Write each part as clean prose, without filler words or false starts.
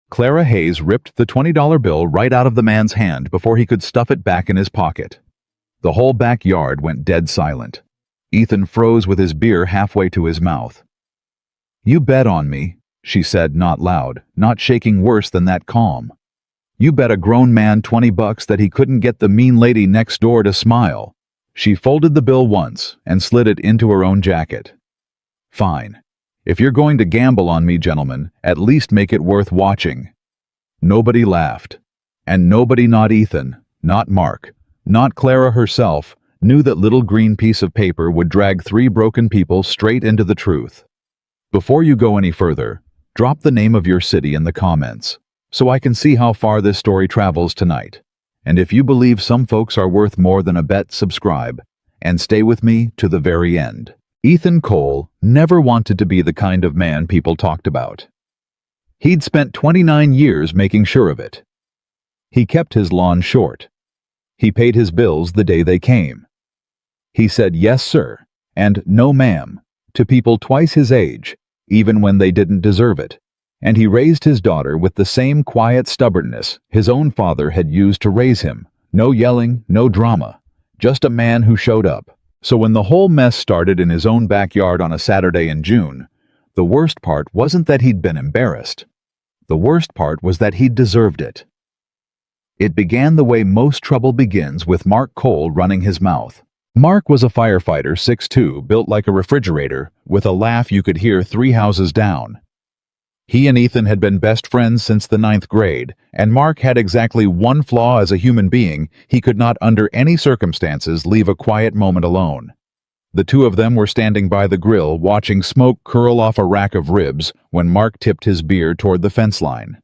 Clara Hayes ripped the $20 bill right out of the man's hand before he could stuff it back in his pocket. The whole backyard went dead silent. Ethan froze with his beer halfway to his mouth. "You bet on me," she said, not loud, not shaking worse than that calm. "You bet a grown man $20 that he couldn't get the mean lady next door to smile." She folded the bill once and slid it into her own jacket. "Fine. If you're going to gamble on me, gentlemen, at least make it worth watching." Nobody laughed. And nobody, not Ethan, not Mark, not Clara herself, knew that little green piece of paper would drag three broken people straight into the truth. Before you go any further, drop the name of your city in the comments, so I can see how far this story travels tonight. And if you believe some folks are worth more than a bet, subscribe, and stay with me to the very end. Ethan Cole never wanted to be the kind of man people talked about. He'd spent 29 years making sure of it. He kept his lawn short. He paid his bills the day they came. He said yes, sir, and no, ma'am, to people twice his age, even when they didn't deserve it. And he raised his daughter with the same quiet stubbornness his own father had used to raise him. No yelling, no drama, just a man who showed up. So when the whole mess started in his own backyard on a Saturday in June, the worst part wasn't that he'd been embarrassed. The worst part was that he'd deserved it. It began the way most trouble begins, with Mark Cole running his mouth. Mark was a firefighter, 6'2", built like a refrigerator, with a laugh you could hear 3 houses down. He and Ethan had been best friends since the 9th grade, and Mark had exactly one flaw as a human being: he could not under any circumstances leave a quiet moment alone. The two of them were standing by the grill watching smoke curl off a rack of ribs when Mark tipped his beer toward the fence line.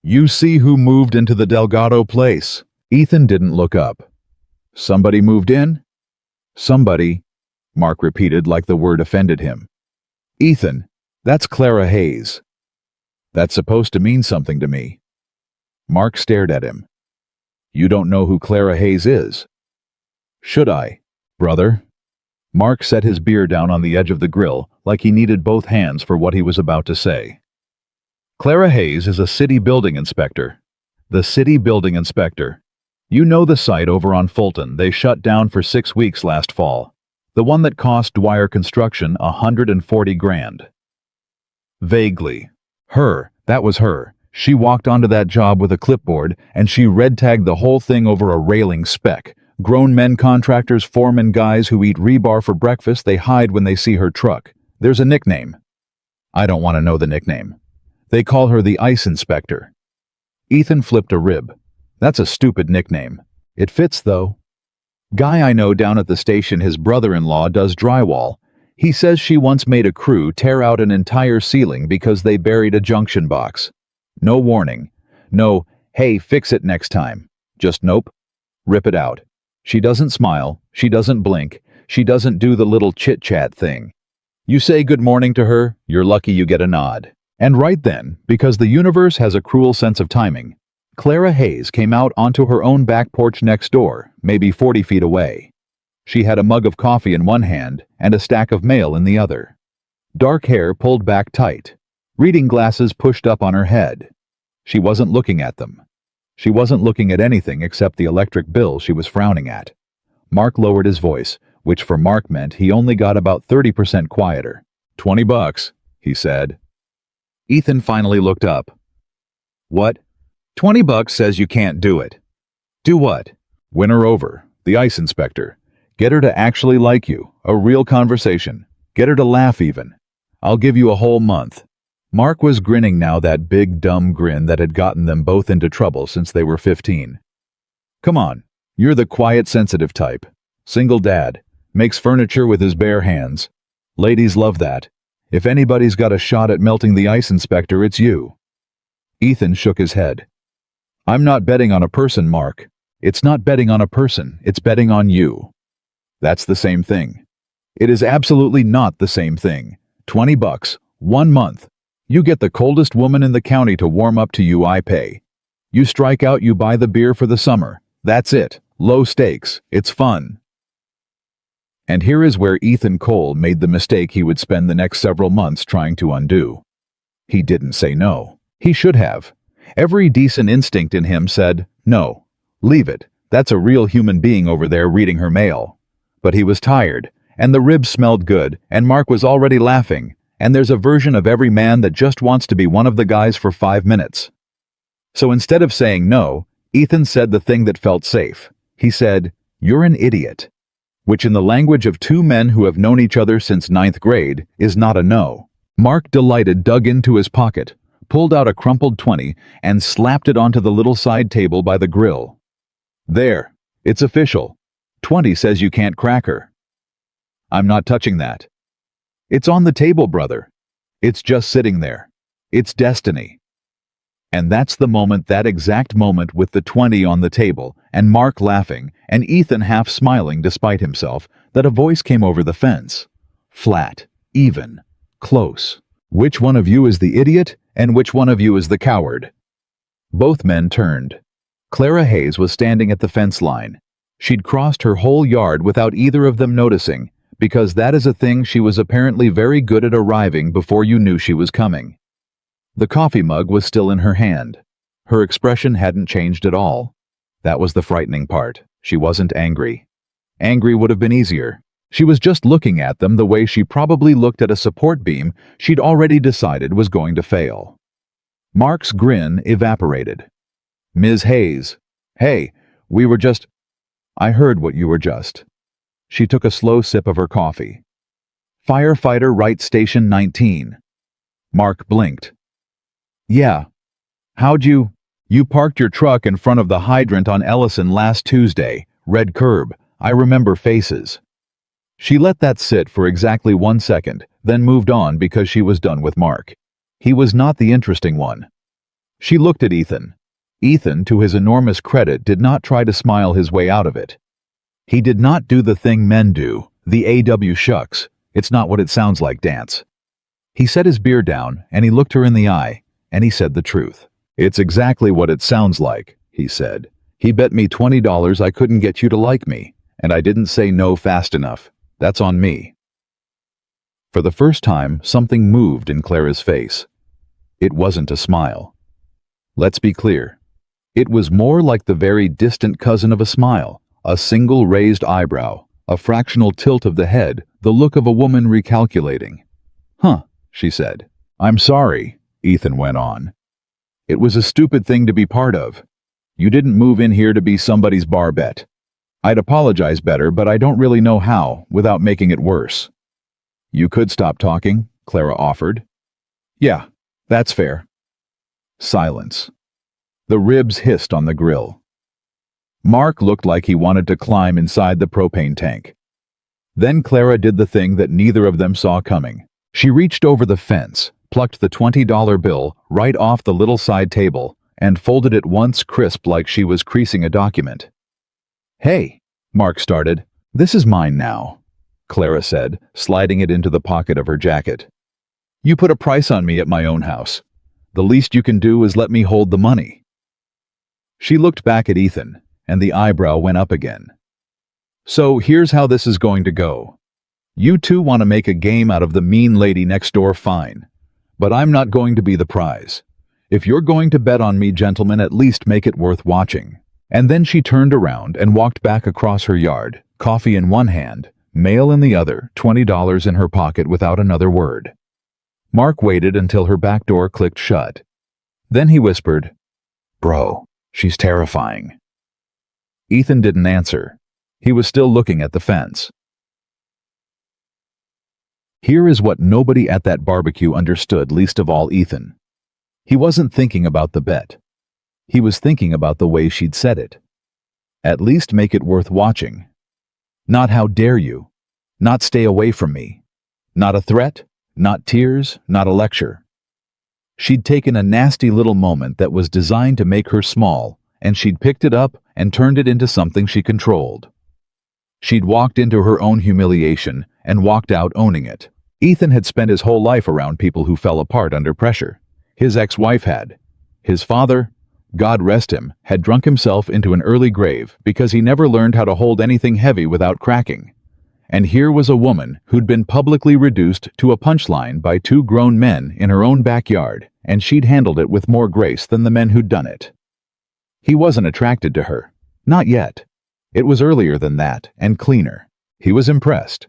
"You see who moved into the Delgado place?" Ethan didn't look up. "Somebody moved in?" "Somebody," Mark repeated like the word offended him. "Ethan, that's Clara Hayes." "That's supposed to mean something to me." Mark stared at him. "You don't know who Clara Hayes is?" "Should I, brother?" Mark set his beer down on the edge of the grill like he needed both hands for what he was about to say. "Clara Hayes is a city building inspector. The city building inspector. You know the site over on Fulton they shut down for 6 weeks last fall. The one that cost Dwyer Construction $140,000. Vaguely. Her, that was her. She walked onto that job with a clipboard, and she red-tagged the whole thing over a railing speck. Grown men contractors, foremen, guys who eat rebar for breakfast, they hide when they see her truck. There's a nickname. I don't want to know the nickname. They call her the Ice Inspector." Ethan flipped a rib. "That's a stupid nickname. It fits, though. Guy I know down at the station, his brother-in-law does drywall. He says she once made a crew tear out an entire ceiling because they buried a junction box. No warning. No, hey, fix it next time. Just nope. Rip it out. She doesn't smile. She doesn't blink. She doesn't do the little chit-chat thing. You say good morning to her, you're lucky you get a nod. And right then, because the universe has a cruel sense of timing, Clara Hayes came out onto her own back porch next door, maybe 40 feet away. She had a mug of coffee in one hand and a stack of mail in the other. Dark hair pulled back tight, reading glasses pushed up on her head. She wasn't looking at them. She wasn't looking at anything except the electric bill she was frowning at. Mark lowered his voice, which for Mark meant he only got about 30% quieter. $20, he said. Ethan finally looked up. What? $20 says you can't do it. Do what? Win her over, the ice inspector. Get her to actually like you, a real conversation. Get her to laugh even. I'll give you a whole month. Mark was grinning now, that big dumb grin that had gotten them both into trouble since they were 15. Come on, you're the quiet, sensitive type. Single dad, makes furniture with his bare hands. Ladies love that. If anybody's got a shot at melting the ice inspector, it's you. Ethan shook his head. I'm not betting on a person, Mark. It's not betting on a person, it's betting on you. That's the same thing. It is absolutely not the same thing. $20, 1 month. You get the coldest woman in the county to warm up to you, I pay. You strike out, you buy the beer for the summer. That's it. Low stakes. It's fun. And here is where Ethan Cole made the mistake he would spend the next several months trying to undo. He didn't say no. He should have. Every decent instinct in him said, no, leave it, that's a real human being over there reading her mail. But he was tired, and the ribs smelled good, and Mark was already laughing, and there's a version of every man that just wants to be one of the guys for 5 minutes. So instead of saying no, Ethan said the thing that felt safe. He said, "You're an idiot," which in the language of two men who have known each other since 9th grade is not a no. Mark, delighted, dug into his pocket, pulled out a crumpled 20, and slapped it onto the little side table by the grill. "There, it's official. 20 says you can't crack her." "I'm not touching that." "It's on the table, brother. It's just sitting there. It's destiny." And that's the moment, that exact moment, with the 20 on the table, and Mark laughing, and Ethan half smiling despite himself, that a voice came over the fence. Flat, even, close. "Which one of you is the idiot, and which one of you is the coward?" Both men turned. Clara Hayes was standing at the fence line. She'd crossed her whole yard without either of them noticing, because that is a thing she was apparently very good at, arriving before you knew she was coming. The coffee mug was still in her hand. Her expression hadn't changed at all. That was the frightening part. She wasn't angry. Angry would have been easier. She was just looking at them the way she probably looked at a support beam she'd already decided was going to fail. Mark's grin evaporated. "Ms. Hayes, hey, we were just—" "I heard what you were just." She took a slow sip of her coffee. "Firefighter Wright Station 19. Mark blinked. "Yeah. How'd you— You parked your truck in front of the hydrant on Ellison last Tuesday. Red curb. I remember faces." She let that sit for exactly 1 second, then moved on because she was done with Mark. He was not the interesting one. She looked at Ethan. Ethan, to his enormous credit, did not try to smile his way out of it. He did not do the thing men do, the AW shucks, it's not what it sounds like dance. He set his beer down, and he looked her in the eye, and he said the truth. "It's exactly what it sounds like," he said. "He bet me $20 I couldn't get you to like me, and I didn't say no fast enough. That's on me." For the first time, something moved in Clara's face. It wasn't a smile. Let's be clear. It was more like the very distant cousin of a smile, a single raised eyebrow, a fractional tilt of the head, the look of a woman recalculating. "Huh," she said. "I'm sorry," Ethan went on. "It was a stupid thing to be part of. You didn't move in here to be somebody's bar bet. I'd apologize better, but I don't really know how, without making it worse." "You could stop talking," Clara offered. "Yeah, that's fair." Silence. The ribs hissed on the grill. Mark looked like he wanted to climb inside the propane tank. Then Clara did the thing that neither of them saw coming. She reached over the fence, plucked the $20 bill right off the little side table, and folded it once crisp like she was creasing a document. "Hey," Mark started. "This is mine now," Clara said, sliding it into the pocket of her jacket. "You put a price on me at my own house. The least you can do is let me hold the money." She looked back at Ethan, and the eyebrow went up again. "So here's how this is going to go. You two want to make a game out of the mean lady next door, fine. But I'm not going to be the prize. If you're going to bet on me, gentlemen, at least make it worth watching." And then she turned around and walked back across her yard, coffee in one hand, mail in the other, $20 in her pocket, without another word. Mark waited until her back door clicked shut. Then he whispered, "Bro, she's terrifying." Ethan didn't answer. He was still looking at the fence. Here is what nobody at that barbecue understood, least of all Ethan. He wasn't thinking about the bet. He was thinking about the way she'd said it. At least make it worth watching. Not "how dare you," not "stay away from me," not a threat, not tears, not a lecture. She'd taken a nasty little moment that was designed to make her small, and she'd picked it up and turned it into something she controlled. She'd walked into her own humiliation and walked out owning it. Ethan had spent his whole life around people who fell apart under pressure. His ex-wife had. His father, God rest him, had drunk himself into an early grave because he never learned how to hold anything heavy without cracking. and here was a woman who'd been publicly reduced to a punchline by two grown men in her own backyard, and she'd handled it with more grace than the men who'd done it. He wasn't attracted to her. Not yet. It was earlier than that, and cleaner. He was impressed.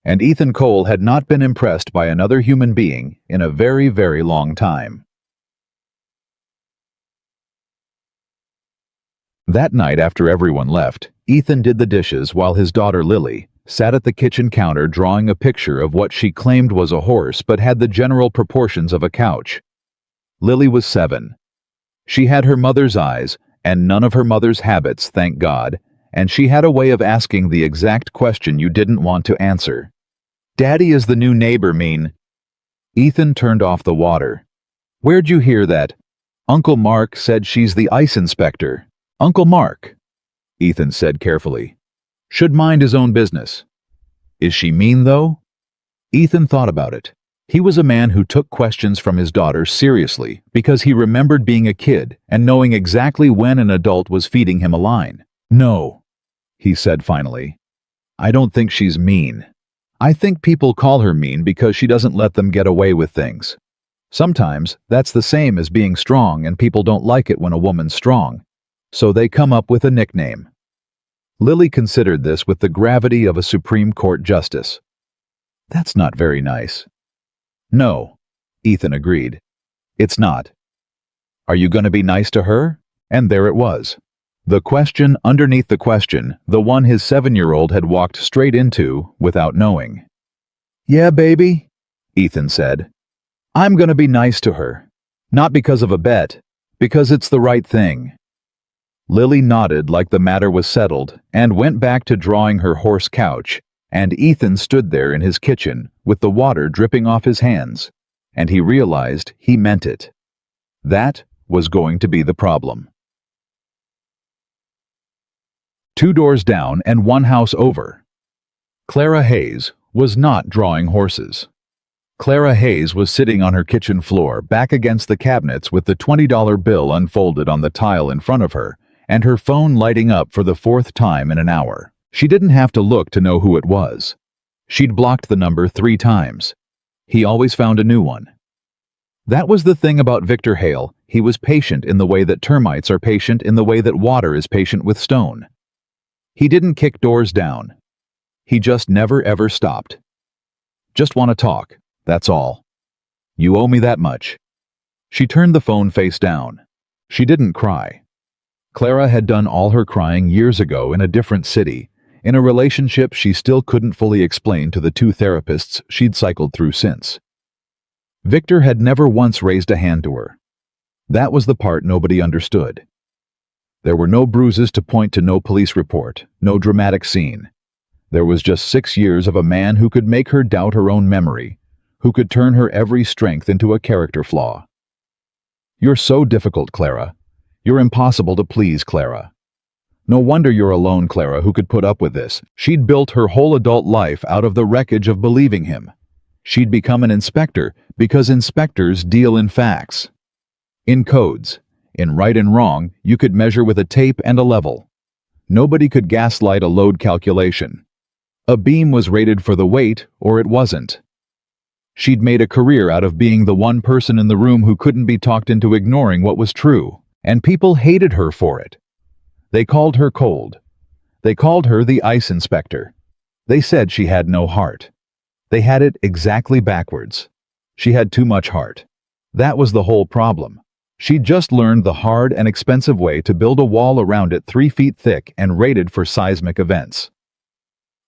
And Ethan Cole had not been impressed by another human being in a very, very long time. That night after everyone left, Ethan did the dishes while his daughter Lily sat at the kitchen counter drawing a picture of what she claimed was a horse but had the general proportions of a couch. Lily was 7. She had her mother's eyes and none of her mother's habits, thank God, and she had a way of asking the exact question you didn't want to answer. "Daddy, is the new neighbor mean?" Ethan turned off the water. "Where'd you hear that?" "Uncle Mark said she's the ice inspector." "Uncle Mark," Ethan said carefully, "should mind his own business." "Is she mean, though?" Ethan thought about it. He was a man who took questions from his daughter seriously because he remembered being a kid and knowing exactly when an adult was feeding him a line. "No," he said finally. "I don't think she's mean. I think people call her mean because she doesn't let them get away with things. Sometimes that's the same as being strong and people don't like it when a woman's strong, so they come up with a nickname." Lily considered this with the gravity of a Supreme Court justice. "That's not very nice." "No," Ethan agreed. "It's not." "Are you going to be nice to her?" And there it was. The question underneath the question, the one his 7-year-old had walked straight into without knowing. "Yeah, baby," Ethan said. "I'm going to be nice to her. Not because of a bet, because it's the right thing." Lily nodded like the matter was settled and went back to drawing her horse couch, and Ethan stood there in his kitchen with the water dripping off his hands, and he realized he meant it. That was going to be the problem. 2 doors down and 1 house over. Clara Hayes was not drawing horses. Clara Hayes was sitting on her kitchen floor back against the cabinets with the $20 bill unfolded on the tile in front of her and her phone lighting up for the 4th time in an hour. She didn't have to look to know who it was. She'd blocked the number 3 times. He always found a new one. That was the thing about Victor Hale. He was patient in the way that termites are patient in the way that water is patient with stone. He didn't kick doors down. He just never ever stopped. "Just want to talk, that's all. You owe me that much." She turned the phone face down. She didn't cry. Clara had done all her crying years ago in a different city, in a relationship she still couldn't fully explain to the 2 therapists she'd cycled through since. Victor had never once raised a hand to her. That was the part nobody understood. There were no bruises to point to, no police report, no dramatic scene. There was just 6 years of a man who could make her doubt her own memory, who could turn her every strength into a character flaw. "You're so difficult, Clara. You're impossible to please, Clara. No wonder you're alone, Clara, who could put up with this." She'd built her whole adult life out of the wreckage of believing him. She'd become an inspector because inspectors deal in facts. In codes. In right and wrong, you could measure with a tape and a level. Nobody could gaslight a load calculation. A beam was rated for the weight, or it wasn't. She'd made a career out of being the one person in the room who couldn't be talked into ignoring what was true, and people hated her for it. They called her cold. They called her the ice inspector. They said she had no heart. They had it exactly backwards. She had too much heart. That was the whole problem. She'd just learned the hard and expensive way to build a wall around it 3 feet thick and rated for seismic events.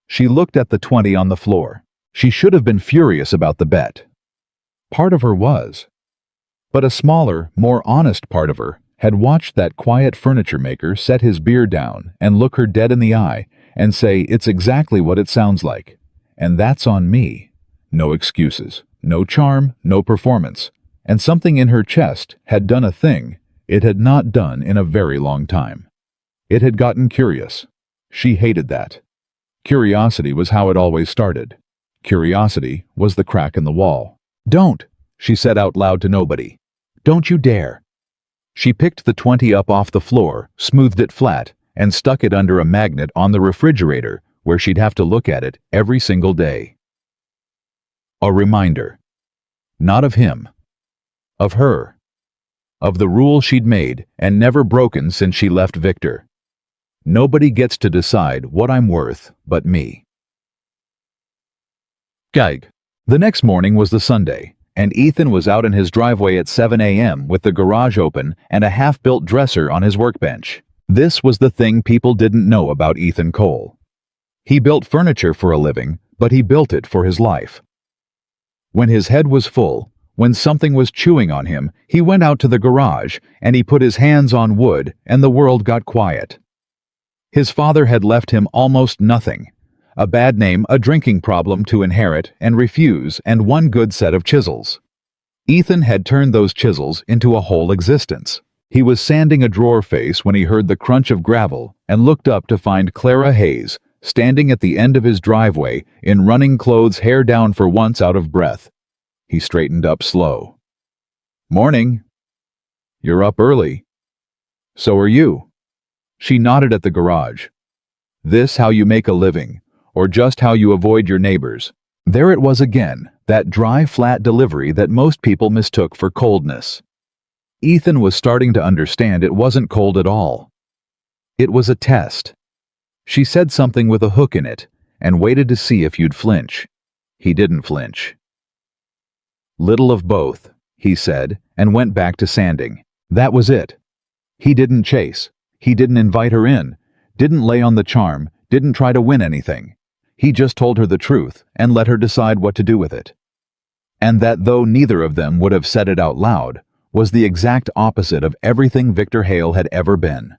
She looked at the 20 on the floor. She should have been furious about the bet. Part of her was. But a smaller, more honest part of her had watched that quiet furniture maker set his beer down and look her dead in the eye and say, "It's exactly what it sounds like. And that's on me." No excuses, no charm, no performance. And something in her chest had done a thing it had not done in a very long time. It had gotten curious. She hated that. Curiosity was how it always started. Curiosity was the crack in the wall. "Don't," she said out loud to nobody. "Don't you dare." She picked the 20 up off the floor, smoothed it flat, and stuck it under a magnet on the refrigerator, where she'd have to look at it every single day. A reminder. Not of him. Of her. Of the rule she'd made and never broken since she left Victor. Nobody gets to decide what I'm worth but me. Gag. The next morning was the Sunday, and Ethan was out in his driveway at 7 a.m. with the garage open and a half-built dresser on his workbench. This was the thing people didn't know about Ethan Cole. He built furniture for a living, but he built it for his life. When his head was full, when something was chewing on him, he went out to the garage and he put his hands on wood and the world got quiet. His father had left him almost nothing. A bad name, a drinking problem to inherit and refuse, and one good set of chisels. Ethan had turned those chisels into a whole existence. He was sanding a drawer face when he heard the crunch of gravel and looked up to find Clara Hayes standing at the end of his driveway in running clothes, hair down for once, out of breath. He straightened up slow. "Morning. You're up early." "So are you." She nodded at the garage. "This how you make a living, or just how you avoid your neighbors?" There it was again, that dry, flat delivery that most people mistook for coldness. Ethan was starting to understand it wasn't cold at all. It was a test. She said something with a hook in it, and waited to see if you'd flinch. He didn't flinch. "Little of both," he said, and went back to sanding. That was it. He didn't chase. He didn't invite her in, didn't lay on the charm, didn't try to win anything. He just told her the truth and let her decide what to do with it. And that, though neither of them would have said it out loud, was the exact opposite of everything Victor Hale had ever been.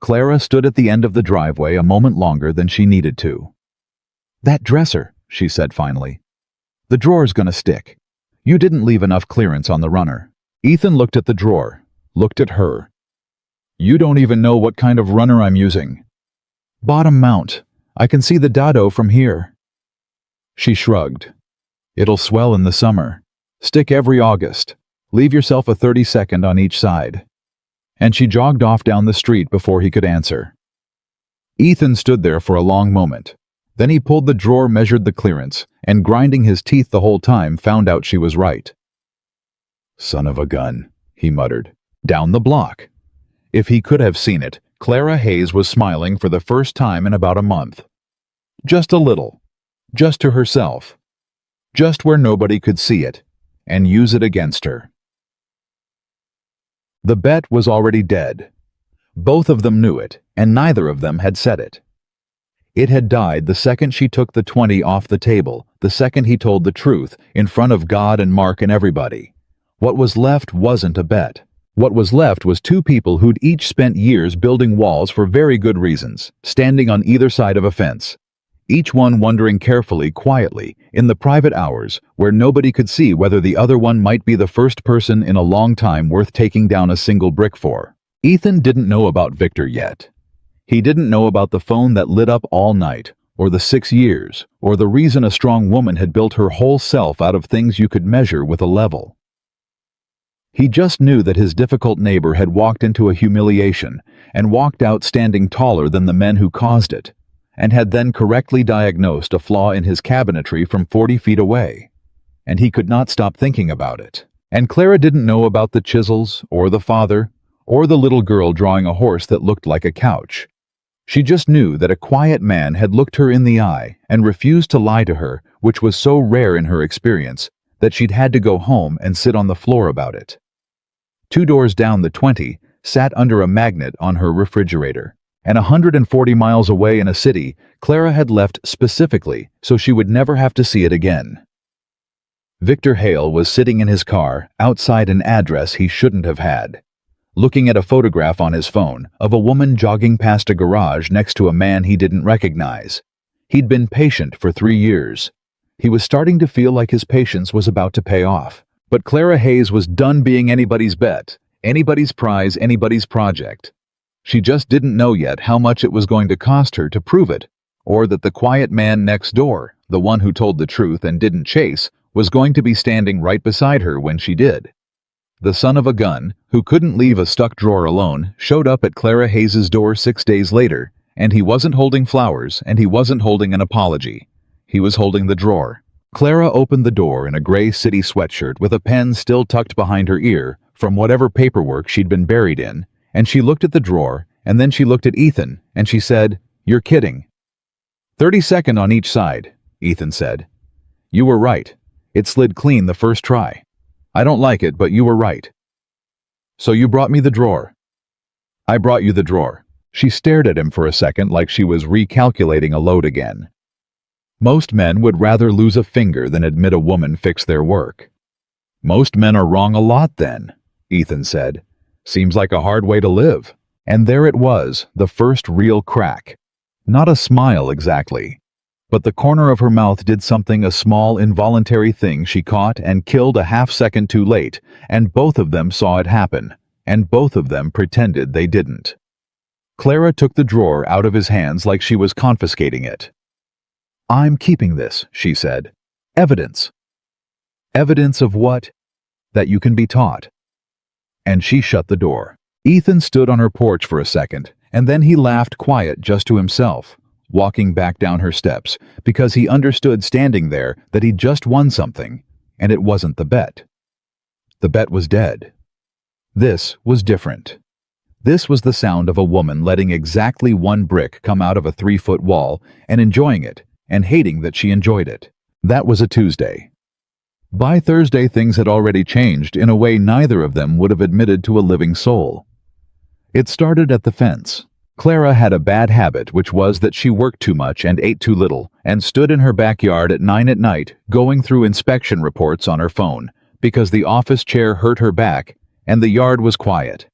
Clara stood at the end of the driveway a moment longer than she needed to. "That dresser," she said finally. "The drawer's gonna stick. You didn't leave enough clearance on the runner." Ethan looked at the drawer, looked at her. "You don't even know what kind of runner I'm using." "Bottom mount. I can see the dado from here." She shrugged. "It'll swell in the summer. Stick every August. Leave yourself a 30-second on each side." And she jogged off down the street before he could answer. Ethan stood there for a long moment. Then he pulled the drawer, measured the clearance, and grinding his teeth the whole time, found out she was right. "Son of a gun," he muttered. Down the block. If he could have seen it, Clara Hayes was smiling for the first time in about a month. Just a little. Just to herself. Just where nobody could see it, and use it against her. The bet was already dead. Both of them knew it, and neither of them had said it. It had died the second she took the 20 off the table, the second he told the truth, in front of God and Mark and everybody. What was left wasn't a bet. What was left was two people who'd each spent years building walls for very good reasons, standing on either side of a fence. Each one wondering carefully, quietly, in the private hours, where nobody could see whether the other one might be the first person in a long time worth taking down a single brick for. Ethan didn't know about Victor yet. He didn't know about the phone that lit up all night, or the 6 years, or the reason a strong woman had built her whole self out of things you could measure with a level. He just knew that his difficult neighbor had walked into a humiliation and walked out standing taller than the men who caused it, and had then correctly diagnosed a flaw in his cabinetry from 40 feet away. And he could not stop thinking about it. And Clara didn't know about the chisels, or the father, or the little girl drawing a horse that looked like a couch. She just knew that a quiet man had looked her in the eye and refused to lie to her, which was so rare in her experience that she'd had to go home and sit on the floor about it. 2 doors down, the 20 sat under a magnet on her refrigerator. And 140 miles away in a city Clara had left specifically so she would never have to see it again. Victor Hale was sitting in his car outside an address he shouldn't have had, looking at a photograph on his phone of a woman jogging past a garage next to a man he didn't recognize. He'd been patient for 3 years. He was starting to feel like his patience was about to pay off. But Clara Hayes was done being anybody's bet, anybody's prize, anybody's project. She just didn't know yet how much it was going to cost her to prove it, or that the quiet man next door, the one who told the truth and didn't chase, was going to be standing right beside her when she did. The son of a gun, who couldn't leave a stuck drawer alone, showed up at Clara Hayes' door 6 days later, And he wasn't holding flowers, and he wasn't holding an apology. He was holding the drawer. Clara opened the door in a gray city sweatshirt with a pen still tucked behind her ear from whatever paperwork she'd been buried in, and she looked at the drawer, and then she looked at Ethan, and she said, "You're kidding." 32nd on each side, Ethan said. "You were right. It slid clean the first try. I don't like it, but you were right." "So you brought me the drawer." "I brought you the drawer." She stared at him for a second like she was recalculating a load again. Most men would rather lose a finger than admit a woman fixed their work. "Most men are wrong a lot then," Ethan said. "Seems like a hard way to live." And there it was, the first real crack. Not a smile exactly, but the corner of her mouth did something, a small involuntary thing she caught and killed a half-second too late, and both of them saw it happen, and both of them pretended they didn't. Clara took the drawer out of his hands like she was confiscating it. "I'm keeping this," she said. "Evidence." "Evidence of what?" "That you can be taught." And she shut the door. Ethan stood on her porch for a second, and then he laughed quiet just to himself, walking back down her steps, because he understood standing there that he'd just won something, and it wasn't the bet. The bet was dead. This was different. This was the sound of a woman letting exactly one brick come out of a 3-foot wall and enjoying it, and hating that she enjoyed it. That was a Tuesday. By Thursday, things had already changed in a way neither of them would have admitted to a living soul. It started at the fence. Clara had a bad habit, which was that she worked too much and ate too little, and stood in her backyard at 9 at night going through inspection reports on her phone, because the office chair hurt her back and the yard was quiet.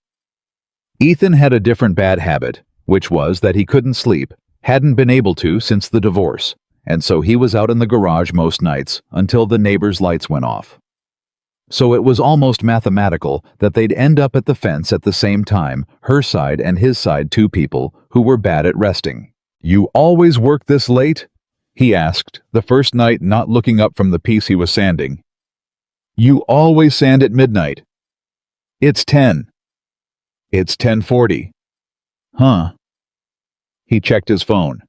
Ethan had a different bad habit, which was that he couldn't sleep, hadn't been able to since the divorce, and so he was out in the garage most nights until the neighbors' lights went off. So it was almost mathematical that they'd end up at the fence at the same time, her side and his side, two people who were bad at resting. "You always work this late?" he asked, the first night not looking up from the piece he was sanding. "You always sand at midnight." "It's 10. "It's 10:40. "Huh." He checked his phone.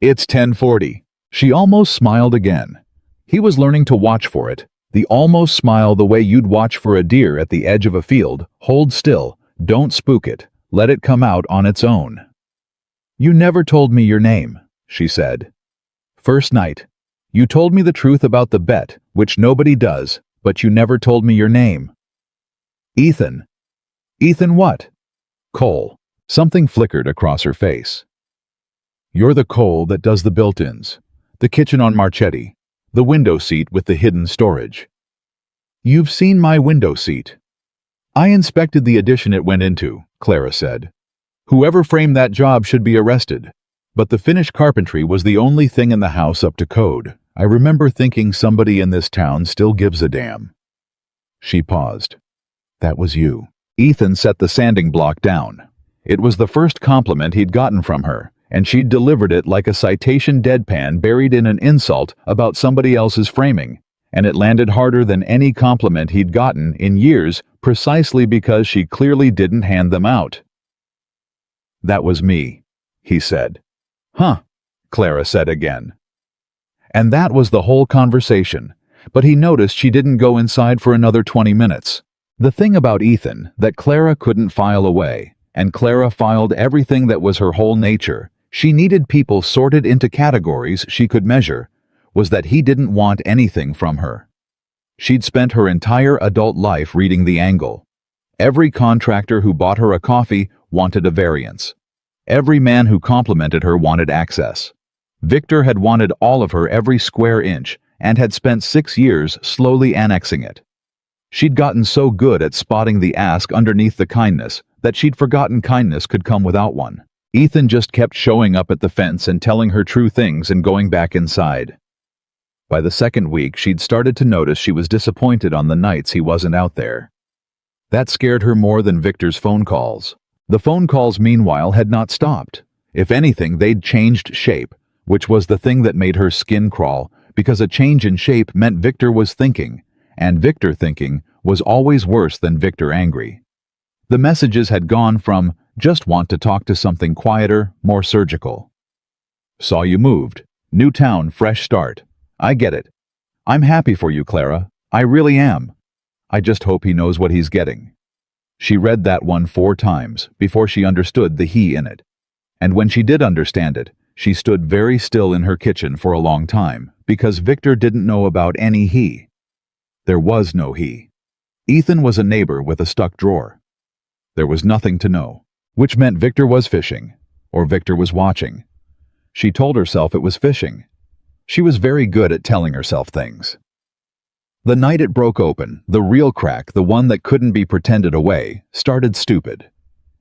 "It's 10:40. She almost smiled again. He was learning to watch for it. The almost smile, the way you'd watch for a deer at the edge of a field. Hold still, don't spook it, let it come out on its own. "You never told me your name," she said. "First night. You told me the truth about the bet, which nobody does, but you never told me your name." "Ethan." "Ethan what?" "Cole." Something flickered across her face. "You're the Cole that does the built-ins, the kitchen on Marchetti, the window seat with the hidden storage." "You've seen my window seat." "I inspected the addition it went into," Clara said. "Whoever framed that job should be arrested. But the finished carpentry was the only thing in the house up to code. I remember thinking somebody in this town still gives a damn." She paused. "That was you." Ethan set the sanding block down. It was the first compliment he'd gotten from her, and she'd delivered it like a citation deadpan buried in an insult about somebody else's framing, and it landed harder than any compliment he'd gotten in years precisely because she clearly didn't hand them out. "That was me," he said. "Huh," Clara said again. And that was the whole conversation, but he noticed she didn't go inside for another 20 minutes. The thing about Ethan that Clara couldn't file away, and Clara filed everything that was her whole nature, she needed people sorted into categories she could measure, was that he didn't want anything from her. She'd spent her entire adult life reading The Angle. Every contractor who bought her a coffee wanted a variance. Every man who complimented her wanted access. Victor had wanted all of her every square inch and had spent 6 years slowly annexing it. She'd gotten so good at spotting the ask underneath the kindness that she'd forgotten kindness could come without one. Ethan just kept showing up at the fence and telling her true things and going back inside. By the second week, she'd started to notice she was disappointed on the nights he wasn't out there. That scared her more than Victor's phone calls. The phone calls, meanwhile, had not stopped. If anything, they'd changed shape, which was the thing that made her skin crawl, because a change in shape meant Victor was thinking, and Victor thinking was always worse than Victor angry. The messages had gone from Just want to talk to something quieter, more surgical. Saw you moved. New town, fresh start. I get it. I'm happy for you, Clara. I really am. I just hope he knows what he's getting. She read that one 4 times before she understood the he in it. And when she did understand it, she stood very still in her kitchen for a long time because Victor didn't know about any he. There was no he. Ethan was a neighbor with a stuck drawer. There was nothing to know, which meant Victor was fishing, or Victor was watching. She told herself it was fishing. She was very good at telling herself things. The night it broke open, the real crack, the one that couldn't be pretended away, started stupid.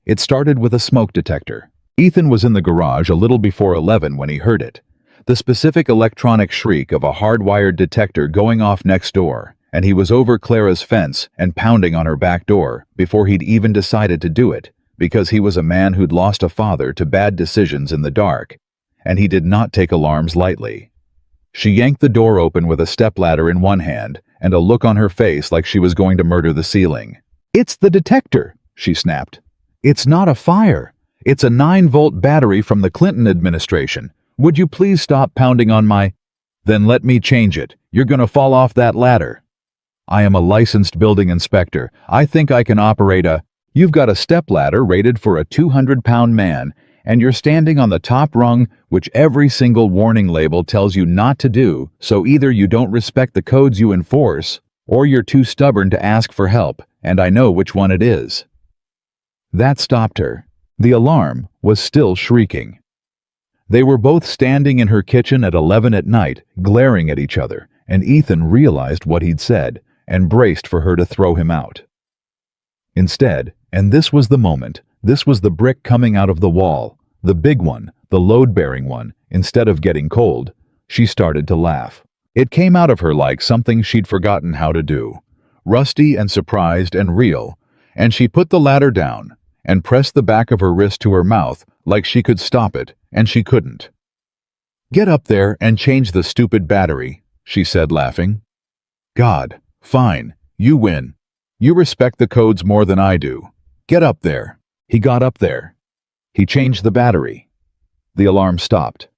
It started with a smoke detector. Ethan was in the garage a little before 11 when he heard it. The specific electronic shriek of a hardwired detector going off next door, and he was over Clara's fence and pounding on her back door before he'd even decided to do it, because he was a man who'd lost a father to bad decisions in the dark, and he did not take alarms lightly. She yanked the door open with a stepladder in one hand and a look on her face like she was going to murder the ceiling. "It's the detector," she snapped. "It's not a fire. It's a 9-volt battery from the Clinton administration. Would you please stop pounding on my—" "Then let me change it. You're gonna fall off that ladder." "I am a licensed building inspector. I think I can operate a—" "You've got a stepladder rated for a 200-pound man, and you're standing on the top rung, which every single warning label tells you not to do, so either you don't respect the codes you enforce, or you're too stubborn to ask for help, and I know which one it is." That stopped her. The alarm was still shrieking. They were both standing in her kitchen at 11 at night, glaring at each other, and Ethan realized what he'd said, and braced for her to throw him out. Instead, and this was the moment, this was the brick coming out of the wall, the big one, the load-bearing one, instead of getting cold, she started to laugh. It came out of her like something she'd forgotten how to do, rusty and surprised and real, and she put the ladder down and pressed the back of her wrist to her mouth like she could stop it, and she couldn't. "Get up there and change the stupid battery," she said, laughing. "God, fine, you win. You respect the codes more than I do. Get up there." He got up there. He changed the battery. The alarm stopped.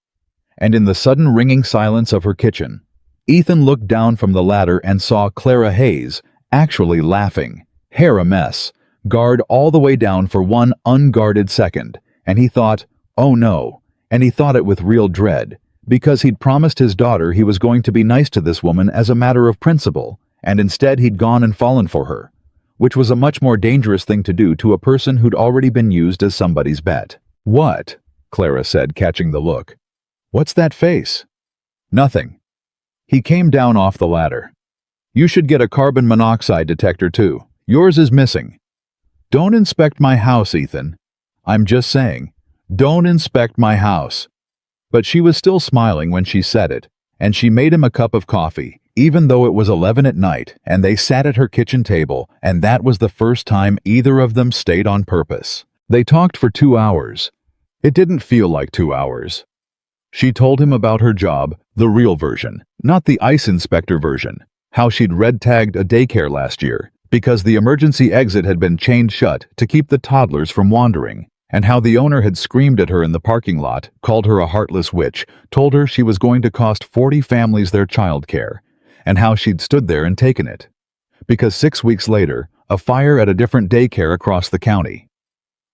And in the sudden ringing silence of her kitchen, Ethan looked down from the ladder and saw Clara Hayes actually laughing, hair a mess, guard all the way down for one unguarded second, and he thought, oh no, and he thought it with real dread, because he'd promised his daughter he was going to be nice to this woman as a matter of principle, and instead he'd gone and fallen for her, which was a much more dangerous thing to do to a person who'd already been used as somebody's bet. "What?" Clara said, catching the look. "What's that face?" "Nothing." He came down off the ladder. "You should get a carbon monoxide detector too. Yours is missing." "Don't inspect my house, Ethan. I'm just saying, don't inspect my house." But she was still smiling when she said it, and she made him a cup of coffee, even though it was 11 at night, and they sat at her kitchen table, and that was the first time either of them stayed on purpose. They talked for 2 hours. It didn't feel like 2 hours. She told him about her job, the real version, not the ICE inspector version, how she'd red-tagged a daycare last year, because the emergency exit had been chained shut to keep the toddlers from wandering, and how the owner had screamed at her in the parking lot, called her a heartless witch, told her she was going to cost 40 families their childcare, and how she'd stood there and taken it. Because 6 weeks later, a fire at a different daycare across the county.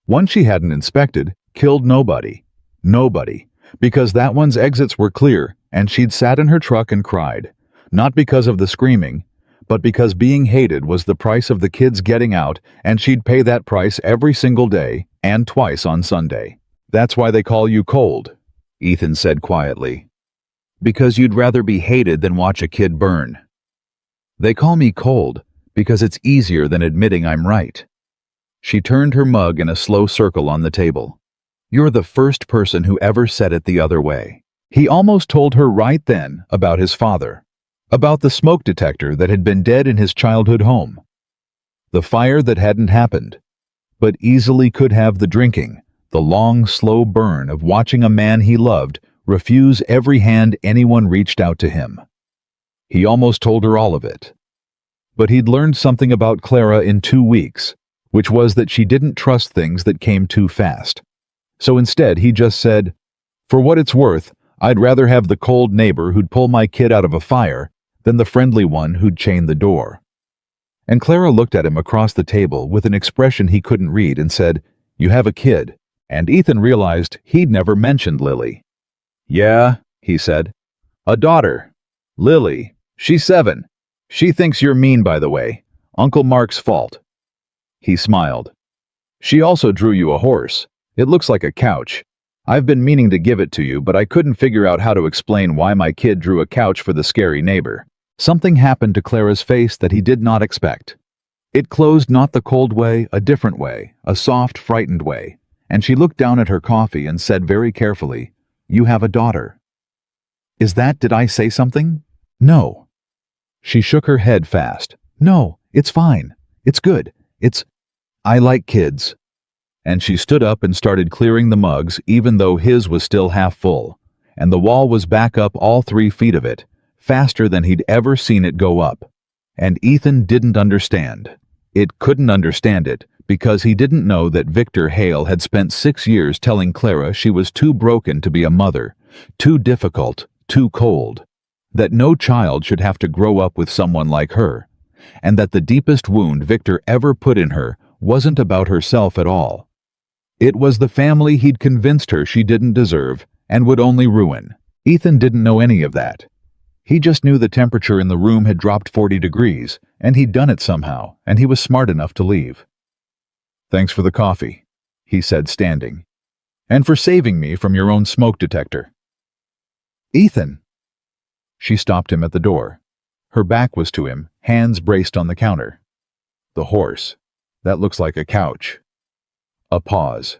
One she hadn't inspected killed nobody. Nobody. Because that one's exits were clear, and she'd sat in her truck and cried. Not because of the screaming, but because being hated was the price of the kids getting out, and she'd pay that price every single day, and twice on Sunday. "That's why they call you cold," Ethan said quietly. "Because you'd rather be hated than watch a kid burn." "They call me cold because it's easier than admitting I'm right." She turned her mug in a slow circle on the table. "You're the first person who ever said it the other way." He almost told her right then about his father, about the smoke detector that had been dead in his childhood home, the fire that hadn't happened, but easily could have, the drinking, the long, slow burn of watching a man he loved refuse every hand anyone reached out to him. He almost told her all of it. But he'd learned something about Clara in 2 weeks, which was that she didn't trust things that came too fast. So instead, he just said, "For what it's worth, I'd rather have the cold neighbor who'd pull my kid out of a fire than the friendly one who'd chain the door." And Clara looked at him across the table with an expression he couldn't read and said, "You have a kid." And Ethan realized he'd never mentioned Lily. "Yeah," he said. "A daughter. Lily. She's 7. She thinks you're mean, by the way. Uncle Mark's fault." He smiled. "She also drew you a horse. It looks like a couch. I've been meaning to give it to you, but I couldn't figure out how to explain why my kid drew a couch for the scary neighbor." Something happened to Clara's face that he did not expect. It closed not the cold way, a different way, a soft, frightened way, and she looked down at her coffee and said very carefully, "You have a daughter." Did I say something?" "No." She shook her head fast. "No, it's fine. It's good. I like kids." And she stood up and started clearing the mugs, even though his was still half full, and the wall was back up all 3 feet of it, faster than he'd ever seen it go up. And Ethan didn't understand. It couldn't understand it, because he didn't know that Victor Hale had spent 6 years telling Clara she was too broken to be a mother, too difficult, too cold, that no child should have to grow up with someone like her, and that the deepest wound Victor ever put in her wasn't about herself at all. It was the family he'd convinced her she didn't deserve and would only ruin. Ethan didn't know any of that. He just knew the temperature in the room had dropped 40 degrees, and he'd done it somehow, and he was smart enough to leave. "Thanks for the coffee," he said, standing. "And for saving me from your own smoke detector." "Ethan!" She stopped him at the door. Her back was to him, hands braced on the counter. "The horse. That looks like a couch." A pause.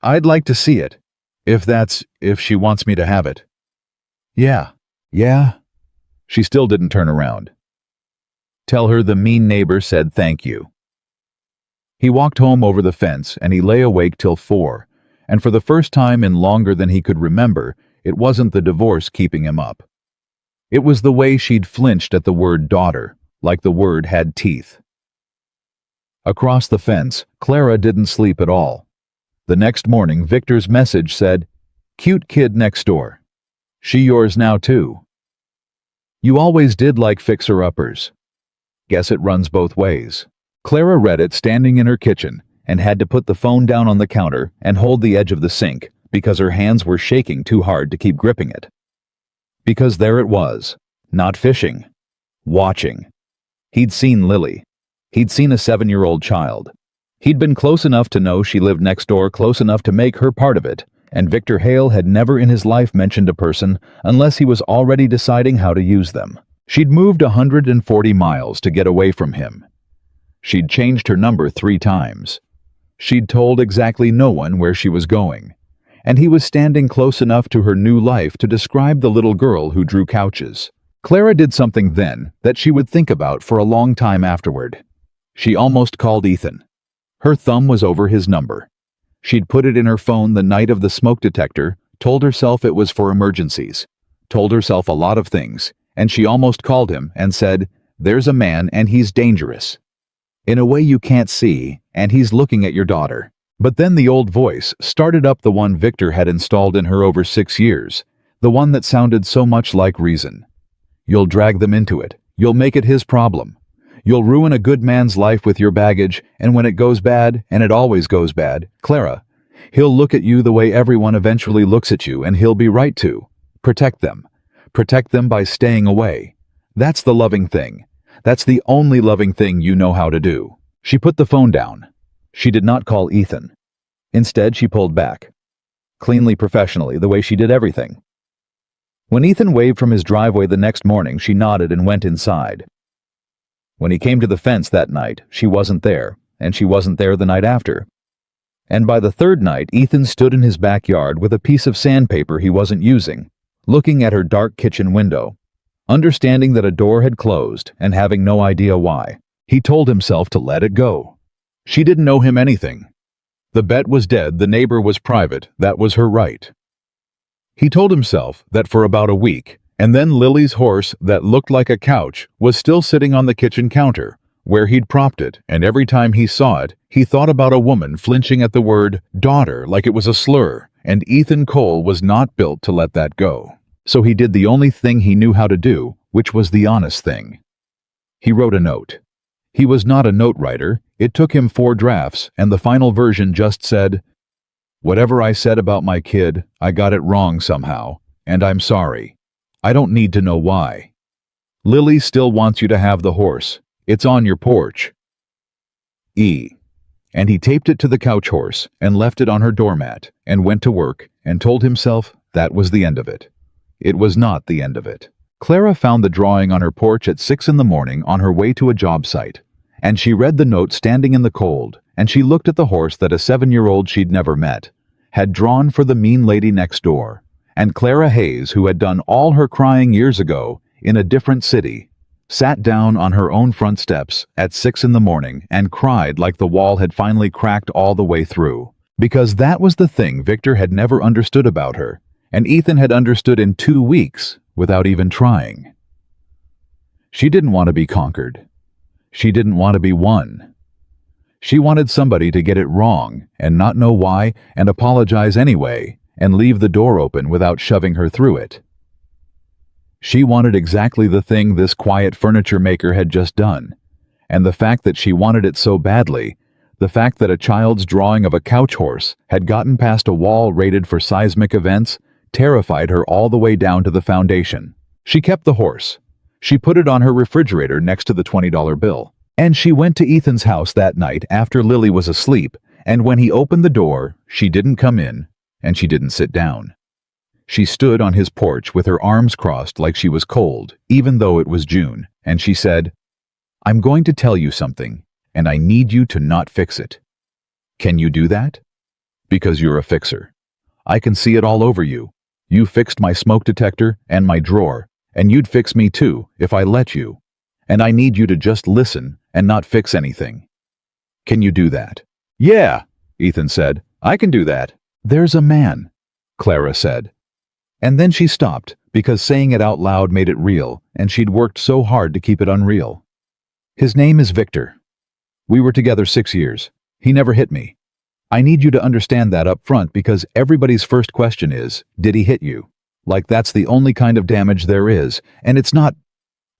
"I'd like to see it, if she wants me to have it." Yeah. She still didn't turn around. "Tell her the mean neighbor said thank you." He walked home over the fence, and he lay awake till 4, and for the first time in longer than he could remember, it wasn't the divorce keeping him up. It was the way she'd flinched at the word daughter, like the word had teeth. Across the fence, Clara didn't sleep at all. The next morning, Victor's message said, "Cute kid next door. She yours now too. You always did like fixer-uppers. Guess it runs both ways." Clara read it standing in her kitchen and had to put the phone down on the counter and hold the edge of the sink because her hands were shaking too hard to keep gripping it. Because there it was, not fishing, watching. He'd seen Lily. He'd seen a 7-year-old child. He'd been close enough to know she lived next door, close enough to make her part of it, and Victor Hale had never in his life mentioned a person unless he was already deciding how to use them. She'd moved 140 miles to get away from him. She'd changed her number 3 times. She'd told exactly no one where she was going. And he was standing close enough to her new life to describe the little girl who drew couches. Clara did something then that she would think about for a long time afterward. She almost called Ethan. Her thumb was over his number. She'd put it in her phone the night of the smoke detector, told herself it was for emergencies, told herself a lot of things, and she almost called him and said, "There's a man and he's dangerous. In a way you can't see, and he's looking at your daughter." But then the old voice started up, the one Victor had installed in her over 6 years, the one that sounded so much like reason. "You'll drag them into it. You'll make it his problem. You'll ruin a good man's life with your baggage, and when it goes bad, and it always goes bad, Clara, he'll look at you the way everyone eventually looks at you, and he'll be right to. Protect them. Protect them by staying away. That's the loving thing. That's the only loving thing you know how to do." She put the phone down. She did not call Ethan. Instead, she pulled back. Cleanly, professionally, the way she did everything. When Ethan waved from his driveway the next morning, she nodded and went inside. When he came to the fence that night, she wasn't there, and she wasn't there the night after. And by the 3rd night, Ethan stood in his backyard with a piece of sandpaper he wasn't using, looking at her dark kitchen window, understanding that a door had closed and having no idea why. He told himself to let it go. She didn't owe him anything. The bet was dead, the neighbor was private, that was her right. He told himself that for about a week, and then Lily's horse that looked like a couch was still sitting on the kitchen counter, where he'd propped it, and every time he saw it, he thought about a woman flinching at the word daughter like it was a slur, and Ethan Cole was not built to let that go. So he did the only thing he knew how to do, which was the honest thing. He wrote a note. He was not a note writer. It took him 4 drafts, and the final version just said, "Whatever I said about my kid, I got it wrong somehow, and I'm sorry. I don't need to know why. Lily still wants you to have the horse. It's on your porch. E." And he taped it to the couch horse and left it on her doormat and went to work and told himself that was the end of it. It was not the end of it. Clara found the drawing on her porch at 6 in the morning on her way to a job site, and she read the note standing in the cold, and she looked at the horse that a 7-year-old she'd never met had drawn for the mean lady next door, and Clara Hayes, who had done all her crying years ago in a different city, sat down on her own front steps at 6 in the morning and cried like the wall had finally cracked all the way through, because that was the thing Victor had never understood about her, and Ethan had understood in 2 weeks without even trying. She didn't want to be conquered. She didn't want to be won. She wanted somebody to get it wrong and not know why and apologize anyway and leave the door open without shoving her through it. She wanted exactly the thing this quiet furniture maker had just done, and the fact that she wanted it so badly, the fact that a child's drawing of a couch horse had gotten past a wall rated for seismic events, terrified her all the way down to the foundation. She kept the horse. She put it on her refrigerator next to the $20 bill. And she went to Ethan's house that night after Lily was asleep, and when he opened the door, she didn't come in, and she didn't sit down. She stood on his porch with her arms crossed like she was cold, even though it was June, and she said, "I'm going to tell you something, and I need you to not fix it. Can you do that? Because you're a fixer. I can see it all over you. You fixed my smoke detector and my drawer, and you'd fix me too if I let you. And I need you to just listen and not fix anything. Can you do that?" "Yeah," Ethan said. "I can do that." "There's a man," Clara said. And then she stopped because saying it out loud made it real, and she'd worked so hard to keep it unreal. "His name is Victor. We were together 6 years. He never hit me. I need you to understand that up front because everybody's first question is, did he hit you? Like that's the only kind of damage there is, and it's not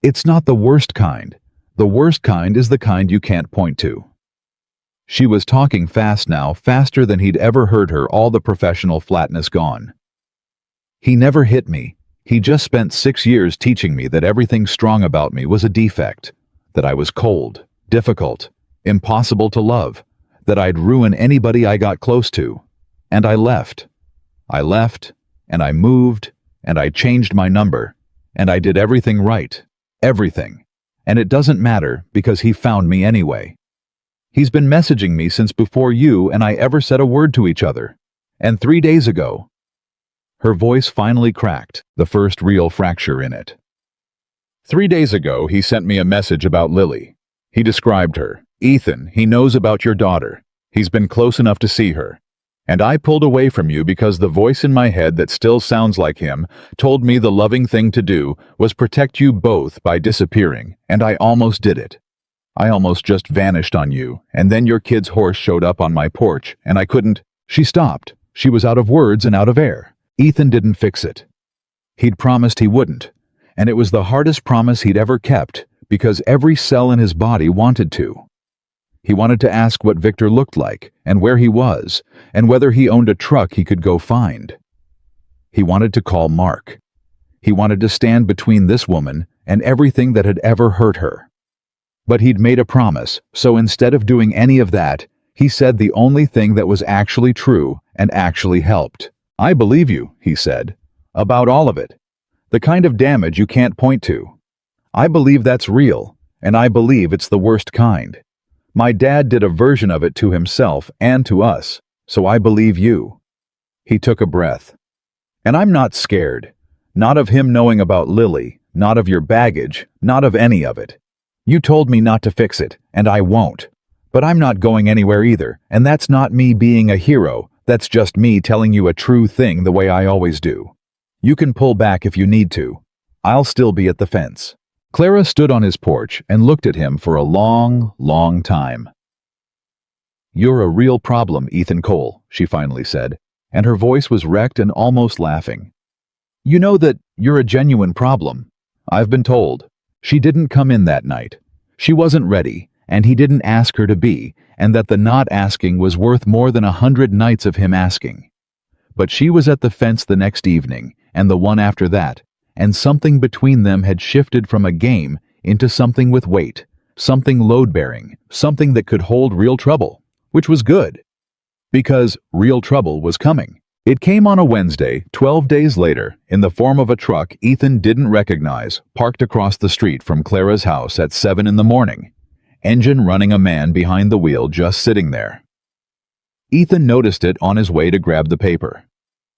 the worst kind. The worst kind is the kind you can't point to." She was talking fast now, faster than he'd ever heard her, all the professional flatness gone. "He never hit me. He just spent 6 years teaching me that everything strong about me was a defect, that I was cold, difficult, impossible to love, that I'd ruin anybody I got close to. And I left. I left, and I moved, and I changed my number, and I did everything right. Everything. And it doesn't matter because he found me anyway. He's been messaging me since before you and I ever said a word to each other. And 3 days ago..." Her voice finally cracked, the first real fracture in it. "3 days ago, he sent me a message about Lily. He described her. Ethan, he knows about your daughter. He's been close enough to see her. And I pulled away from you because the voice in my head that still sounds like him told me the loving thing to do was protect you both by disappearing, and I almost did it. I almost just vanished on you, and then your kid's horse showed up on my porch, and I couldn't..." She stopped. She was out of words and out of air. Ethan didn't fix it. He'd promised he wouldn't, and it was the hardest promise he'd ever kept because every cell in his body wanted to. He wanted to ask what Victor looked like, and where he was, and whether he owned a truck he could go find. He wanted to call Mark. He wanted to stand between this woman and everything that had ever hurt her. But he'd made a promise, so instead of doing any of that, he said the only thing that was actually true and actually helped. "I believe you," he said, "about all of it. The kind of damage you can't point to. I believe that's real, and I believe it's the worst kind. My dad did a version of it to himself and to us, so I believe you." He took a breath. "And I'm not scared. Not of him knowing about Lily, not of your baggage, not of any of it. You told me not to fix it, and I won't. But I'm not going anywhere either, and that's not me being a hero, that's just me telling you a true thing the way I always do. You can pull back if you need to. I'll still be at the fence. Clara stood on his porch and looked at him for a long, long time. "You're a real problem, Ethan Cole," she finally said, and her voice was wrecked and almost laughing. "You know that you're a genuine problem. I've been told. She didn't come in that night. She wasn't ready, and he didn't ask her to be, and that the not asking was worth more than 100 nights of him asking. But she was at the fence the next evening, and the one after that, and something between them had shifted from a game into something with weight, something load-bearing, something that could hold real trouble, which was good. Because real trouble was coming. It came on a Wednesday, 12 days later, in the form of a truck Ethan didn't recognize, parked across the street from Clara's house at 7 in the morning. Engine running, a man behind the wheel just sitting there. Ethan noticed it on his way to grab the paper.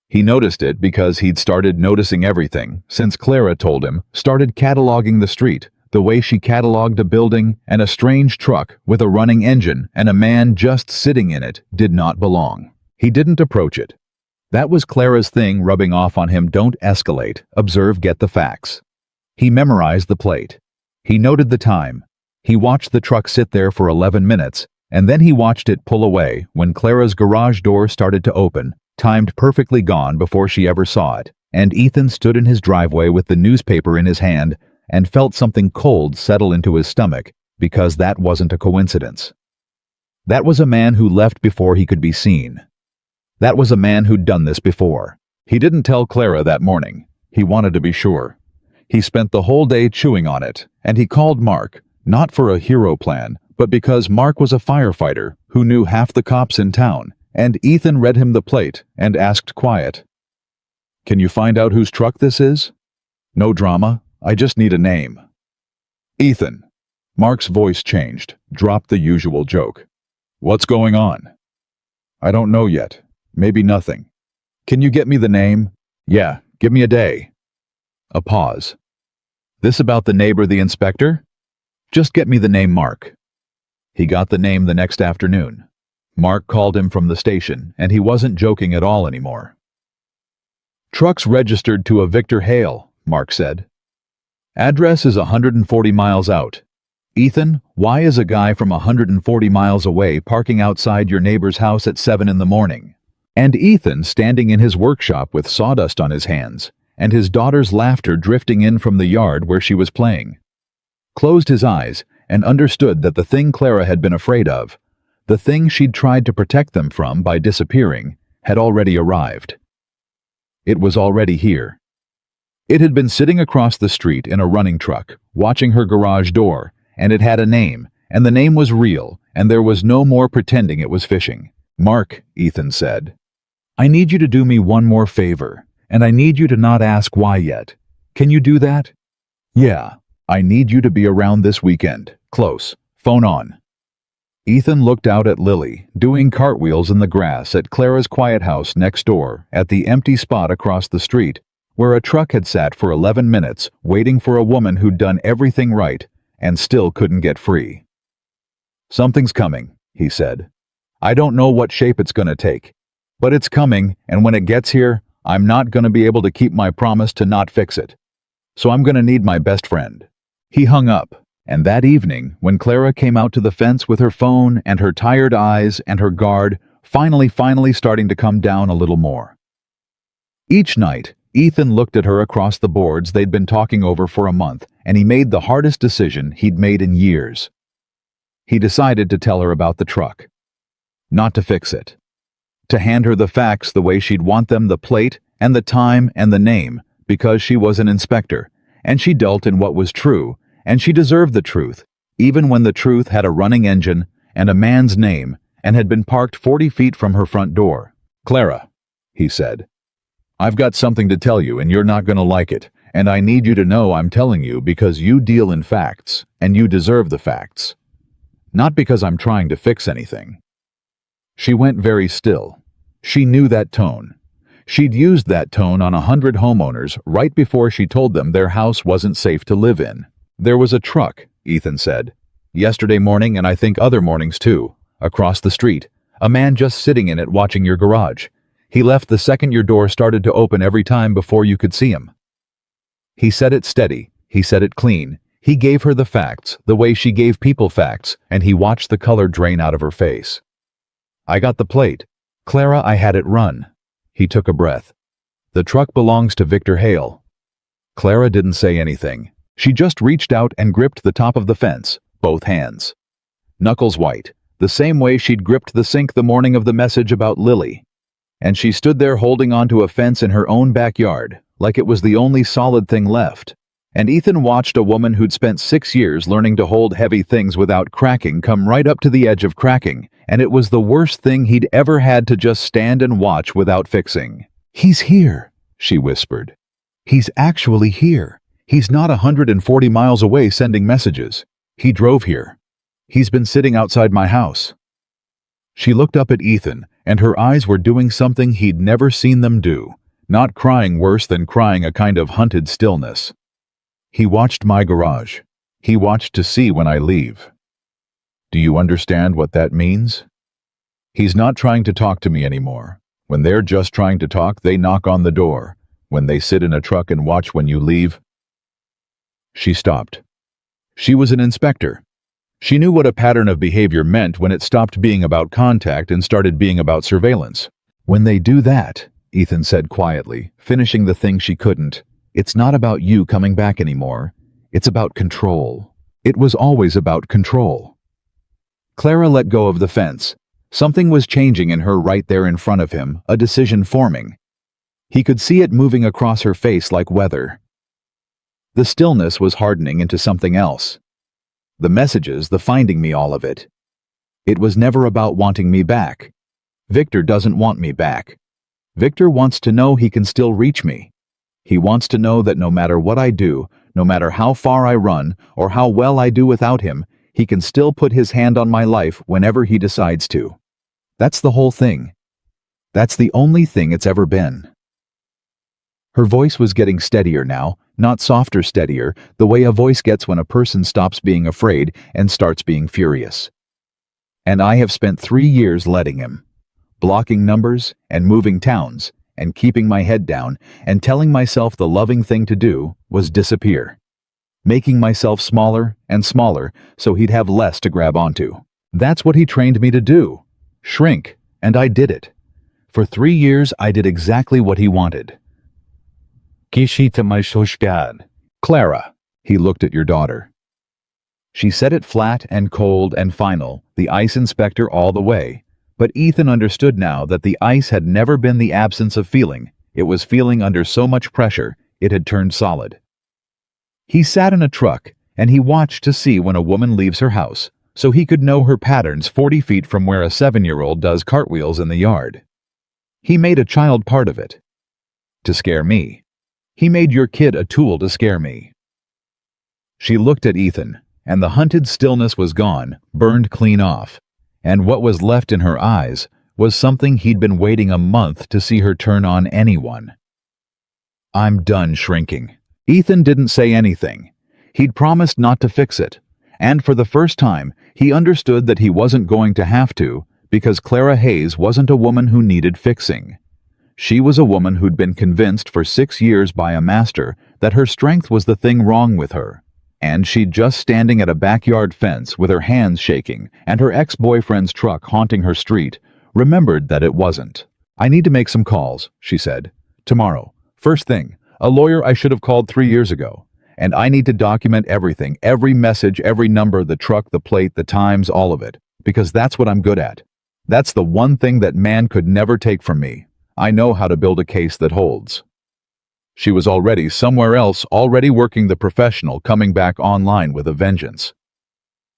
He noticed it because he'd started noticing everything since Clara told him, started cataloging the street, the way she cataloged a building, and a strange truck with a running engine and a man just sitting in it did not belong. He didn't approach it. That was Clara's thing rubbing off on him. Don't escalate, observe, get the facts. He memorized the plate. He noted the time. He watched the truck sit there for 11 minutes, and then he watched it pull away when Clara's garage door started to open, timed perfectly, gone before she ever saw it, and Ethan stood in his driveway with the newspaper in his hand and felt something cold settle into his stomach, because that wasn't a coincidence. That was a man who left before he could be seen. That was a man who'd done this before. He didn't tell Clara that morning. He wanted to be sure. He spent the whole day chewing on it, and he called Mark, not for a hero plan, but because Mark was a firefighter who knew half the cops in town, and Ethan read him the plate and asked quiet, "Can you find out whose truck this is? No drama, I just need a name." "Ethan." Mark's voice changed, dropped the usual joke. "What's going on?" "I don't know yet. Maybe nothing. Can you get me the name?" "Yeah, give me a day." A pause. "This about the neighbor, the inspector?" "Just get me the name, Mark." He got the name the next afternoon. Mark called him from the station, and he wasn't joking at all anymore. "Truck's registered to a Victor Hale," Mark said. "Address is 140 miles out. Ethan, why is a guy from 140 miles away parking outside your neighbor's house at 7 in the morning? And Ethan standing in his workshop with sawdust on his hands, and his daughter's laughter drifting in from the yard where she was playing. Closed his eyes and understood that the thing Clara had been afraid of, the thing she'd tried to protect them from by disappearing, had already arrived. It was already here. It had been sitting across the street in a running truck, watching her garage door, and it had a name, and the name was real, and there was no more pretending it was fishing. "Mark," Ethan said, "I need you to do me one more favor, and I need you to not ask why yet. Can you do that?" "Yeah, I need you to be around this weekend. Close. Phone on." Ethan looked out at Lily, doing cartwheels in the grass at Clara's quiet house next door, at the empty spot across the street, where a truck had sat for 11 minutes waiting for a woman who'd done everything right and still couldn't get free. "Something's coming," he said. "I don't know what shape it's going to take, but it's coming, and when it gets here, I'm not going to be able to keep my promise to not fix it. So I'm going to need my best friend." He hung up, and that evening, when Clara came out to the fence with her phone and her tired eyes and her guard finally starting to come down a little more. Each night, Ethan looked at her across the boards they'd been talking over for a month, and he made the hardest decision he'd made in years. He decided to tell her about the truck. Not to fix it. To hand her the facts the way she'd want them, the plate and the time and the name, because she was an inspector, and she dealt in what was true, and she deserved the truth, even when the truth had a running engine and a man's name and had been parked 40 feet from her front door. "Clara," he said, "I've got something to tell you, and you're not going to like it, and I need you to know I'm telling you because you deal in facts, and you deserve the facts. Not because I'm trying to fix anything." She went very still. She knew that tone. She'd used that tone on 100 homeowners right before she told them their house wasn't safe to live in. "There was a truck," Ethan said, "yesterday morning, and I think other mornings too, across the street, a man just sitting in it watching your garage. He left the second your door started to open every time before you could see him." He said it steady, he said it clean, He gave her the facts, the way she gave people facts, and he watched the color drain out of her face. I got the plate. Clara, I had it run. He took a breath. The truck belongs to Victor Hale. Clara didn't say anything. She just reached out and gripped the top of the fence, both hands. Knuckles white, the same way she'd gripped the sink the morning of the message about Lily. And she stood there holding onto a fence in her own backyard, like it was the only solid thing left. And Ethan watched a woman who'd spent 6 years learning to hold heavy things without cracking come right up to the edge of cracking, and it was the worst thing he'd ever had to just stand and watch without fixing. "He's here," she whispered. "He's actually here. He's not 140 miles away sending messages. He drove here. He's been sitting outside my house." She looked up at Ethan, and her eyes were doing something he'd never seen them do, not crying worse than crying a kind of hunted stillness. "He watched my garage. He watched to see when I leave. Do you understand what that means? He's not trying to talk to me anymore. When they're just trying to talk, they knock on the door. When they sit in a truck and watch when you leave." She stopped. She was an inspector. She knew what a pattern of behavior meant when it stopped being about contact and started being about surveillance. "When they do that," Ethan said quietly, finishing the thing she couldn't, "it's not about you coming back anymore. It's about control. It was always about control." Clara let go of the fence. Something was changing in her right there in front of him, a decision forming. He could see it moving across her face like weather. The stillness was hardening into something else. The messages, the finding me, all of it. It was never about wanting me back. Victor doesn't want me back. Victor wants to know he can still reach me. He wants to know that no matter what I do, no matter how far I run, or how well I do without him, he can still put his hand on my life whenever he decides to. That's the whole thing. That's the only thing it's ever been. Her voice was getting steadier now, not softer, steadier, the way a voice gets when a person stops being afraid and starts being furious. "And I have spent 3 years letting him. Blocking numbers and moving towns and keeping my head down and telling myself the loving thing to do was disappear. Making myself smaller and smaller so he'd have less to grab onto. That's what he trained me to do. Shrink, and I did it. For 3 years I did exactly what he wanted." "Clara," he looked at your daughter. She said it flat and cold and final, the ice inspector all the way, but Ethan understood now that the ice had never been the absence of feeling. It was feeling under so much pressure, it had turned solid. He sat in a truck, and he watched to see when a woman leaves her house, so he could know her patterns 40 feet from where a 7-year-old does cartwheels in the yard. He made a child part of it. To scare me. He made your kid a tool to scare me. She looked at Ethan, and the hunted stillness was gone, burned clean off, and what was left in her eyes was something he'd been waiting a month to see her turn on anyone. "I'm done shrinking." Ethan didn't say anything. He'd promised not to fix it, and for the first time, he understood that he wasn't going to have to, because Clara Hayes wasn't a woman who needed fixing. She was a woman who'd been convinced for 6 years by a master that her strength was the thing wrong with her, and she'd just standing at a backyard fence with her hands shaking and her ex-boyfriend's truck haunting her street, remembered that it wasn't. "I need to make some calls," she said. "Tomorrow. First thing. A lawyer I should have called 3 years ago. And I need to document everything, every message, every number, the truck, the plate, the times, all of it, because that's what I'm good at. That's the one thing that man could never take from me. I know how to build a case that holds." She was already somewhere else, already working the professional, coming back online with a vengeance.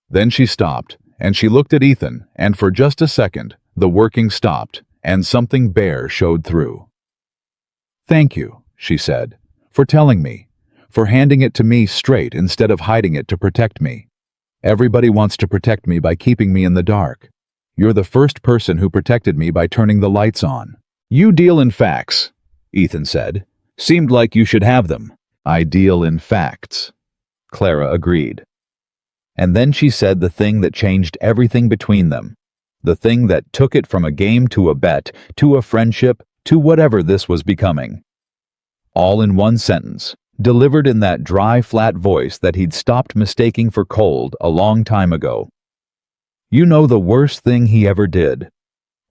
Then she stopped, and she looked at Ethan, and for just a second, the working stopped, and something bare showed through. "Thank you," she said, "for telling me, for handing it to me straight instead of hiding it to protect me. Everybody wants to protect me by keeping me in the dark. You're the first person who protected me by turning the lights on." "You deal in facts," Ethan said. "Seemed like you should have them." "I deal in facts," Clara agreed. And then she said the thing that changed everything between them. The thing that took it from a game to a bet, to a friendship, to whatever this was becoming. All in one sentence, delivered in that dry, flat voice that he'd stopped mistaking for cold a long time ago. You know the worst thing he ever did.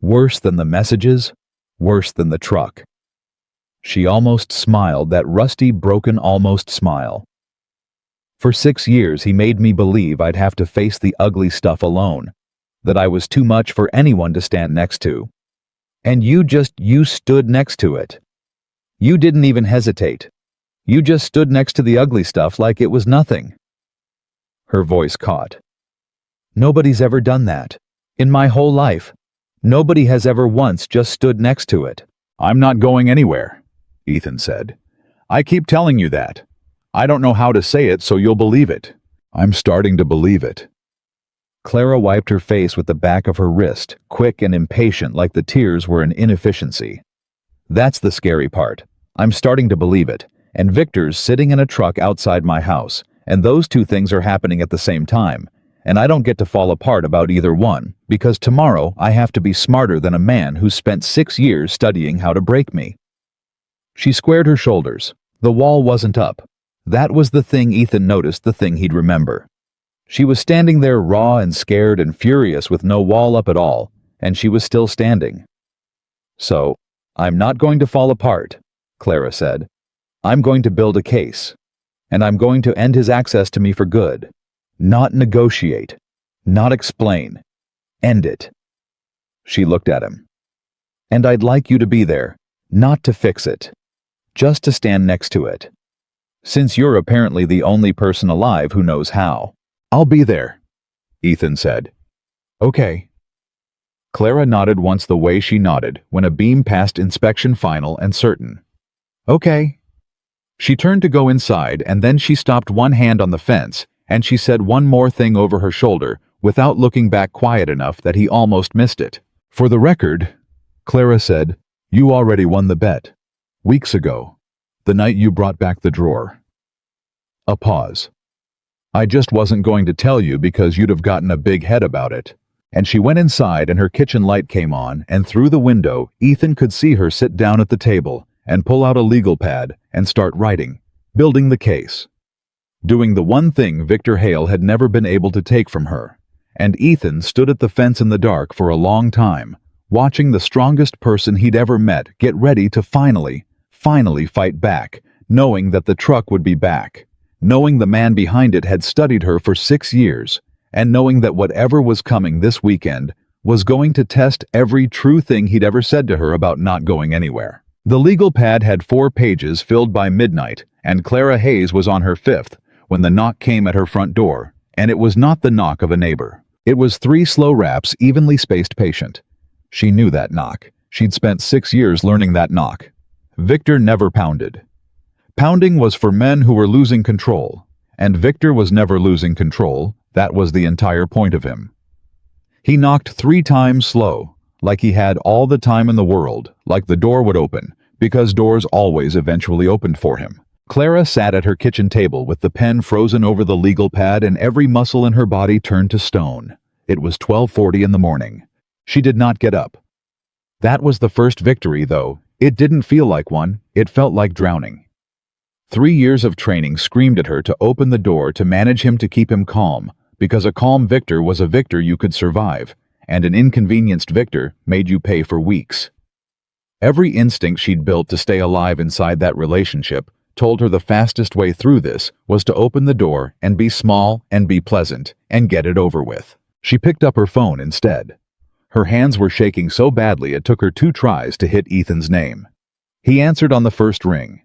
Worse than the messages, worse than the truck. She almost smiled, that rusty, broken almost smile. For 6 years he made me believe I'd have to face the ugly stuff alone, that I was too much for anyone to stand next to. And you stood next to it. You didn't even hesitate. You just stood next to the ugly stuff like it was nothing. Her voice caught. Nobody's ever done that. In my whole life. Nobody has ever once just stood next to it. I'm not going anywhere, Ethan said. I keep telling you that. I don't know how to say it so you'll believe it. I'm starting to believe it. Clara wiped her face with the back of her wrist, quick and impatient, like the tears were an inefficiency. That's the scary part. I'm starting to believe it, and Victor's sitting in a truck outside my house, and those two things are happening at the same time, and I don't get to fall apart about either one, because tomorrow I have to be smarter than a man who's spent 6 years studying how to break me. She squared her shoulders. The wall wasn't up. That was the thing Ethan noticed, the thing he'd remember. She was standing there raw and scared and furious with no wall up at all, and she was still standing. So, I'm not going to fall apart, Clara said. I'm going to build a case, and I'm going to end his access to me for good. Not negotiate, not explain. End it. She looked at him. And I'd like you to be there, not to fix it, just to stand next to it. Since you're apparently the only person alive who knows how. I'll be there, Ethan said. Okay. Clara nodded once, the way she nodded when a beam passed inspection final and certain. Okay. She turned to go inside, and then she stopped, one hand on the fence, and she said one more thing over her shoulder without looking back, quiet enough that he almost missed it. For the record, Clara said, you already won the bet. Weeks ago. The night you brought back the drawer. A pause. I just wasn't going to tell you because you'd have gotten a big head about it. And she went inside and her kitchen light came on, and through the window Ethan could see her sit down at the table and pull out a legal pad and start writing, building the case. Doing the one thing Victor Hale had never been able to take from her. And Ethan stood at the fence in the dark for a long time, watching the strongest person he'd ever met get ready to finally fight back, knowing that the truck would be back, knowing the man behind it had studied her for 6 years, and knowing that whatever was coming this weekend was going to test every true thing he'd ever said to her about not going anywhere. The legal pad had 4 pages filled by midnight, and Clara Hayes was on her 5th when the knock came at her front door, and it was not the knock of a neighbor. It was 3 slow raps, evenly spaced, patient. She knew that knock. She'd spent 6 years learning that knock. Victor never pounded. Pounding was for men who were losing control, and Victor was never losing control. That was the entire point of him. He knocked 3 times slow, like he had all the time in the world, like the door would open, because doors always eventually opened for him. Clara sat at her kitchen table with the pen frozen over the legal pad and every muscle in her body turned to stone. It was 12:40 in the morning. She did not get up. That was the first victory, though. It didn't feel like one, it felt like drowning. 3 years of training screamed at her to open the door, to manage him, to keep him calm, because a calm Victor was a Victor you could survive, and an inconvenienced Victor made you pay for weeks. Every instinct she'd built to stay alive inside that relationship told her the fastest way through this was to open the door and be small and be pleasant and get it over with. She picked up her phone instead. Her hands were shaking so badly it took her 2 tries to hit Ethan's name. He answered on the first ring.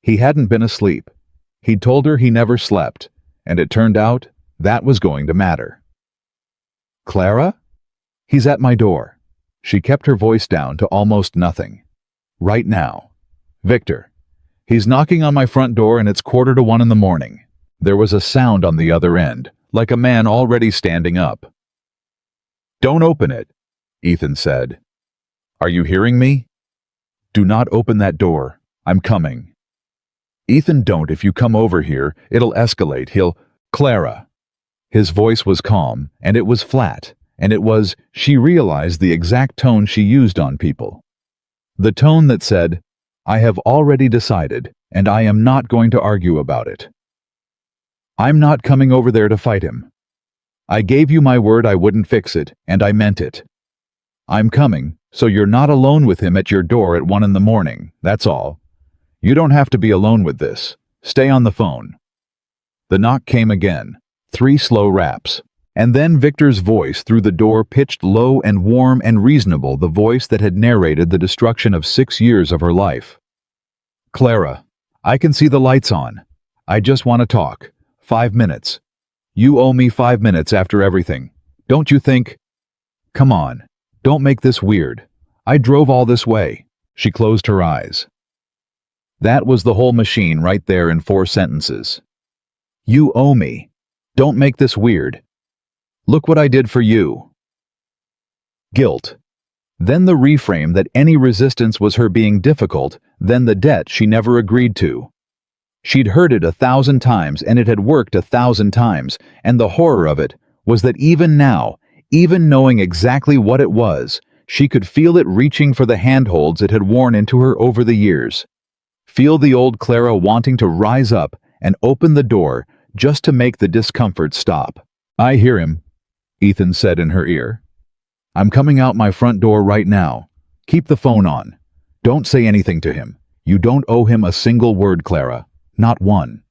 He hadn't been asleep. He'd told her he never slept, and it turned out that was going to matter. Clara? He's at my door. She kept her voice down to almost nothing. Right now. Victor. He's knocking on my front door and it's 1:45 in the morning. There was a sound on the other end, like a man already standing up. Don't open it, Ethan said. Are you hearing me? Do not open that door. I'm coming. Ethan, don't. If you come over here, it'll escalate. Clara. His voice was calm, and it was flat, and she realized the exact tone she used on people. The tone that said, I have already decided, and I am not going to argue about it. I'm not coming over there to fight him. I gave you my word I wouldn't fix it, and I meant it. I'm coming, so you're not alone with him at your door at 1 in the morning, that's all. You don't have to be alone with this. Stay on the phone. The knock came again, 3 slow raps, and then Victor's voice through the door, pitched low and warm and reasonable, the voice that had narrated the destruction of 6 years of her life. Clara, I can see the lights on. I just want to talk. 5 minutes. You owe me 5 minutes after everything. Don't you think? Come on, don't make this weird. I drove all this way. She closed her eyes. That was the whole machine right there in 4 sentences. You owe me. Don't make this weird. Look what I did for you. Guilt. Then the reframe that any resistance was her being difficult, then the debt she never agreed to. She'd heard it 1,000 times, and it had worked 1,000 times, and the horror of it was that even now, even knowing exactly what it was, she could feel it reaching for the handholds it had worn into her over the years. Feel the old Clara wanting to rise up and open the door just to make the discomfort stop. I hear him, Ethan said in her ear. I'm coming out my front door right now. Keep the phone on. Don't say anything to him. You don't owe him a single word, Clara. Not one.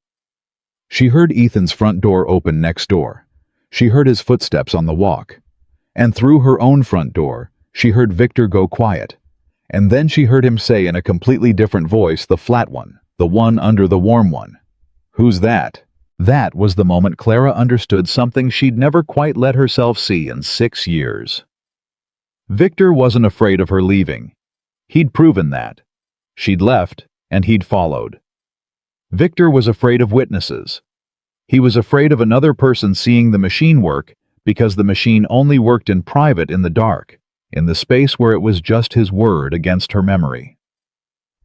She heard Ethan's front door open next door. She heard his footsteps on the walk. And through her own front door, she heard Victor go quiet. And then she heard him say in a completely different voice, the flat one, the one under the warm one. Who's that? That was the moment Clara understood something she'd never quite let herself see in 6 years. Victor wasn't afraid of her leaving. He'd proven that. She'd left, and he'd followed. Victor was afraid of witnesses. He was afraid of another person seeing the machine work because the machine only worked in private in the dark, in the space where it was just his word against her memory.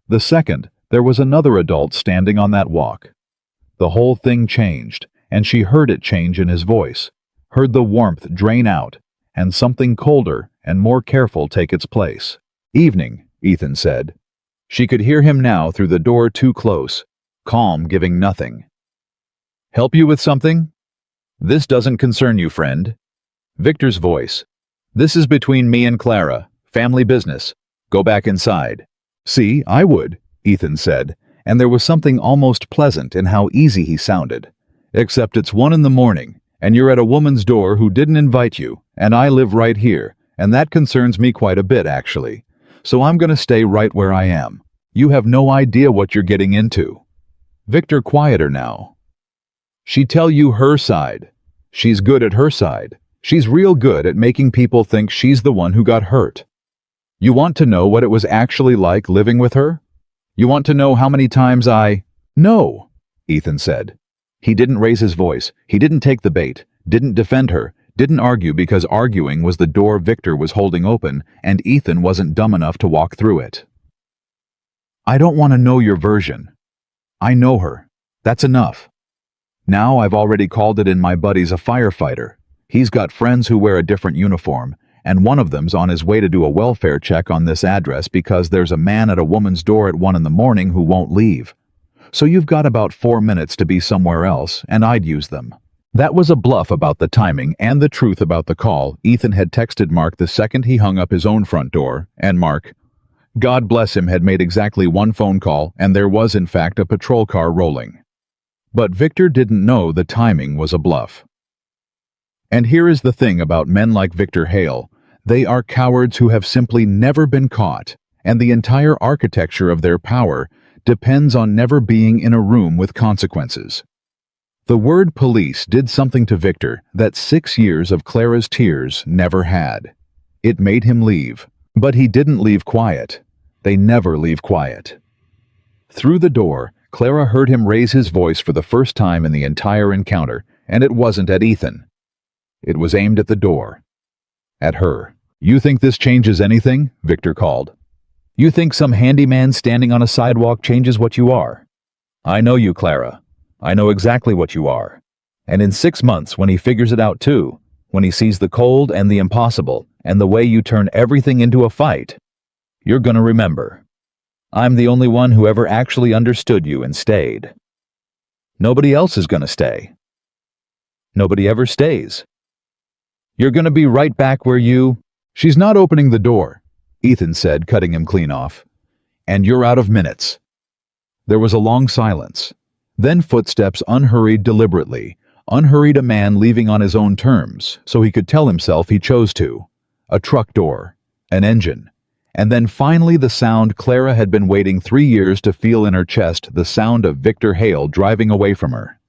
The second, there was another adult standing on that walk. The whole thing changed, and she heard it change in his voice, heard the warmth drain out, and something colder and more careful take its place. Evening, Ethan said. She could hear him now through the door too close, calm, giving nothing. Help you with something? This doesn't concern you, friend. Victor's voice. This is between me and Clara, family business. Go back inside. See, I would, Ethan said, and there was something almost pleasant in how easy he sounded. Except it's 1 in the morning, and you're at a woman's door who didn't invite you, and I live right here, and that concerns me quite a bit, actually. So I'm going to stay right where I am. You have no idea what you're getting into. Victor quieter now. She'd tell you her side. She's good at her side. She's real good at making people think she's the one who got hurt. You want to know what it was actually like living with her? You want to know how many times No, Ethan said. He didn't raise his voice. He didn't take the bait, didn't defend her, didn't argue because arguing was the door Victor was holding open and Ethan wasn't dumb enough to walk through it. I don't want to know your version. I know her. That's enough. Now I've already called it in. My buddy's a firefighter. He's got friends who wear a different uniform, and one of them's on his way to do a welfare check on this address because there's a man at a woman's door at 1 in the morning who won't leave. So you've got about 4 minutes to be somewhere else, and I'd use them. That was a bluff about the timing and the truth about the call Ethan had texted Mark the second he hung up his own front door, and Mark, God bless him, had made exactly 1 phone call, and there was in fact a patrol car rolling. But Victor didn't know the timing was a bluff. And here is the thing about men like Victor Hale. They are cowards who have simply never been caught, and the entire architecture of their power depends on never being in a room with consequences. The word police did something to Victor that 6 years of Clara's tears never had. It made him leave. But he didn't leave quiet. They never leave quiet. Through the door, Clara heard him raise his voice for the first time in the entire encounter, and it wasn't at Ethan. It was aimed at the door. At her. You think this changes anything? Victor called. You think some handyman standing on a sidewalk changes what you are? I know you, Clara. I know exactly what you are. And in 6 months, when he figures it out too, when he sees the cold and the impossible, and the way you turn everything into a fight, you're gonna remember. I'm the only one who ever actually understood you and stayed. Nobody else is gonna stay. Nobody ever stays. You're gonna be right back where you—" "She's not opening the door," Ethan said, cutting him clean off. "And you're out of minutes." There was a long silence. Then footsteps, unhurried deliberately. Unhurried, a man leaving on his own terms, so he could tell himself he chose to. A truck door. An engine. And then finally the sound Clara had been waiting 3 years to feel in her chest, the sound of Victor Hale driving away from her.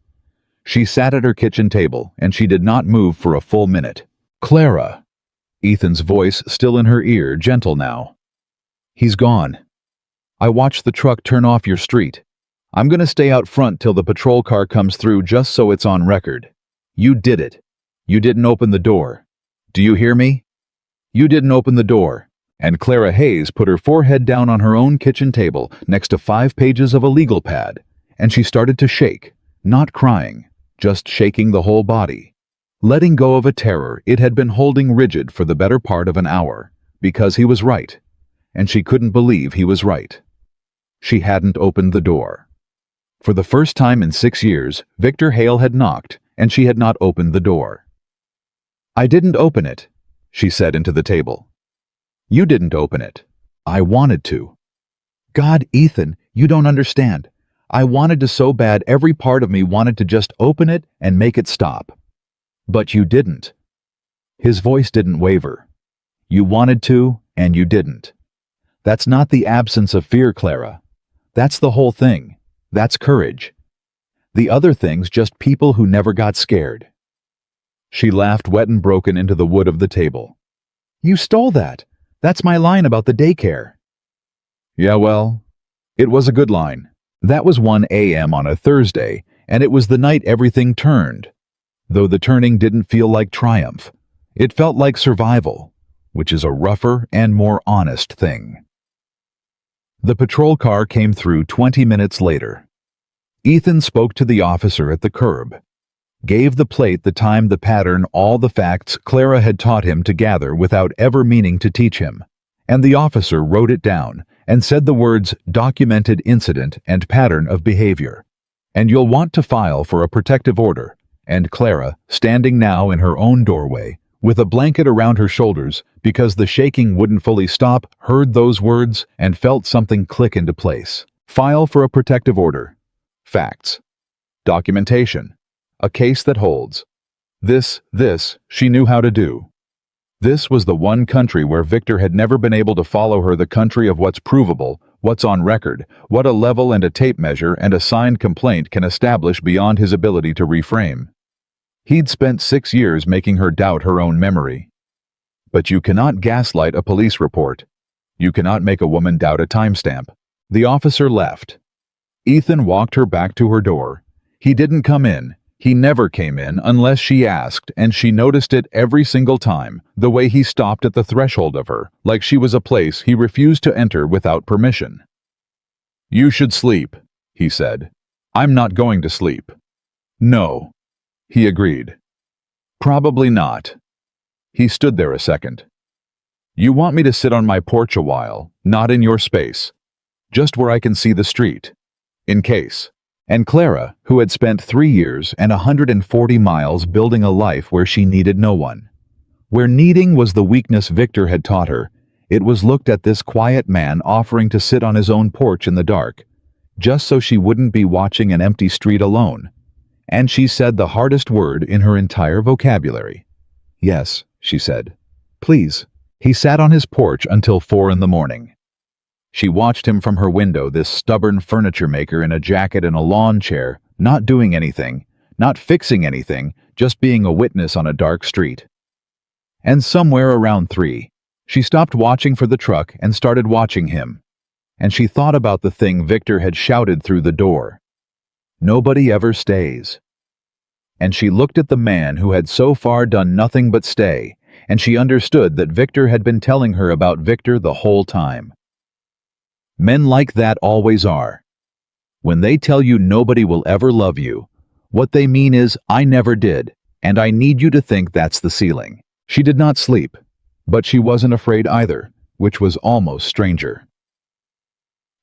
She sat at her kitchen table, and she did not move for a full minute. "Clara!" Ethan's voice still in her ear, gentle now. "He's gone. I watched the truck turn off your street. I'm gonna stay out front till the patrol car comes through just so it's on record. You did it. You didn't open the door. Do you hear me? You didn't open the door." And Clara Hayes put her forehead down on her own kitchen table next to 5 pages of a legal pad, and she started to shake, not crying, just shaking the whole body, letting go of a terror it had been holding rigid for the better part of an hour, because he was right, and she couldn't believe he was right. She hadn't opened the door. For the first time in 6 years, Victor Hale had knocked, and she had not opened the door. "I didn't open it," she said into the table. "You didn't open it. I wanted to." "God, Ethan, you don't understand. I wanted to so bad, every part of me wanted to just open it and make it stop. But you didn't." His voice didn't waver. "You wanted to, and you didn't. That's not the absence of fear, Clara. That's the whole thing. That's courage. The other thing's just people who never got scared." She laughed, wet and broken, into the wood of the table. "You stole that. That's my line about the daycare." "Yeah, well, it was a good line. That was 1 a.m. on a Thursday, and it was the night everything turned. Though the turning didn't feel like triumph. It felt like survival, which is a rougher and more honest thing." The patrol car came through 20 minutes later. Ethan spoke to the officer at the curb, gave the plate, the time, the pattern, all the facts Clara had taught him to gather without ever meaning to teach him, and the officer wrote it down and said the words "documented incident and pattern of behavior, and you'll want to file for a protective order." And Clara, standing now in her own doorway, with a blanket around her shoulders because the shaking wouldn't fully stop, heard those words and felt something click into place. File for a protective order. Facts. Documentation. A case that holds. This she knew how to do. This was the one country where Victor had never been able to follow her, the country of what's provable, what's on record, what a level and a tape measure and a signed complaint can establish beyond his ability to reframe. He'd spent 6 years making her doubt her own memory. But you cannot gaslight a police report. You cannot make a woman doubt a timestamp. The officer left. Ethan walked her back to her door. He didn't come in. He never came in unless she asked, and she noticed it every single time, the way he stopped at the threshold of her, like she was a place he refused to enter without permission. "You should sleep," he said. "I'm not going to sleep." "No," he agreed. "Probably not." He stood there a second. "You want me to sit on my porch a while, not in your space, just where I can see the street, in case." And Clara, who had spent 3 years and 140 miles building a life where she needed no one, where needing was the weakness Victor had taught her, it was looked at this quiet man offering to sit on his own porch in the dark, just so she wouldn't be watching an empty street alone. And she said the hardest word in her entire vocabulary. "Yes," she said. "Please." He sat on his porch until 4 in the morning. She watched him from her window, this stubborn furniture maker in a jacket and a lawn chair, not doing anything, not fixing anything, just being a witness on a dark street. And somewhere around 3, she stopped watching for the truck and started watching him. And she thought about the thing Victor had shouted through the door. "Nobody ever stays." And she looked at the man who had so far done nothing but stay, and she understood that Victor had been telling her about Victor the whole time. Men like that always are. When they tell you nobody will ever love you, what they mean is, I never did, and I need you to think that's the ceiling. She did not sleep, but she wasn't afraid either, which was almost stranger.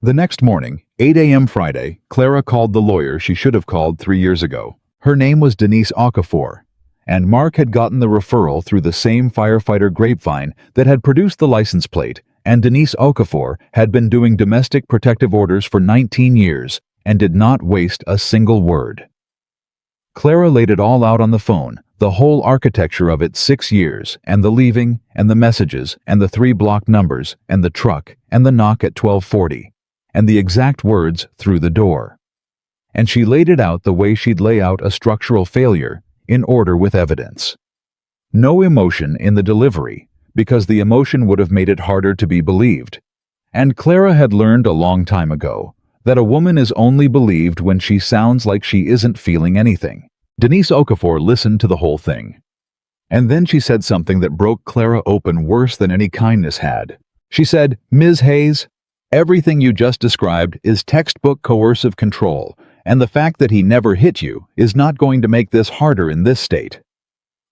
The next morning, 8 a.m. Friday, Clara called the lawyer she should have called 3 years ago. Her name was Denise Okafor, and Mark had gotten the referral through the same firefighter grapevine that had produced the license plate, and Denise Okafor had been doing domestic protective orders for 19 years and did not waste a single word. Clara laid it all out on the phone, the whole architecture of it, 6 years, and the leaving, and the messages, and the 3 block numbers, and the truck, and the knock at 12:40, and the exact words through the door. And she laid it out the way she'd lay out a structural failure, in order with evidence. No emotion in the delivery, because the emotion would have made it harder to be believed. And Clara had learned a long time ago that a woman is only believed when she sounds like she isn't feeling anything. Denise Okafor listened to the whole thing. And then she said something that broke Clara open worse than any kindness had. She said, "Ms. Hayes, everything you just described is textbook coercive control, and the fact that he never hit you is not going to make this harder in this state.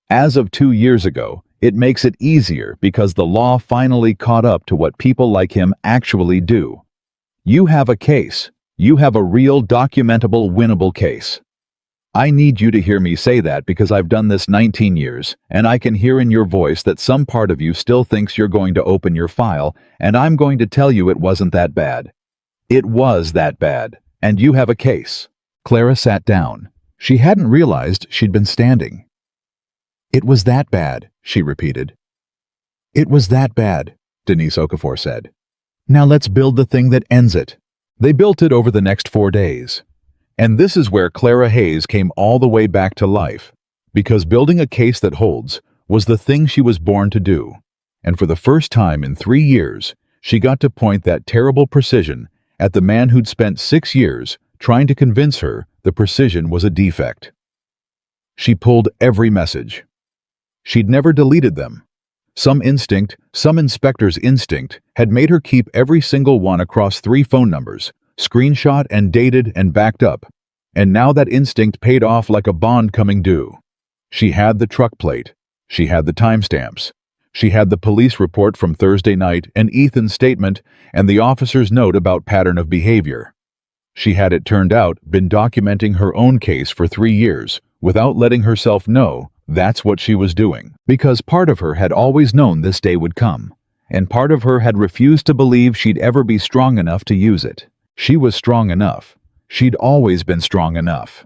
As of 2 years ago, it makes it easier because the law finally caught up to what people like him actually do. You have a case. You have a real, documentable, winnable case. I need you to hear me say that because I've done this 19 years, and I can hear in your voice that some part of you still thinks you're going to open your file, and I'm going to tell you it wasn't that bad. It was that bad, and you have a case." Clara sat down. She hadn't realized she'd been standing. "It was that bad," she repeated. "It was that bad," Denise Okafor said. "Now let's build the thing that ends it." They built it over the next 4 days. And this is where Clara Hayes came all the way back to life, because building a case that holds was the thing she was born to do. And for the first time in 3 years, she got to point that terrible precision at the man who'd spent 6 years trying to convince her the precision was a defect. She pulled every message. She'd never deleted them. Some instinct, some inspector's instinct, had made her keep every single one across 3 phone numbers, screenshot and dated and backed up, and now that instinct paid off like a bond coming due. She had the truck plate, she had the timestamps, she had the police report from Thursday night and Ethan's statement and the officer's note about pattern of behavior. She had, it turned out, been documenting her own case for 3 years without letting herself know that's what she was doing, because part of her had always known this day would come, and part of her had refused to believe she'd ever be strong enough to use it. She was strong enough. She'd always been strong enough.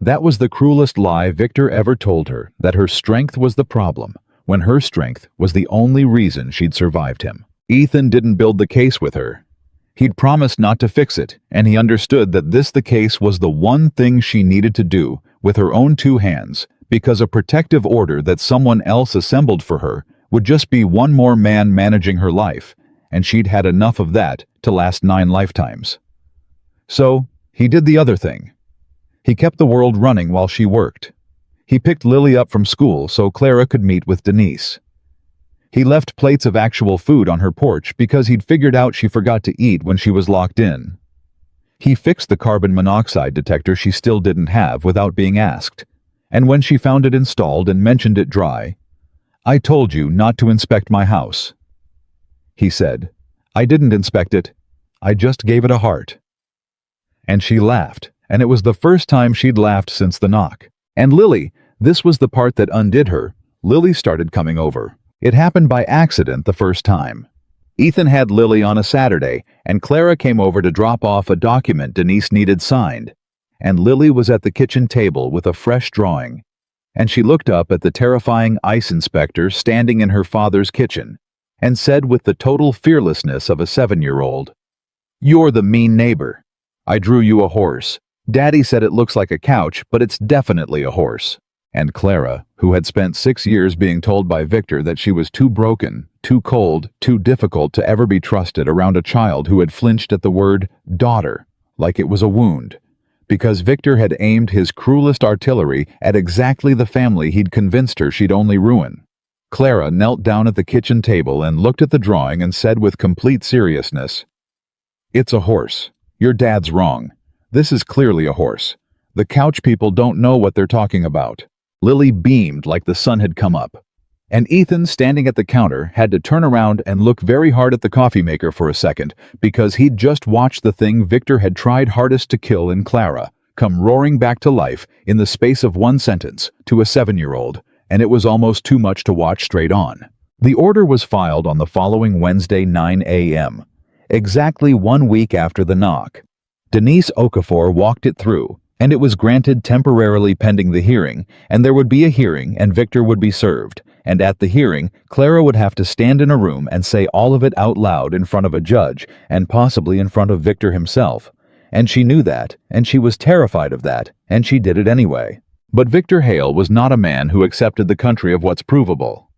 That was the cruelest lie Victor ever told her, that her strength was the problem, when her strength was the only reason she'd survived him. Ethan didn't build the case with her. He'd promised not to fix it, and he understood that the case was the one thing she needed to do with her own 2 hands, because a protective order that someone else assembled for her would just be one more man managing her life, and she'd had enough of that to last 9 lifetimes. So, he did the other thing. He kept the world running while she worked. He picked Lily up from school so Clara could meet with Denise. He left plates of actual food on her porch because he'd figured out she forgot to eat when she was locked in. He fixed the carbon monoxide detector she still didn't have without being asked, and when she found it installed and mentioned it dry, "I told you not to inspect my house." He said, "I didn't inspect it. I just gave it a heart." And she laughed, and it was the first time she'd laughed since the knock. And Lily, this was the part that undid her, Lily started coming over. It happened by accident the first time. Ethan had Lily on a Saturday, and Clara came over to drop off a document Denise needed signed. And Lily was at the kitchen table with a fresh drawing. And she looked up at the terrifying ice inspector standing in her father's kitchen, and said with the total fearlessness of a 7-year-old, "You're the mean neighbor. I drew you a horse. Daddy said it looks like a couch, but it's definitely a horse." And Clara, who had spent 6 years being told by Victor that she was too broken, too cold, too difficult to ever be trusted around a child who had flinched at the word daughter, like it was a wound, because Victor had aimed his cruelest artillery at exactly the family he'd convinced her she'd only ruin. Clara knelt down at the kitchen table and looked at the drawing and said with complete seriousness, "It's a horse. Your dad's wrong. This is clearly a horse. The couch people don't know what they're talking about." Lily beamed like the sun had come up. And Ethan, standing at the counter, had to turn around and look very hard at the coffee maker for a second because he'd just watched the thing Victor had tried hardest to kill in Clara come roaring back to life in the space of one sentence to a 7-year-old, and it was almost too much to watch straight on. The order was filed on the following Wednesday 9 a.m., exactly 1 week after the knock. Denise Okafor walked it through, and it was granted temporarily pending the hearing, and there would be a hearing and Victor would be served, and at the hearing, Clara would have to stand in a room and say all of it out loud in front of a judge, and possibly in front of Victor himself. And she knew that, and she was terrified of that, and she did it anyway. But Victor Hale was not a man who accepted the country of what's provable.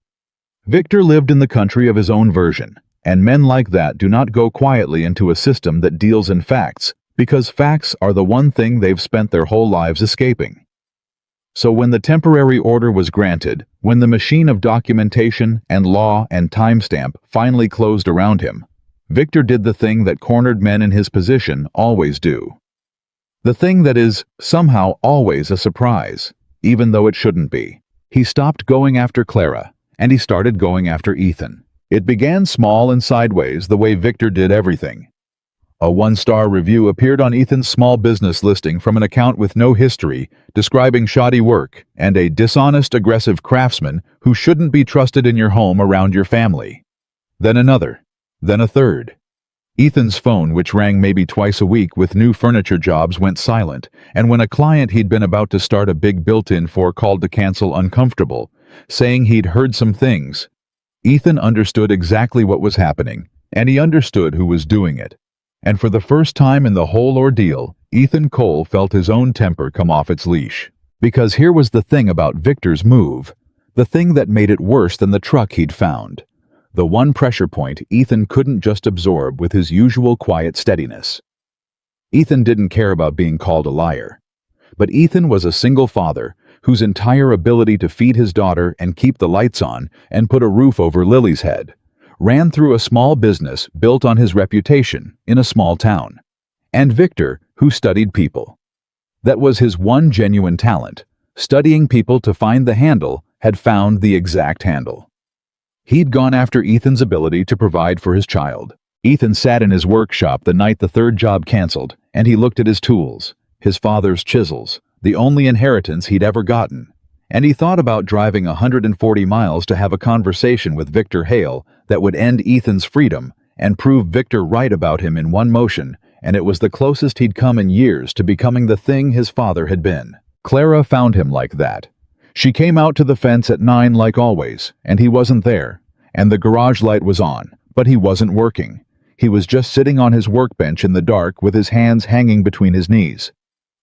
Victor lived in the country of his own version, and men like that do not go quietly into a system that deals in facts, because facts are the one thing they've spent their whole lives escaping. So when the temporary order was granted, when the machine of documentation and law and timestamp finally closed around him, Victor did the thing that cornered men in his position always do. The thing that is, somehow, always a surprise, even though it shouldn't be. He stopped going after Clara, and he started going after Ethan. It began small and sideways, the way Victor did everything. A 1-star review appeared on Ethan's small business listing from an account with no history, describing shoddy work and a dishonest, aggressive craftsman who shouldn't be trusted in your home around your family. Then another. Then a third. Ethan's phone, which rang maybe twice a week with new furniture jobs, went silent, and when a client he'd been about to start a big built-in for called to cancel uncomfortable, saying he'd heard some things, Ethan understood exactly what was happening, and he understood who was doing it. And for the first time in the whole ordeal, Ethan Cole felt his own temper come off its leash. Because here was the thing about Victor's move, the thing that made it worse than the truck he'd found. The one pressure point Ethan couldn't just absorb with his usual quiet steadiness. Ethan didn't care about being called a liar. But Ethan was a single father whose entire ability to feed his daughter and keep the lights on and put a roof over Lily's head ran through a small business built on his reputation in a small town. And Victor, who studied people. That was his one genuine talent. Studying people to find the handle, had found the exact handle. He'd gone after Ethan's ability to provide for his child. Ethan sat in his workshop the night the third job canceled, and he looked at his tools, his father's chisels, the only inheritance he'd ever gotten. And he thought about driving 140 miles to have a conversation with Victor Hale that would end Ethan's freedom and prove Victor right about him in one motion, and it was the closest he'd come in years to becoming the thing his father had been. Clara found him like that. She came out to the fence at 9 like always, and he wasn't there, and the garage light was on, but he wasn't working. He was just sitting on his workbench in the dark with his hands hanging between his knees.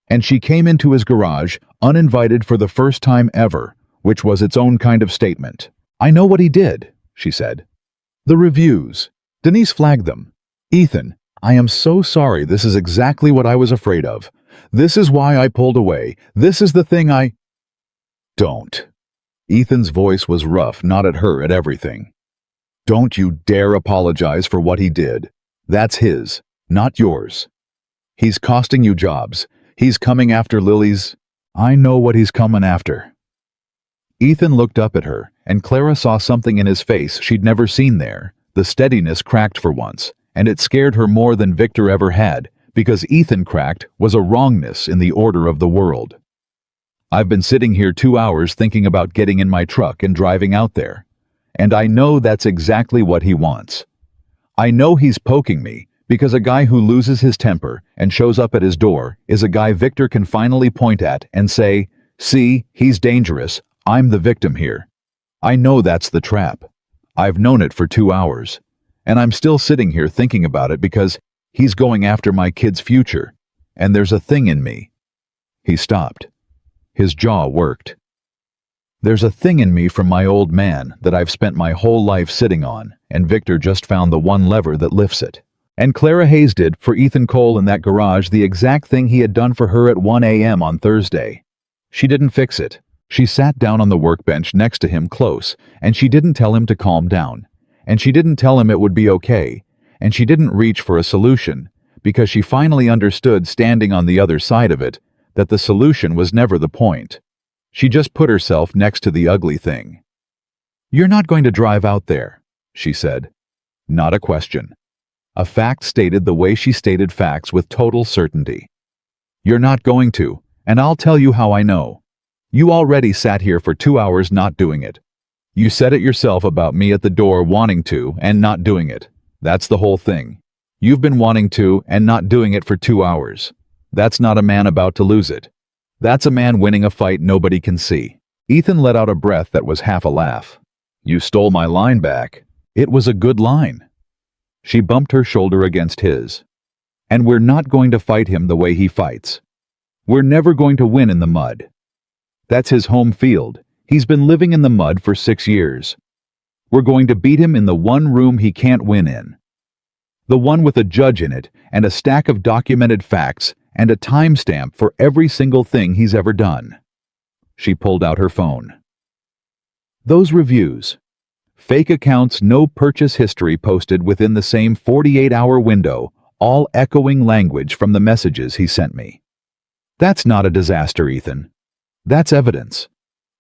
And she came into his garage, uninvited for the first time ever, which was its own kind of statement. "I know what he did," she said. "The reviews." Denise flagged them. "Ethan, I am so sorry. This is exactly what I was afraid of. This is why I pulled away. This is the thing I—" "Don't." Ethan's voice was rough, not at her, at everything. "Don't you dare apologize for what he did. That's his, not yours. He's costing you jobs. He's coming after Lily's—" "I know what he's coming after." Ethan looked up at her, and Clara saw something in his face she'd never seen there. The steadiness cracked for once, and it scared her more than Victor ever had, because Ethan cracked was a wrongness in the order of the world. "I've been sitting here 2 hours thinking about getting in my truck and driving out there. And I know that's exactly what he wants. I know he's poking me, because a guy who loses his temper and shows up at his door is a guy Victor can finally point at and say, 'See, he's dangerous. I'm the victim here.' I know that's the trap. I've known it for 2 hours. And I'm still sitting here thinking about it because he's going after my kid's future. And there's a thing in me." He stopped. His jaw worked. "There's a thing in me from my old man that I've spent my whole life sitting on, and Victor just found the one lever that lifts it." And Clara Hayes did for Ethan Cole in that garage the exact thing he had done for her at 1 a.m. on Thursday. She didn't fix it. She sat down on the workbench next to him close, and she didn't tell him to calm down. And she didn't tell him it would be okay. And she didn't reach for a solution, because she finally understood, standing on the other side of it, that the solution was never the point. She just put herself next to the ugly thing. You're not going to drive out there, she said. Not a question. A fact stated the way she stated facts with total certainty. You're not going to, and I'll tell you how I know. You already sat here for 2 hours not doing it. You said it yourself about me at the door wanting to and not doing it. That's the whole thing. You've been wanting to and not doing it for 2 hours. That's not a man about to lose it. That's a man winning a fight nobody can see. Ethan let out a breath that was half a laugh. You stole my line back. It was a good line. She bumped her shoulder against his. And we're not going to fight him the way he fights. We're never going to win in the mud. That's his home field. He's been living in the mud for 6 years. We're going to beat him in the one room he can't win in. The one with a judge in it and a stack of documented facts and a timestamp for every single thing he's ever done. She pulled out her phone. Those reviews. Fake accounts, no purchase history posted within the same 48-hour window, all echoing language from the messages he sent me. That's not a disaster, Ethan. That's evidence.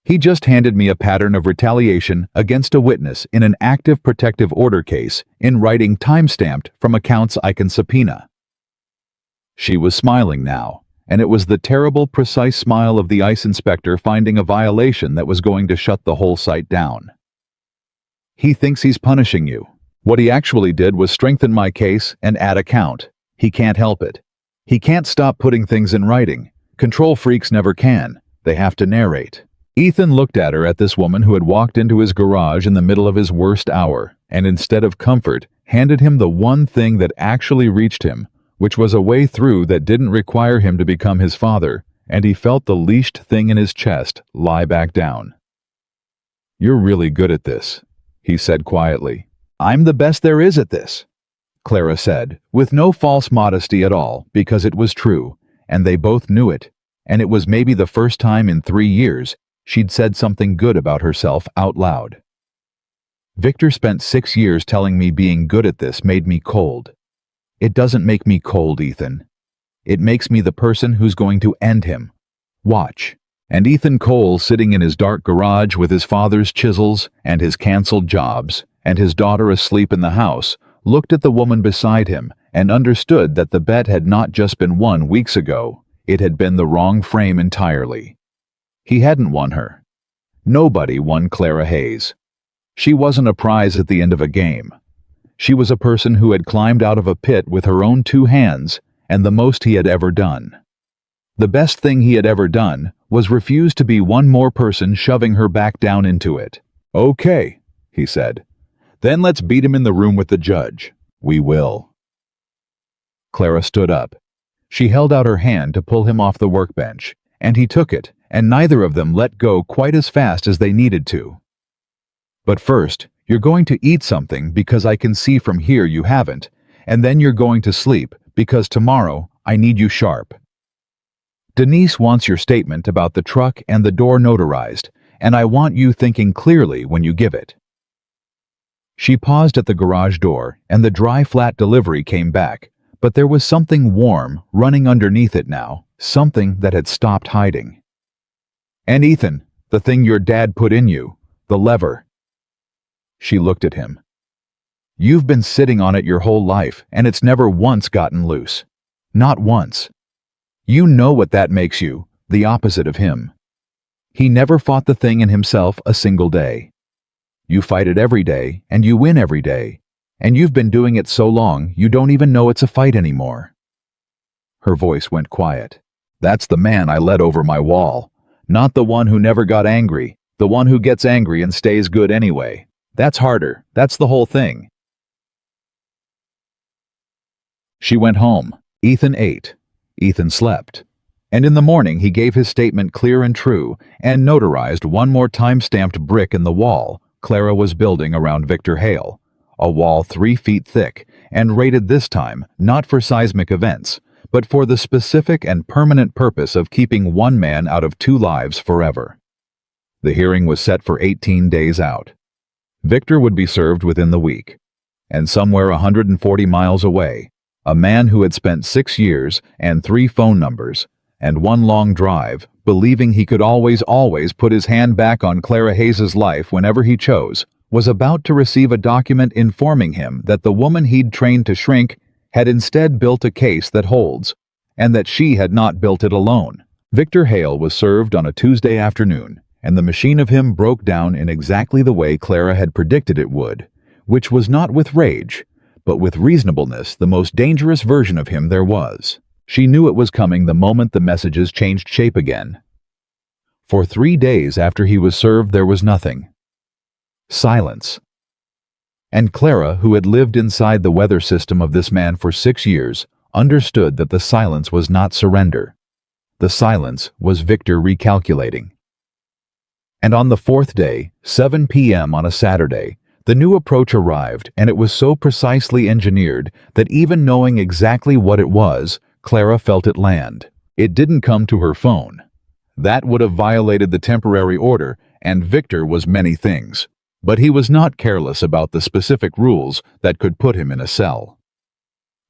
He just handed me a pattern of retaliation against a witness in an active protective order case in writing timestamped from accounts I can subpoena. She was smiling now, and it was the terrible, precise smile of the ICE inspector finding a violation that was going to shut the whole site down. He thinks he's punishing you. What he actually did was strengthen my case and add a count. He can't help it. He can't stop putting things in writing. Control freaks never can. They have to narrate. Ethan looked at her, at this woman who had walked into his garage in the middle of his worst hour, and instead of comfort, handed him the one thing that actually reached him, which was a way through that didn't require him to become his father, and he felt the leashed thing in his chest lie back down. You're really good at this, he said quietly. I'm the best there is at this, Clara said, with no false modesty at all, because it was true, and they both knew it, and it was maybe the first time in 3 years she'd said something good about herself out loud. Victor spent 6 years telling me being good at this made me cold. It doesn't make me cold, Ethan. It makes me the person who's going to end him. Watch. And Ethan Cole, sitting in his dark garage with his father's chisels and his canceled jobs, and his daughter asleep in the house, looked at the woman beside him and understood that the bet had not just been won weeks ago. It had been the wrong frame entirely. He hadn't won her. Nobody won Clara Hayes. She wasn't a prize at the end of a game. She was a person who had climbed out of a pit with her own 2 hands, and the most he had ever done. The best thing he had ever done was refuse to be one more person shoving her back down into it. Okay, he said. Then let's beat him in the room with the judge. We will. Clara stood up. She held out her hand to pull him off the workbench, and he took it, and neither of them let go quite as fast as they needed to. But first, you're going to eat something because I can see from here you haven't, and then you're going to sleep because tomorrow I need you sharp. Denise wants your statement about the truck and the door notarized, and I want you thinking clearly when you give it. She paused at the garage door, and the dry, flat delivery came back, but there was something warm running underneath it now, something that had stopped hiding. And Ethan, the thing your dad put in you, the lever. She looked at him. You've been sitting on it your whole life, and it's never once gotten loose. Not once. You know what that makes you, the opposite of him. He never fought the thing in himself a single day. You fight it every day, and you win every day, and you've been doing it so long you don't even know it's a fight anymore. Her voice went quiet. That's the man I led over my wall. Not the one who never got angry, the one who gets angry and stays good anyway. That's harder. That's the whole thing. She went home. Ethan ate. Ethan slept. And in the morning he gave his statement clear and true and notarized one more time-stamped brick in the wall Clara was building around Victor Hale, a wall 3 feet thick and rated this time not for seismic events, but for the specific and permanent purpose of keeping one man out of 2 lives forever. The hearing was set for 18 days out. Victor would be served within the week. And somewhere 140 miles away, a man who had spent 6 years and 3 phone numbers and 1 long drive believing he could always put his hand back on Clara Hayes's life whenever he chose, was about to receive a document informing him that the woman he'd trained to shrink had instead built a case that holds, and that she had not built it alone. Victor Hale was served on a Tuesday afternoon, and the machine of him broke down in exactly the way Clara had predicted it would, which was not with rage, but with reasonableness, the most dangerous version of him there was. She knew it was coming the moment the messages changed shape again. For 3 days after he was served, there was nothing. Silence. And Clara, who had lived inside the weather system of this man for 6 years, understood that the silence was not surrender. The silence was Victor recalculating. And on the 4th day, 7 p.m. on a Saturday, the new approach arrived, and it was so precisely engineered that even knowing exactly what it was, Clara felt it land. It didn't come to her phone. That would have violated the temporary order, and Victor was many things. But he was not careless about the specific rules that could put him in a cell.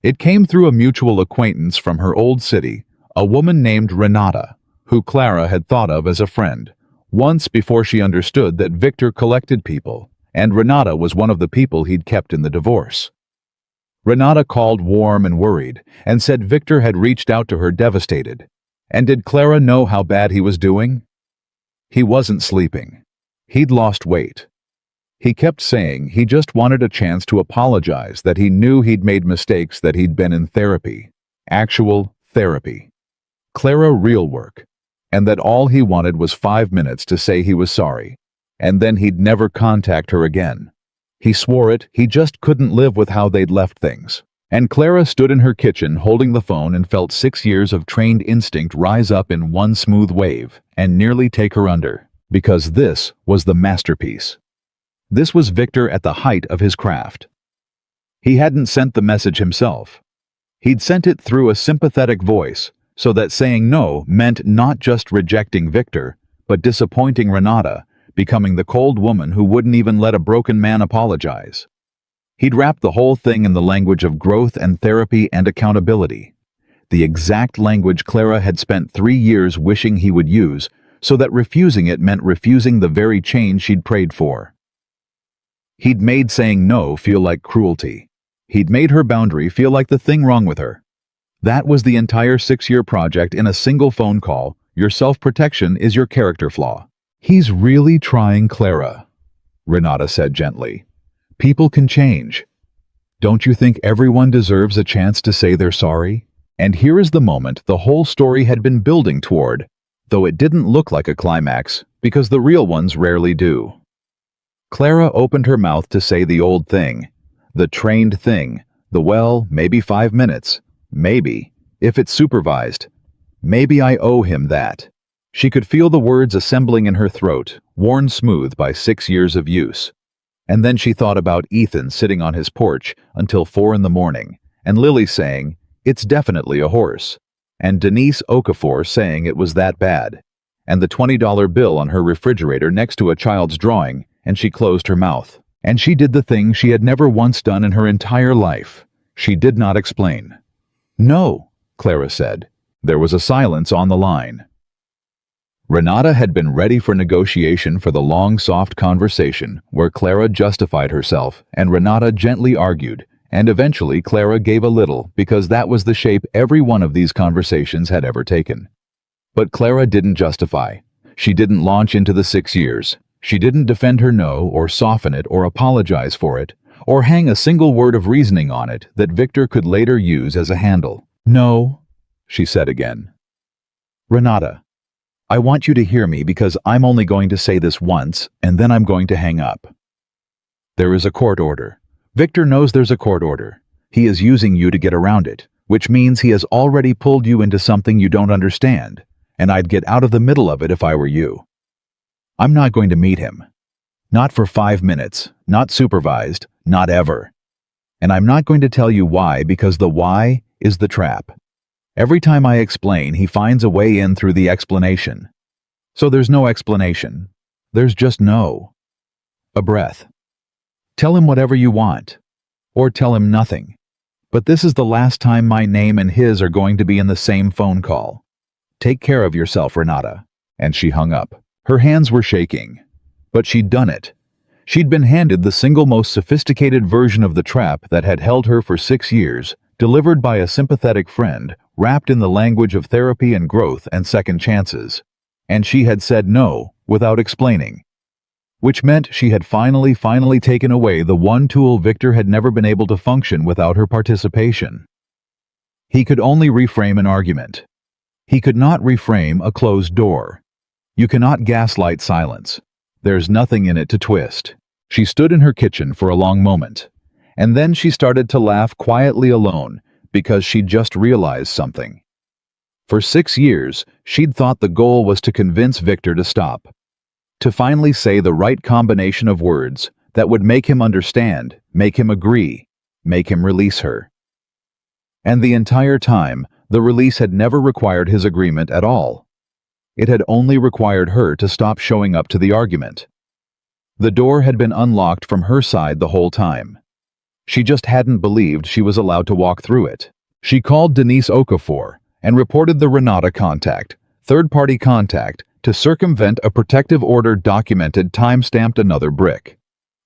It came through a mutual acquaintance from her old city, a woman named Renata, who Clara had thought of as a friend, once before she understood that Victor collected people, and Renata was one of the people he'd kept in the divorce. Renata called warm and worried, and said Victor had reached out to her devastated. And did Clara know how bad he was doing? He wasn't sleeping. He'd lost weight. He kept saying he just wanted a chance to apologize, that he knew he'd made mistakes, that he'd been in therapy. Actual therapy. Clara real work. And that all he wanted was 5 minutes to say he was sorry. And then he'd never contact her again. He swore it, he just couldn't live with how they'd left things. And Clara stood in her kitchen holding the phone and felt 6 years of trained instinct rise up in one smooth wave and nearly take her under. Because this was the masterpiece. This was Victor at the height of his craft. He hadn't sent the message himself. He'd sent it through a sympathetic voice, so that saying no meant not just rejecting Victor, but disappointing Renata, becoming the cold woman who wouldn't even let a broken man apologize. He'd wrapped the whole thing in the language of growth and therapy and accountability, the exact language Clara had spent 3 years wishing he would use, so that refusing it meant refusing the very change she'd prayed for. He'd made saying no feel like cruelty. He'd made her boundary feel like the thing wrong with her. That was the entire 6-year project in a single phone call. Your self-protection is your character flaw. He's really trying, Clara, Renata said gently. People can change. Don't you think everyone deserves a chance to say they're sorry? And here is the moment the whole story had been building toward, though it didn't look like a climax, because the real ones rarely do. Clara opened her mouth to say the old thing, the trained thing, maybe 5 minutes, maybe, if it's supervised. Maybe I owe him that. She could feel the words assembling in her throat, worn smooth by 6 years of use. And then she thought about Ethan sitting on his porch until 4 a.m, and Lily saying, "It's definitely a horse," and Denise Okafor saying it was that bad, and the $20 bill on her refrigerator next to a child's drawing, and she closed her mouth. And she did the thing she had never once done in her entire life. She did not explain. "No," Clara said. There was a silence on the line. Renata had been ready for negotiation, for the long, soft conversation where Clara justified herself and Renata gently argued, and eventually Clara gave a little, because that was the shape every one of these conversations had ever taken. But Clara didn't justify. She didn't launch into the 6 years. She didn't defend her no, or soften it, or apologize for it, or hang a single word of reasoning on it that Victor could later use as a handle. "No," she said again. "Renata, I want you to hear me, because I'm only going to say this once, and then I'm going to hang up. There is a court order. Victor knows there's a court order. He is using you to get around it, which means he has already pulled you into something you don't understand, and I'd get out of the middle of it if I were you. I'm not going to meet him. Not for 5 minutes, not supervised, not ever. And I'm not going to tell you why, because the why is the trap. Every time I explain, he finds a way in through the explanation. So there's no explanation. There's just no. A breath. Tell him whatever you want. Or tell him nothing. But this is the last time my name and his are going to be in the same phone call. Take care of yourself, Renata. And she hung up. Her hands were shaking. But she'd done it. She'd been handed the single most sophisticated version of the trap that had held her for 6 years, delivered by a sympathetic friend, wrapped in the language of therapy and growth and second chances. And she had said no, without explaining. Which meant she had finally taken away the one tool Victor had never been able to function without her participation. He could only reframe an argument. He could not reframe a closed door. You cannot gaslight silence. There's nothing in it to twist. She stood in her kitchen for a long moment, and then she started to laugh quietly alone because she'd just realized something. For 6 years, she'd thought the goal was to convince Victor to stop, to finally say the right combination of words that would make him understand, make him agree, make him release her. And the entire time, the release had never required his agreement at all. It had only required her to stop showing up to the argument. The door had been unlocked from her side the whole time. She just hadn't believed she was allowed to walk through it. She called Denise Okafor and reported the Renata contact, third-party contact, to circumvent a protective order documented time-stamped another brick.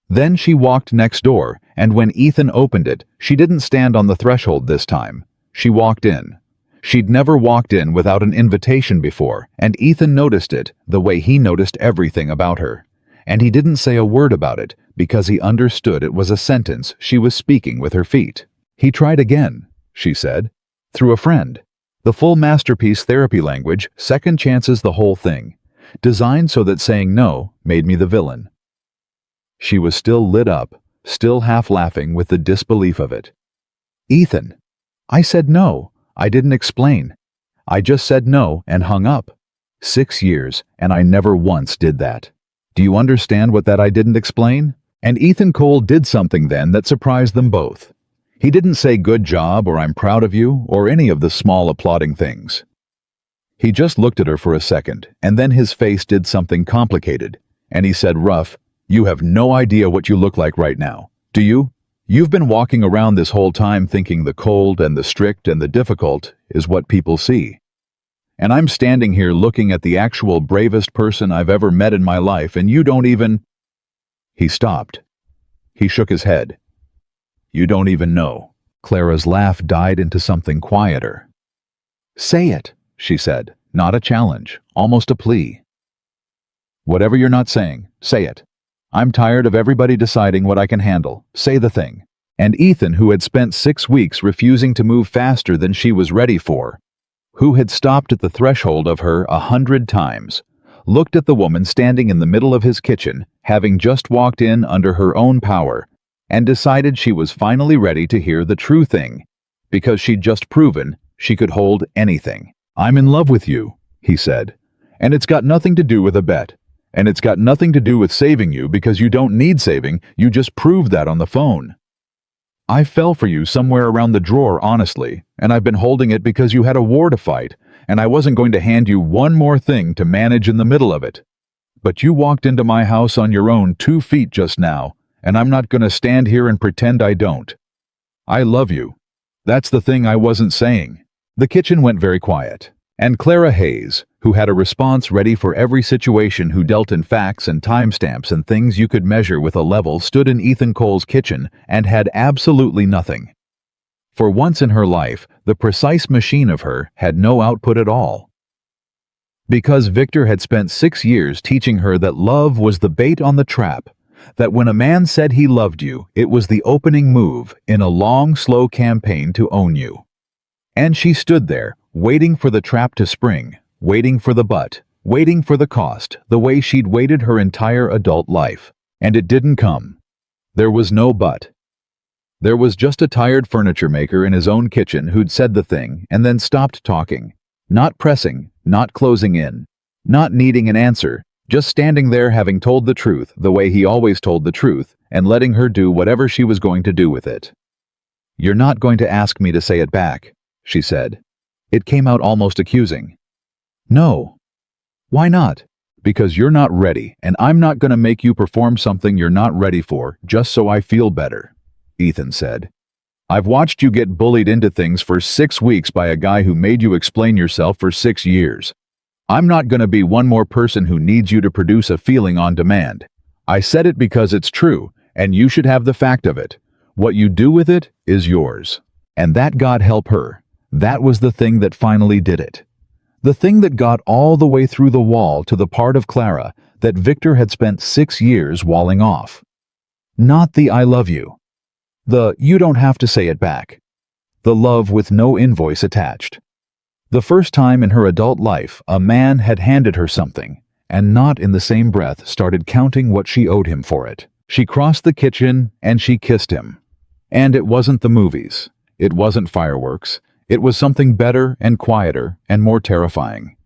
Then she walked next door, and when Ethan opened it, she didn't stand on the threshold this time. She walked in. She'd never walked in without an invitation before, and Ethan noticed it the way he noticed everything about her. And he didn't say a word about it because he understood it was a sentence she was speaking with her feet. He tried again, she said, through a friend. The full masterpiece therapy language, second chances the whole thing, designed so that saying no made me the villain. She was still lit up, still half laughing with the disbelief of it. Ethan, I said no. I didn't explain. I just said no and hung up. 6 years, and I never once did that. Do you understand what that I didn't explain? And Ethan Cole did something then that surprised them both. He didn't say good job or I'm proud of you or any of the small applauding things. He just looked at her for a second, and then his face did something complicated, and he said rough, "You have no idea what you look like right now, do you? You've been walking around this whole time thinking the cold and the strict and the difficult is what people see. And I'm standing here looking at the actual bravest person I've ever met in my life, and you don't even—" He stopped. He shook his head. "You don't even know." Clara's laugh died into something quieter. "Say it," she said, not a challenge, almost a plea. "Whatever you're not saying, say it. I'm tired of everybody deciding what I can handle. Say the thing." And Ethan, who had spent 6 weeks refusing to move faster than she was ready for, who had stopped at the threshold of her 100 times, looked at the woman standing in the middle of his kitchen, having just walked in under her own power, and decided she was finally ready to hear the true thing, because she'd just proven she could hold anything. "I'm in love with you," he said, "and it's got nothing to do with a bet. And it's got nothing to do with saving you because you don't need saving, you just proved that on the phone. I fell for you somewhere around the drawer, honestly, and I've been holding it because you had a war to fight, and I wasn't going to hand you one more thing to manage in the middle of it. But you walked into my house on your own 2 feet just now, and I'm not going to stand here and pretend I don't. I love you. That's the thing I wasn't saying." The kitchen went very quiet, and Clara Hayes, who had a response ready for every situation, who dealt in facts and timestamps and things you could measure with a level, stood in Ethan Cole's kitchen and had absolutely nothing. For once in her life, the precise machine of her had no output at all. Because Victor had spent 6 years teaching her that love was the bait on the trap, that when a man said he loved you, it was the opening move in a long, slow campaign to own you. And she stood there, waiting for the trap to spring, waiting for the butt, waiting for the cost, the way she'd waited her entire adult life. And it didn't come. There was no but. There was just a tired furniture maker in his own kitchen who'd said the thing and then stopped talking, not pressing, not closing in, not needing an answer, just standing there having told the truth the way he always told the truth and letting her do whatever she was going to do with it. "You're not going to ask me to say it back," she said. It came out almost accusing. "No." "Why not?" "Because you're not ready, and I'm not going to make you perform something you're not ready for just so I feel better," Ethan said. "I've watched you get bullied into things for 6 weeks by a guy who made you explain yourself for 6 years. I'm not gonna be one more person who needs you to produce a feeling on demand. I said it because it's true, and you should have the fact of it. What you do with it is yours. And that, God help her, that was the thing that finally did it. The thing that got all the way through the wall to the part of Clara that Victor had spent 6 years walling off. Not the "I love you." The "you don't have to say it back." The love with no invoice attached. The first time in her adult life a man had handed her something, and not in the same breath started counting what she owed him for it. She crossed the kitchen and she kissed him. And it wasn't the movies. It wasn't fireworks. It was something better and quieter and more terrifying.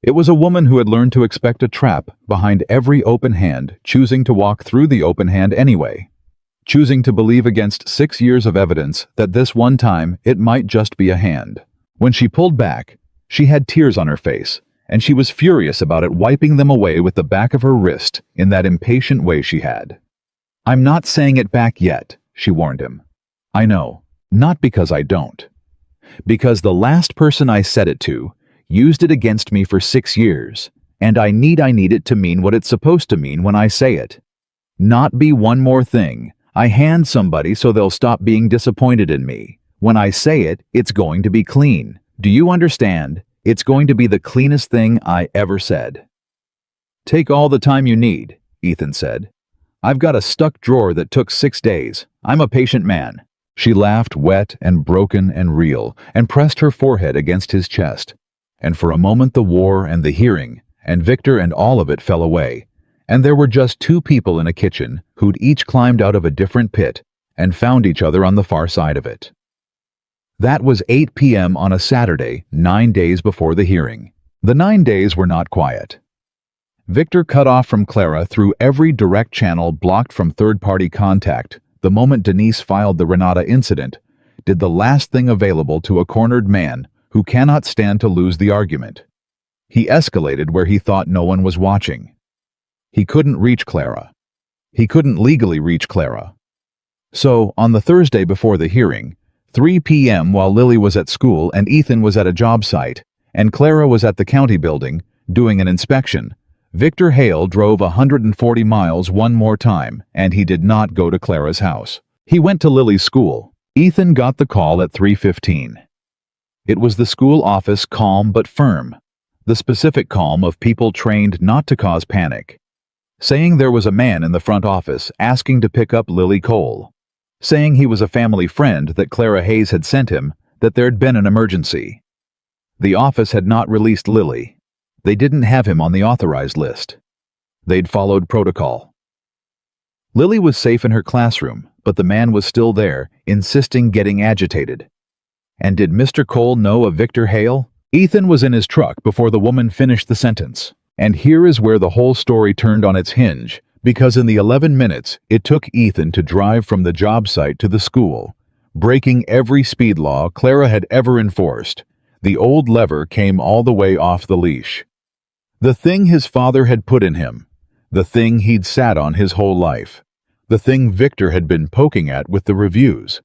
It was a woman who had learned to expect a trap behind every open hand, choosing to walk through the open hand anyway. Choosing to believe against 6 years of evidence that this one time it might just be a hand. When she pulled back, she had tears on her face, and she was furious about it, wiping them away with the back of her wrist in that impatient way she had. "I'm not saying it back yet," she warned him. "I know, not because I don't. Because the last person I said it to used it against me for 6 years, and I need it to mean what it's supposed to mean when I say it. Not be one more thing I hand somebody so they'll stop being disappointed in me. When I say it, it's going to be clean. Do you understand? It's going to be the cleanest thing I ever said." "Take all the time you need," Ethan said. "I've got a stuck drawer that took 6 days. I'm a patient man." She laughed, wet and broken and real, and pressed her forehead against his chest. And for a moment the war and the hearing, and Victor and all of it fell away, and there were just 2 people in a kitchen who'd each climbed out of a different pit and found each other on the far side of it. That was 8 p.m. on a Saturday, 9 days before the hearing. The 9 days were not quiet. Victor cut off from Clara through every direct channel, blocked from third-party contact. The moment Denise filed the Renata incident, did the last thing available to a cornered man who cannot stand to lose the argument. He escalated where he thought no one was watching. He couldn't reach Clara. He couldn't legally reach Clara. So, on the Thursday before the hearing, 3 p.m. while Lily was at school and Ethan was at a job site, and Clara was at the county building, doing an inspection, Victor Hale drove 140 miles one more time, and he did not go to Clara's house. He went to Lily's school. Ethan got the call at 3:15. It was the school office, calm but firm. The specific calm of people trained not to cause panic. Saying there was a man in the front office asking to pick up Lily Cole. Saying he was a family friend that Clara Hayes had sent him, that there'd been an emergency. The office had not released Lily. They didn't have him on the authorized list. They'd followed protocol. Lily was safe in her classroom, but the man was still there, insisting, getting agitated. And did Mr. Cole know of Victor Hale? Ethan was in his truck before the woman finished the sentence. And here is where the whole story turned on its hinge, because in the 11 minutes it took Ethan to drive from the job site to the school, breaking every speed law Clara had ever enforced, the old lever came all the way off the leash. The thing his father had put in him, the thing he'd sat on his whole life, the thing Victor had been poking at with the reviews.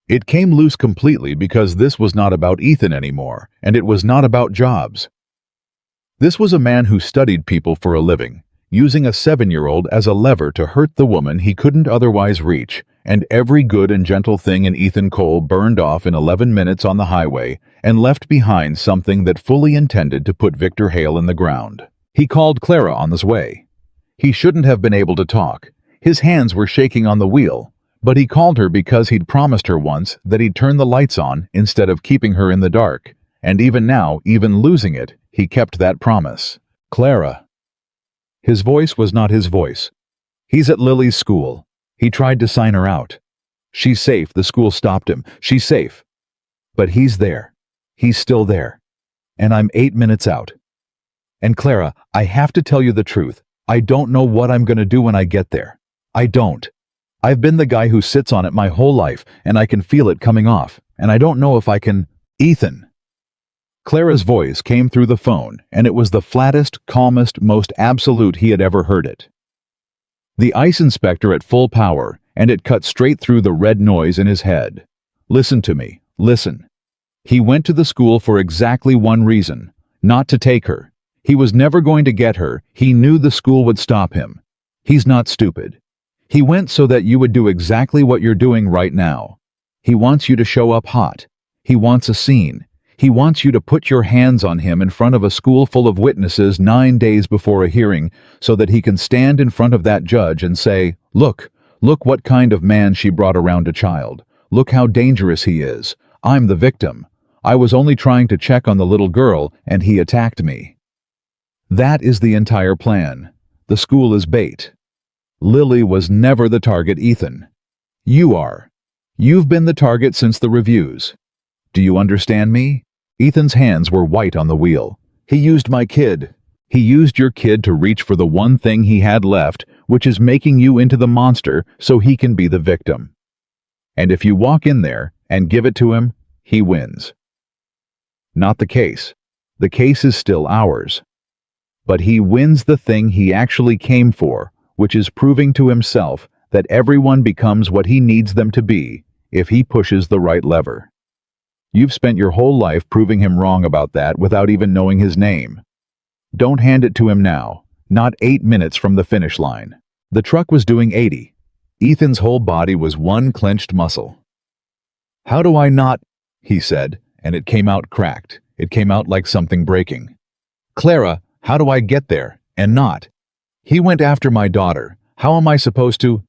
It came loose completely because this was not about Ethan anymore, and it was not about jobs. This was a man who studied people for a living, using a 7-year-old as a lever to hurt the woman he couldn't otherwise reach, and every good and gentle thing in Ethan Cole burned off in 11 minutes on the highway and left behind something that fully intended to put Victor Hale in the ground. He called Clara on his way. He shouldn't have been able to talk. His hands were shaking on the wheel, but he called her because he'd promised her once that he'd turn the lights on instead of keeping her in the dark, and even now, even losing it, he kept that promise. Clara. His voice was not his voice. He's at Lily's school. He tried to sign her out. She's safe. The school stopped him. She's safe. But he's there. He's still there. And I'm 8 minutes out. And Clara, I have to tell you the truth. I don't know what I'm going to do when I get there. I don't. I've been the guy who sits on it my whole life, and I can feel it coming off. And I don't know if I can... Ethan. Clara's voice came through the phone, and it was the flattest, calmest, most absolute he had ever heard it. The ice inspector at full power, and it cut straight through the red noise in his head. Listen to me. Listen. He went to the school for exactly one reason. not to take her. He was never going to get her. He knew the school would stop him. He's not stupid. He went so that you would do exactly what you're doing right now. He wants you to show up hot. He wants a scene. He wants you to put your hands on him in front of a school full of witnesses 9 days before a hearing so that he can stand in front of that judge and say, look what kind of man she brought around a child. Look how dangerous he is. I'm the victim. I was only trying to check on the little girl and he attacked me. That is the entire plan. The school is bait. Lily was never the target, Ethan. You are. You've been the target since the reviews. Do you understand me? Ethan's hands were white on the wheel. He used my kid. He used your kid to reach for the one thing he had left, which is making you into the monster so he can be the victim. And if you walk in there and give it to him, he wins. Not the case. The case is still ours. But he wins the thing he actually came for, which is proving to himself that everyone becomes what he needs them to be if he pushes the right lever. You've spent your whole life proving him wrong about that without even knowing his name. Don't hand it to him now, not 8 minutes from the finish line. The truck was doing 80. Ethan's whole body was one clenched muscle. How do I not? He said, and it came out cracked. It came out like something breaking. Clara, how do I get there, and not? He went after my daughter. How am I supposed to?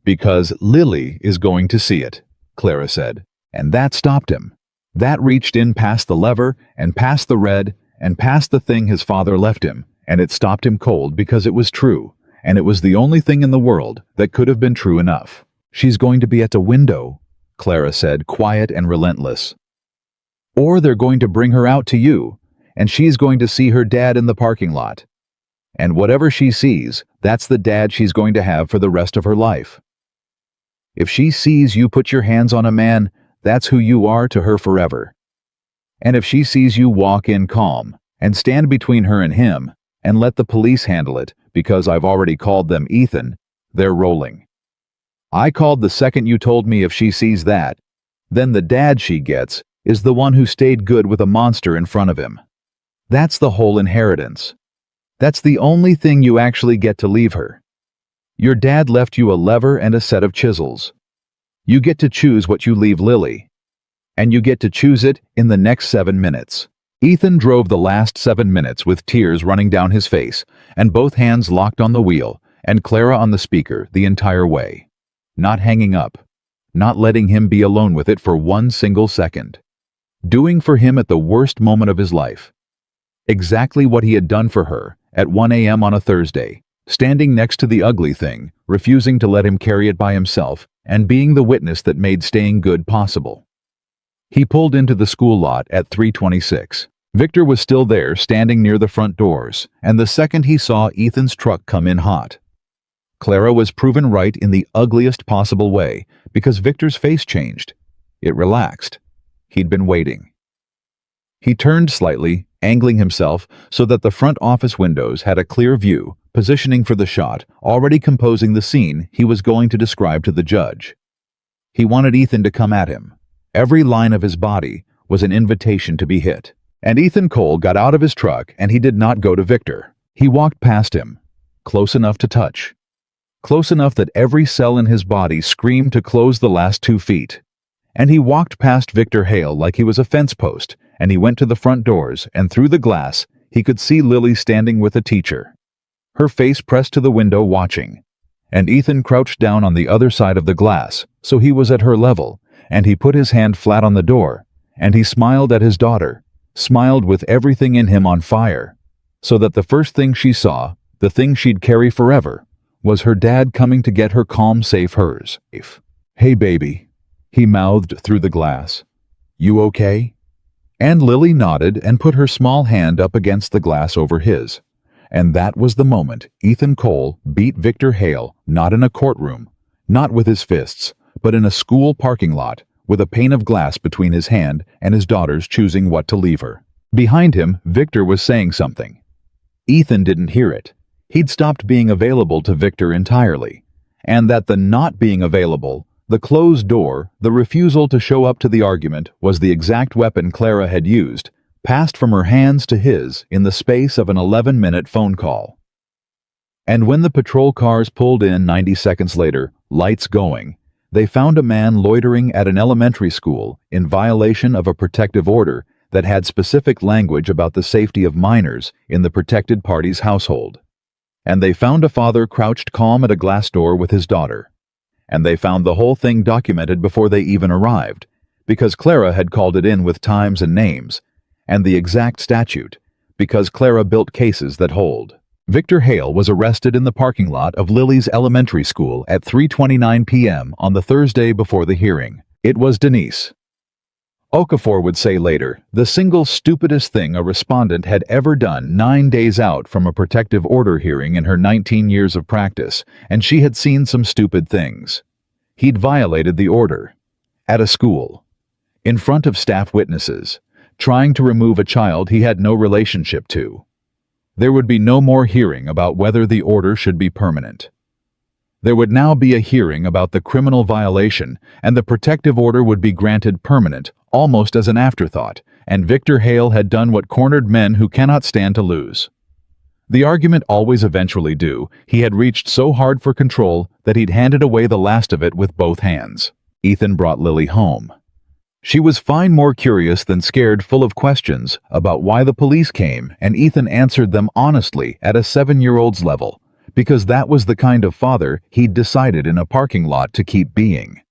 Because Lily is going to see it, Clara said, and that stopped him. That reached in past the lever, and past the red, and past the thing his father left him, and it stopped him cold because it was true, and it was the only thing in the world that could have been true enough. She's going to be at the window, Clara said, quiet and relentless. Or they're going to bring her out to you, and she's going to see her dad in the parking lot. And whatever she sees, that's the dad she's going to have for the rest of her life. If she sees you put your hands on a man, that's who you are to her forever. And if she sees you walk in calm and stand between her and him and let the police handle it because I've already called them Ethan, they're rolling. I called the second you told me if she sees that, then the dad she gets is the one who stayed good with a monster in front of him. That's the whole inheritance. That's the only thing you actually get to leave her. Your dad left you a lever and a set of chisels. You get to choose what you leave Lily. And you get to choose it in the next 7 minutes. Ethan drove the last 7 minutes with tears running down his face, and both hands locked on the wheel, and Clara on the speaker the entire way. Not hanging up. Not letting him be alone with it for 1 single second. Doing for him at the worst moment of his life. Exactly what he had done for her at 1 a.m. on a Thursday, standing next to the ugly thing, refusing to let him carry it by himself, and being the witness that made staying good possible. He pulled into the school lot at 3:26. Victor was still there, standing near the front doors, and the second he saw Ethan's truck come in hot. Clara was proven right in the ugliest possible way, because Victor's face changed. It relaxed. He'd been waiting. He turned slightly, angling himself so that the front office windows had a clear view, positioning for the shot, already composing the scene he was going to describe to the judge. He wanted Ethan to come at him. Every line of his body was an invitation to be hit. And Ethan Cole got out of his truck and he did not go to Victor. He walked past him, close enough to touch. Close enough that every cell in his body screamed to close the last 2 feet. And he walked past Victor Hale like he was a fence post, and he went to the front doors, and through the glass, he could see Lily standing with a teacher. Her face pressed to the window watching. And Ethan crouched down on the other side of the glass, so he was at her level, and he put his hand flat on the door, and he smiled at his daughter, smiled with everything in him on fire, so that the first thing she saw, the thing she'd carry forever, was her dad coming to get her calm, safe hers. Hey baby, he mouthed through the glass. You okay? And Lily nodded and put her small hand up against the glass over his. And that was the moment Ethan Cole beat Victor Hale, not in a courtroom, not with his fists, but in a school parking lot, with a pane of glass between his hand and his daughter's choosing what to leave her. Behind him, Victor was saying something. Ethan didn't hear it. He'd stopped being available to Victor entirely. And that the not being available, the closed door, the refusal to show up to the argument was the exact weapon Clara had used, passed from her hands to his in the space of an 11-minute phone call. And when the patrol cars pulled in 90 seconds later, lights going, they found a man loitering at an elementary school in violation of a protective order that had specific language about the safety of minors in the protected party's household. And they found a father crouched calm at a glass door with his daughter. And they found the whole thing documented before they even arrived, because Clara had called it in with times and names, and the exact statute, because Clara built cases that hold. Victor Hale was arrested in the parking lot of Lily's elementary school at 3:29 p.m. on the Thursday before the hearing. It was Denise. Okafor would say later, the single stupidest thing a respondent had ever done 9 days out from a protective order hearing in her 19 years of practice, and she had seen some stupid things. He'd violated the order. At a school. In front of staff witnesses. Trying to remove a child he had no relationship to. There would be no more hearing about whether the order should be permanent. There would now be a hearing about the criminal violation, and the protective order would be granted permanent, almost as an afterthought, and Victor Hale had done what cornered men who cannot stand to lose. The argument always eventually do, he had reached so hard for control that he'd handed away the last of it with both hands. Ethan brought Lily home. She was fine, more curious than scared, full of questions about why the police came, and Ethan answered them honestly at a 7-year-old's level, because that was the kind of father he'd decided in a parking lot to keep being.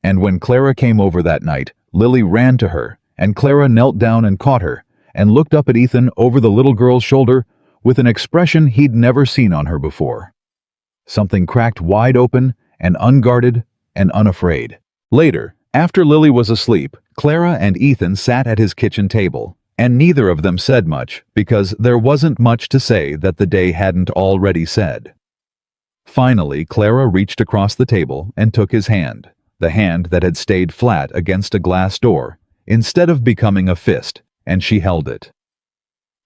And when Clara came over that night, Lily ran to her, and Clara knelt down and caught her, and looked up at Ethan over the little girl's shoulder with an expression he'd never seen on her before. Something cracked wide open and unguarded and unafraid. Later, after Lily was asleep, Clara and Ethan sat at his kitchen table, and neither of them said much because there wasn't much to say that the day hadn't already said. Finally, Clara reached across the table and took his hand, the hand that had stayed flat against a glass door, instead of becoming a fist, and she held it.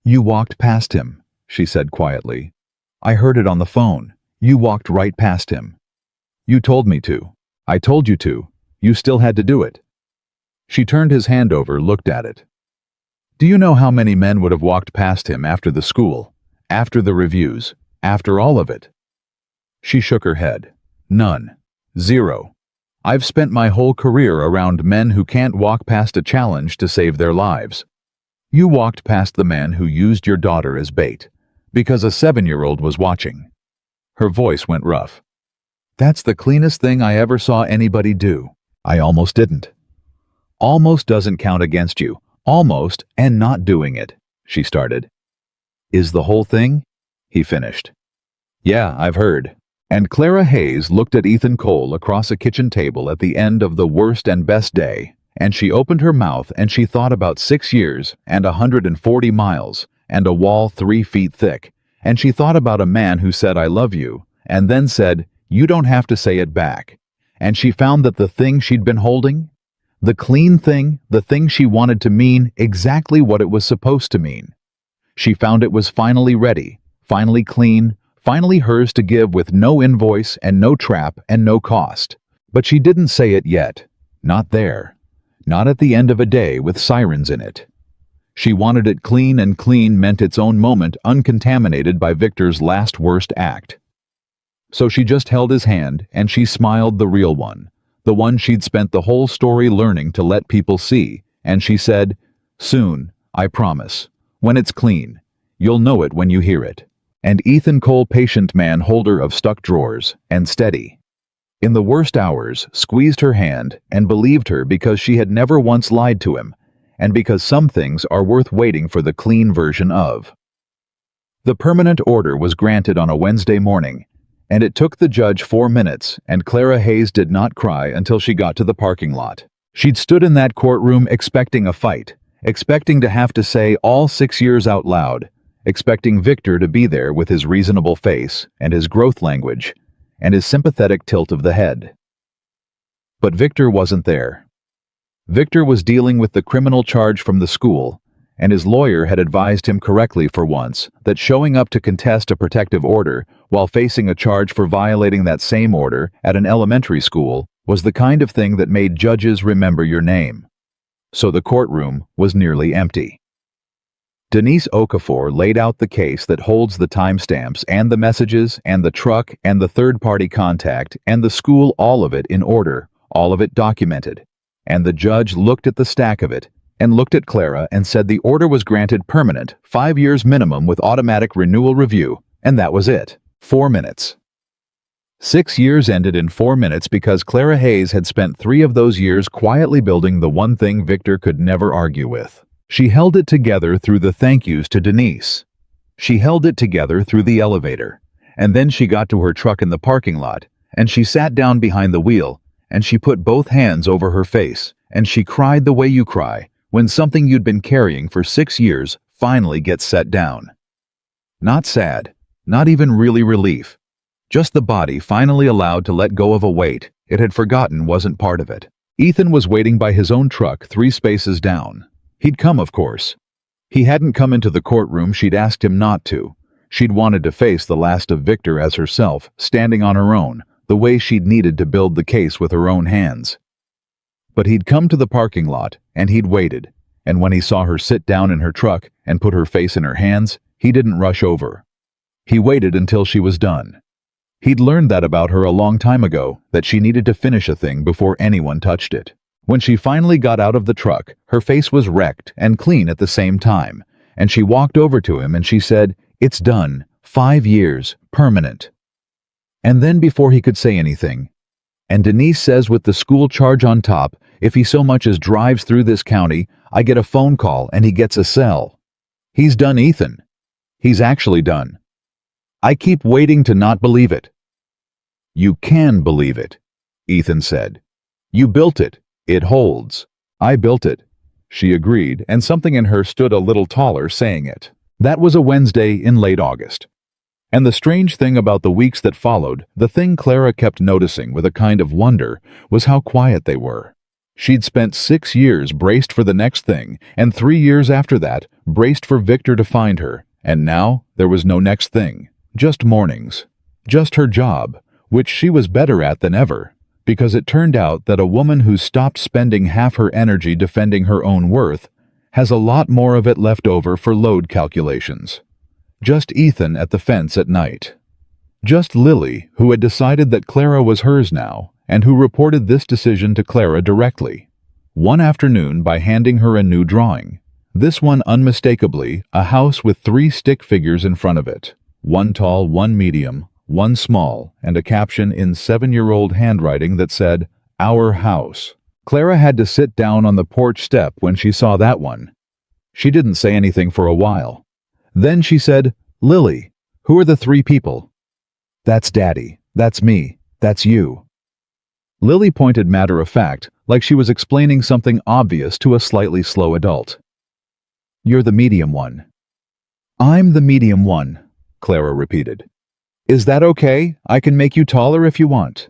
"You walked past him," she said quietly. "I heard it on the phone. You walked right past him. You told me to. I told you to. You still had to do it." She turned his hand over, looked at it. "Do you know how many men would have walked past him after the school, after the reviews, after all of it?" She shook her head. "None. 0. I've spent my whole career around men who can't walk past a challenge to save their lives. You walked past the man who used your daughter as bait, because a 7-year-old was watching." Her voice went rough. "That's the cleanest thing I ever saw anybody do. I almost didn't." "Almost doesn't count against you. Almost and not doing it," she started. "Is the whole thing?" he finished. "Yeah, I've heard." And Clara Hayes looked at Ethan Cole across a kitchen table at the end of the worst and best day, and she opened her mouth and she thought about 6 years and 140 miles and a wall 3 feet thick, and she thought about a man who said "I love you," and then said, "You don't have to say it back." And she found that the thing she'd been holding, the clean thing, the thing she wanted to mean exactly what it was supposed to mean. She found it was finally ready, finally clean, finally hers to give with no invoice and no trap and no cost. But she didn't say it yet. Not there. Not at the end of a day with sirens in it. She wanted it clean, and clean meant its own moment uncontaminated by Victor's last worst act. So she just held his hand and she smiled, the real one, the one she'd spent the whole story learning to let people see, and she said, "Soon, I promise. When it's clean. You'll know it when you hear it." And Ethan Cole, patient man, holder of stuck drawers, and steady. In the worst hours, squeezed her hand and believed her because she had never once lied to him, and because some things are worth waiting for the clean version of. The permanent order was granted on a Wednesday morning, and it took the judge 4 minutes, and Clara Hayes did not cry until she got to the parking lot. She'd stood in that courtroom expecting a fight, expecting to have to say all 6 years out loud, expecting Victor to be there with his reasonable face and his growth language and his sympathetic tilt of the head. But Victor wasn't there. Victor was dealing with the criminal charge from the school, and his lawyer had advised him correctly for once that showing up to contest a protective order while facing a charge for violating that same order at an elementary school was the kind of thing that made judges remember your name. So the courtroom was nearly empty. Denise Okafor laid out the case that holds the timestamps and the messages and the truck and the third-party contact and the school, all of it in order, all of it documented. And the judge looked at the stack of it and looked at Clara and said the order was granted permanent, 5 years minimum with automatic renewal review, and that was it. 4 minutes. 6 years ended in 4 minutes because Clara Hayes had spent 3 of those years quietly building the one thing Victor could never argue with. She held it together through the thank yous to Denise. She held it together through the elevator. And then she got to her truck in the parking lot, and she sat down behind the wheel, and she put both hands over her face, and she cried the way you cry when something you'd been carrying for 6 years finally gets set down. Not sad, not even really relief. Just the body finally allowed to let go of a weight it had forgotten wasn't part of it. Ethan was waiting by his own truck 3 spaces down. He'd come, of course. He hadn't come into the courtroom she'd asked him not to. She'd wanted to face the last of Victor as herself, standing on her own, the way she'd needed to build the case with her own hands. But he'd come to the parking lot, and he'd waited, and when he saw her sit down in her truck and put her face in her hands, he didn't rush over. He waited until she was done. He'd learned that about her a long time ago, that she needed to finish a thing before anyone touched it. When she finally got out of the truck, her face was wrecked and clean at the same time, and she walked over to him and she said, "It's done. 5 years. Permanent." And then before he could say anything, "And Denise says with the school charge on top, if he so much as drives through this county, I get a phone call and he gets a cell." He's done, Ethan. He's actually done. I keep waiting to not believe it. You can believe it, Ethan said. You built it. It holds. I built it. She agreed, and something in her stood a little taller saying it. That was a Wednesday in late August. And the strange thing about the weeks that followed, the thing Clara kept noticing with a kind of wonder, was how quiet they were. She'd spent 6 years braced for the next thing, and 3 years after that, braced for Victor to find her, and now there was no next thing. Just mornings. Just her job, which she was better at than ever, because it turned out that a woman who stopped spending half her energy defending her own worth has a lot more of it left over for load calculations. Just Ethan at the fence at night. Just Lily, who had decided that Clara was hers now, and who reported this decision to Clara directly. One afternoon by handing her a new drawing. This one unmistakably a house with 3 stick figures in front of it. 1 tall, 1 medium, 1 small, and a caption in 7-year-old handwriting that said, "Our house." Clara had to sit down on the porch step when she saw that one. She didn't say anything for a while. Then she said, "Lily, who are the 3 people?" "That's Daddy. That's me. That's you." Lily pointed matter-of-fact, like she was explaining something obvious to a slightly slow adult. "You're the medium one." "I'm the medium one," Clara repeated. "Is that okay? I can make you taller if you want."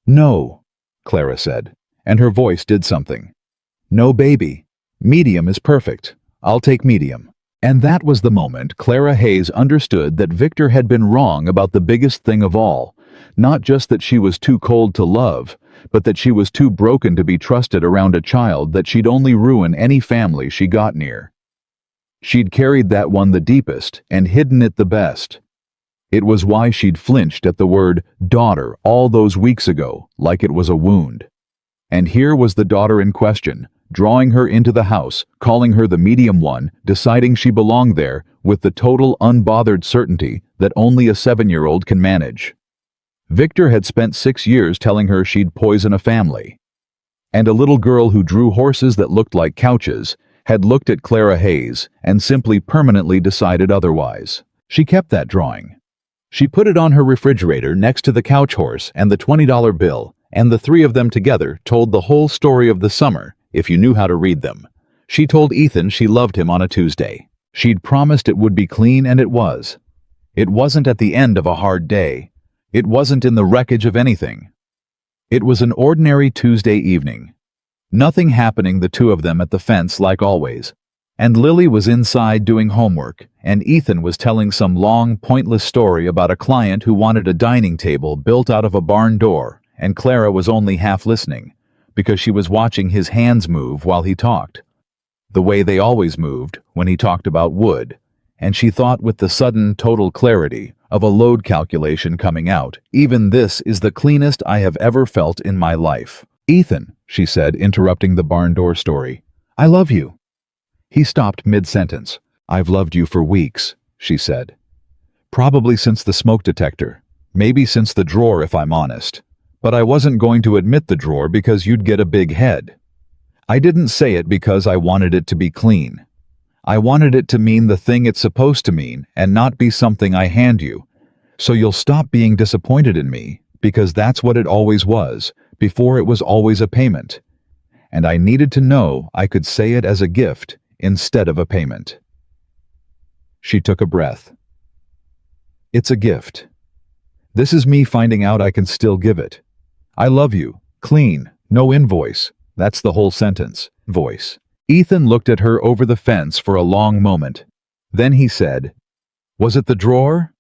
"No," Clara said, and her voice did something. "No, baby. Medium is perfect. I'll take medium." And that was the moment Clara Hayes understood that Victor had been wrong about the biggest thing of all, not just that she was too cold to love, but that she was too broken to be trusted around a child that she'd only ruin any family she got near. She'd carried that one the deepest and hidden it the best. It was why she'd flinched at the word daughter all those weeks ago, like it was a wound. And here was the daughter in question, drawing her into the house, calling her the medium one, deciding she belonged there with the total unbothered certainty that only a 7-year-old can manage. Victor had spent 6 years telling her she'd poison a family. And a little girl who drew horses that looked like couches had looked at Clara Hayes and simply permanently decided otherwise. She kept that drawing. She put it on her refrigerator next to the couch horse and the $20 bill, and the 3 of them together told the whole story of the summer, if you knew how to read them. She told Ethan she loved him on a Tuesday. She'd promised it would be clean, and it was. It wasn't at the end of a hard day. It wasn't in the wreckage of anything. It was an ordinary Tuesday evening. Nothing happening, the 2 of them at the fence like always. And Lily was inside doing homework, and Ethan was telling some long, pointless story about a client who wanted a dining table built out of a barn door, and Clara was only half listening, because she was watching his hands move while he talked. the way they always moved when he talked about wood, and she thought with the sudden total clarity of a load calculation coming out, "Even this is the cleanest I have ever felt in my life." "Ethan," she said, interrupting the barn door story, "I love you." He stopped mid-sentence. "I've loved you for weeks," she said. "Probably since the smoke detector. Maybe since the drawer, if I'm honest. But I wasn't going to admit the drawer because you'd get a big head. I didn't say it because I wanted it to be clean. I wanted it to mean the thing it's supposed to mean and not be something I hand you. So you'll stop being disappointed in me, because that's what it always was, before it was always a payment. And I needed to know I could say it as a gift instead of a payment." She took a breath. "It's a gift. This is me finding out I can still give it. I love you, clean, no invoice." That's the whole sentence. Voice. Ethan looked at her over the fence for a long moment. Then he said, "Was it the drawer?"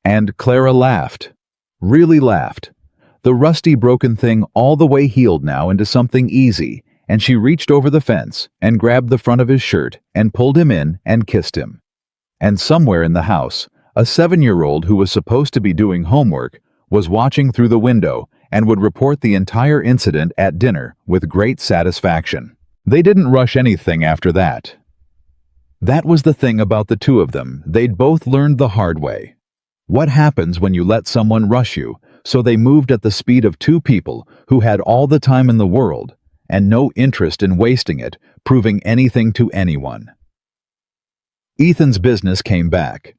And Clara laughed. Really laughed. The rusty, broken thing all the way healed now into something easy, and she reached over the fence and grabbed the front of his shirt and pulled him in and kissed him. And somewhere in the house, a 7-year-old who was supposed to be doing homework was watching through the window and would report the entire incident at dinner with great satisfaction. They didn't rush anything after that. That was the thing about the two of them. They'd both learned the hard way. What happens when you let someone rush you? So they moved at the speed of two people who had all the time in the world and no interest in wasting it, proving anything to anyone. Ethan's business came back.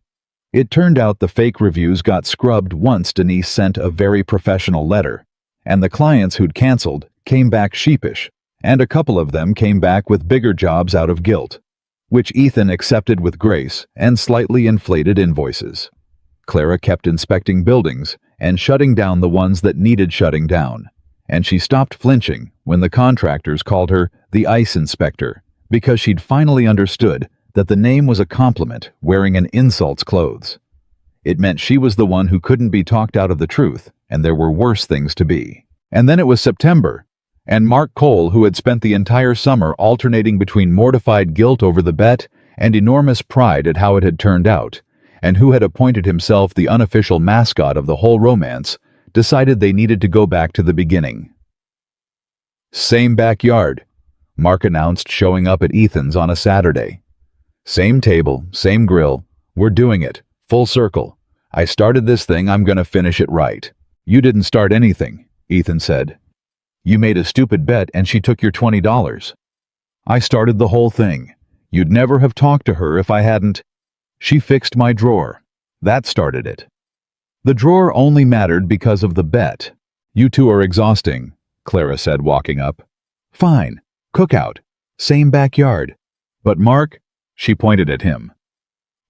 It turned out the fake reviews got scrubbed once Denise sent a very professional letter, and the clients who'd canceled came back sheepish, and a couple of them came back with bigger jobs out of guilt, which Ethan accepted with grace and slightly inflated invoices. Clara kept inspecting buildings and shutting down the ones that needed shutting down, and she stopped flinching when the contractors called her the ice inspector, because she'd finally understood that the name was a compliment wearing an insult's clothes. It meant she was the one who couldn't be talked out of the truth, and there were worse things to be. And then it was September, and Mark Cole, who had spent the entire summer alternating between mortified guilt over the bet and enormous pride at how it had turned out, and who had appointed himself the unofficial mascot of the whole romance, decided they needed to go back to the beginning. "Same backyard," Mark announced, showing up at Ethan's on a Saturday. "Same table, same grill. We're doing it. Full circle. I started this thing, I'm gonna finish it right." "You didn't start anything," Ethan said. "You made a stupid bet and she took your $20. I started the whole thing. You'd never have talked to her if I hadn't. She fixed my drawer. That started it. The drawer only mattered because of the bet." "You two are exhausting," Clara said, walking up. "Fine. Cookout. Same backyard. But Mark," she pointed at him,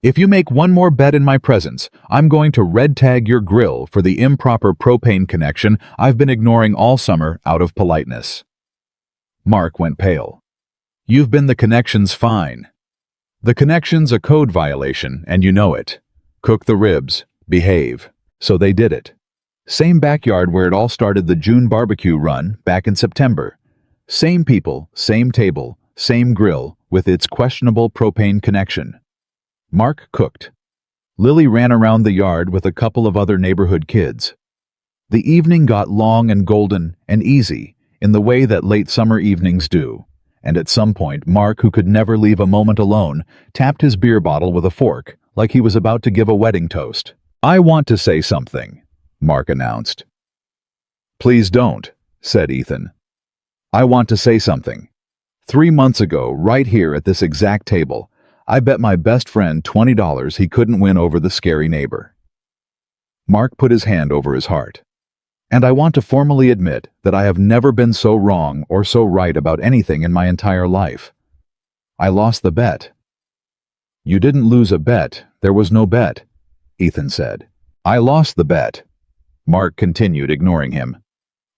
"if you make one more bet in my presence, I'm going to red tag your grill for the improper propane connection I've been ignoring all summer out of politeness." Mark went pale. "You've been the connection's fine. The connection's a code violation, and you know it. Cook the ribs. Behave." So they did it. Same backyard where it all started, the June barbecue run back in September. Same people, same table, same grill with its questionable propane connection. Mark cooked. Lily ran around the yard with a couple of other neighborhood kids. The evening got long and golden and easy in the way that late summer evenings do. And at some point, Mark, who could never leave a moment alone, tapped his beer bottle with a fork like he was about to give a wedding toast. "I want to say something," Mark announced. "Please don't," said Ethan. "I want to say something. 3 months ago, right here at this exact table, I bet my best friend $20 he couldn't win over the scary neighbor." Mark put his hand over his heart. "And I want to formally admit that I have never been so wrong or so right about anything in my entire life. I lost the bet." "You didn't lose a bet. There was no bet," Ethan said. "I lost the bet," Mark continued, ignoring him.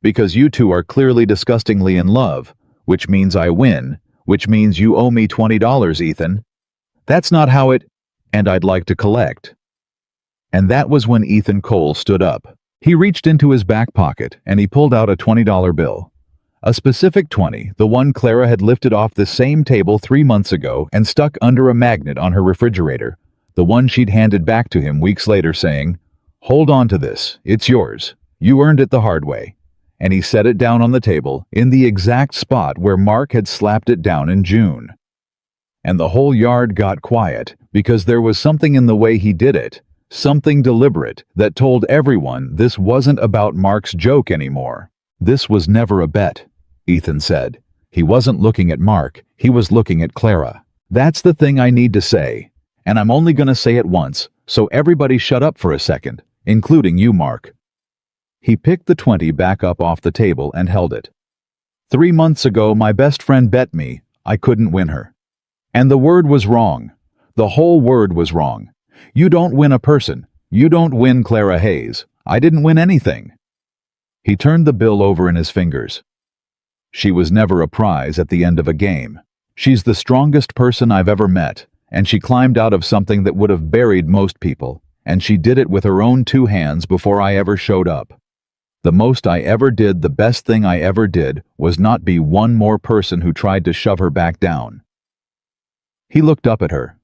"Because you two are clearly disgustingly in love, which means I win, which means you owe me $20, Ethan. That's not how it— and I'd like to collect." And that was when Ethan Cole stood up. He reached into his back pocket and he pulled out a $20 bill. A specific 20, the one Clara had lifted off the same table 3 months ago and stuck under a magnet on her refrigerator, the one she'd handed back to him weeks later saying, "Hold on to this, it's yours. You earned it the hard way." And he set it down on the table in the exact spot where Mark had slapped it down in June. And the whole yard got quiet because there was something in the way he did it, something deliberate that told everyone this wasn't about Mark's joke anymore. "This was never a bet," Ethan said. He wasn't looking at Mark, he was looking at Clara. "That's the thing I need to say, and I'm only going to say it once, so everybody shut up for a second, including you, Mark." He picked the 20 back up off the table and held it. "3 months ago, my best friend bet me I couldn't win her. And the word was wrong. The whole word was wrong. You don't win a person. You don't win Clara Hayes. I didn't win anything." He turned the bill over in his fingers. "She was never a prize at the end of a game. She's the strongest person I've ever met, and she climbed out of something that would have buried most people, and she did it with her own 2 hands before I ever showed up. The most I ever did, the best thing I ever did, was not be one more person who tried to shove her back down." He looked up at her.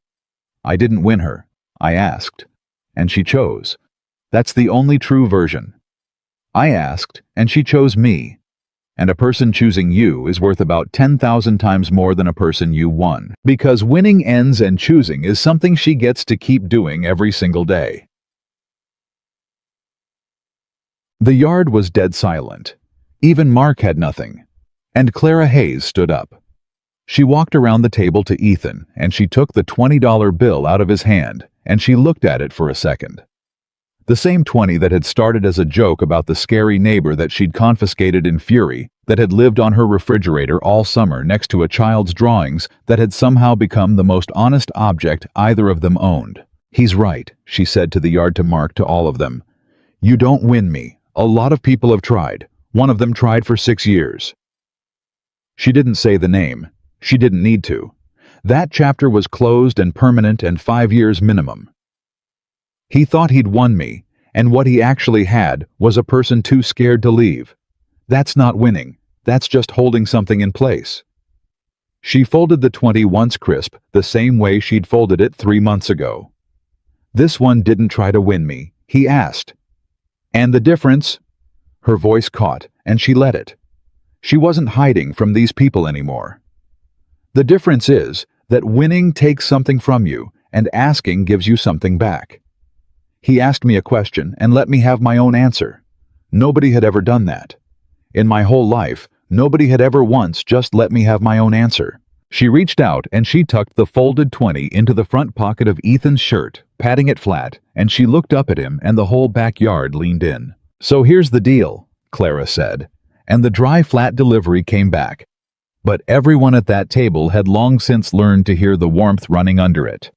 "I didn't win her. I asked. And she chose. That's the only true version. I asked, and she chose me. And a person choosing you is worth about 10,000 times more than a person you won, because winning ends and choosing is something she gets to keep doing every single day." The yard was dead silent. Even Mark had nothing. And Clara Hayes stood up. She walked around the table to Ethan, and she took the $20 bill out of his hand, and she looked at it for a second. The same 20 that had started as a joke about the scary neighbor that she'd confiscated in fury, that had lived on her refrigerator all summer next to a child's drawings, that had somehow become the most honest object either of them owned. "He's right," she said to the yard, to Mark, to all of them. "You don't win me. A lot of people have tried. One of them tried for 6 years." She didn't say the name. She didn't need to. That chapter was closed and permanent and 5 years minimum. He thought he'd won me, and what he actually had was a person too scared to leave. That's not winning. That's just holding something in place. She folded the 20 once crisp, the same way she'd folded it 3 months ago. "This one didn't try to win me," he asked. "And the difference?" Her voice caught, and she let it. She wasn't hiding from these people anymore. "The difference is that winning takes something from you, and asking gives you something back." He asked me a question and let me have my own answer. Nobody had ever done that. In my whole life, nobody had ever once just let me have my own answer. She reached out and she tucked the folded 20 into the front pocket of Ethan's shirt, patting it flat, and she looked up at him and the whole backyard leaned in. "So here's the deal," Clara said, and the dry flat delivery came back. But everyone at that table had long since learned to hear the warmth running under it.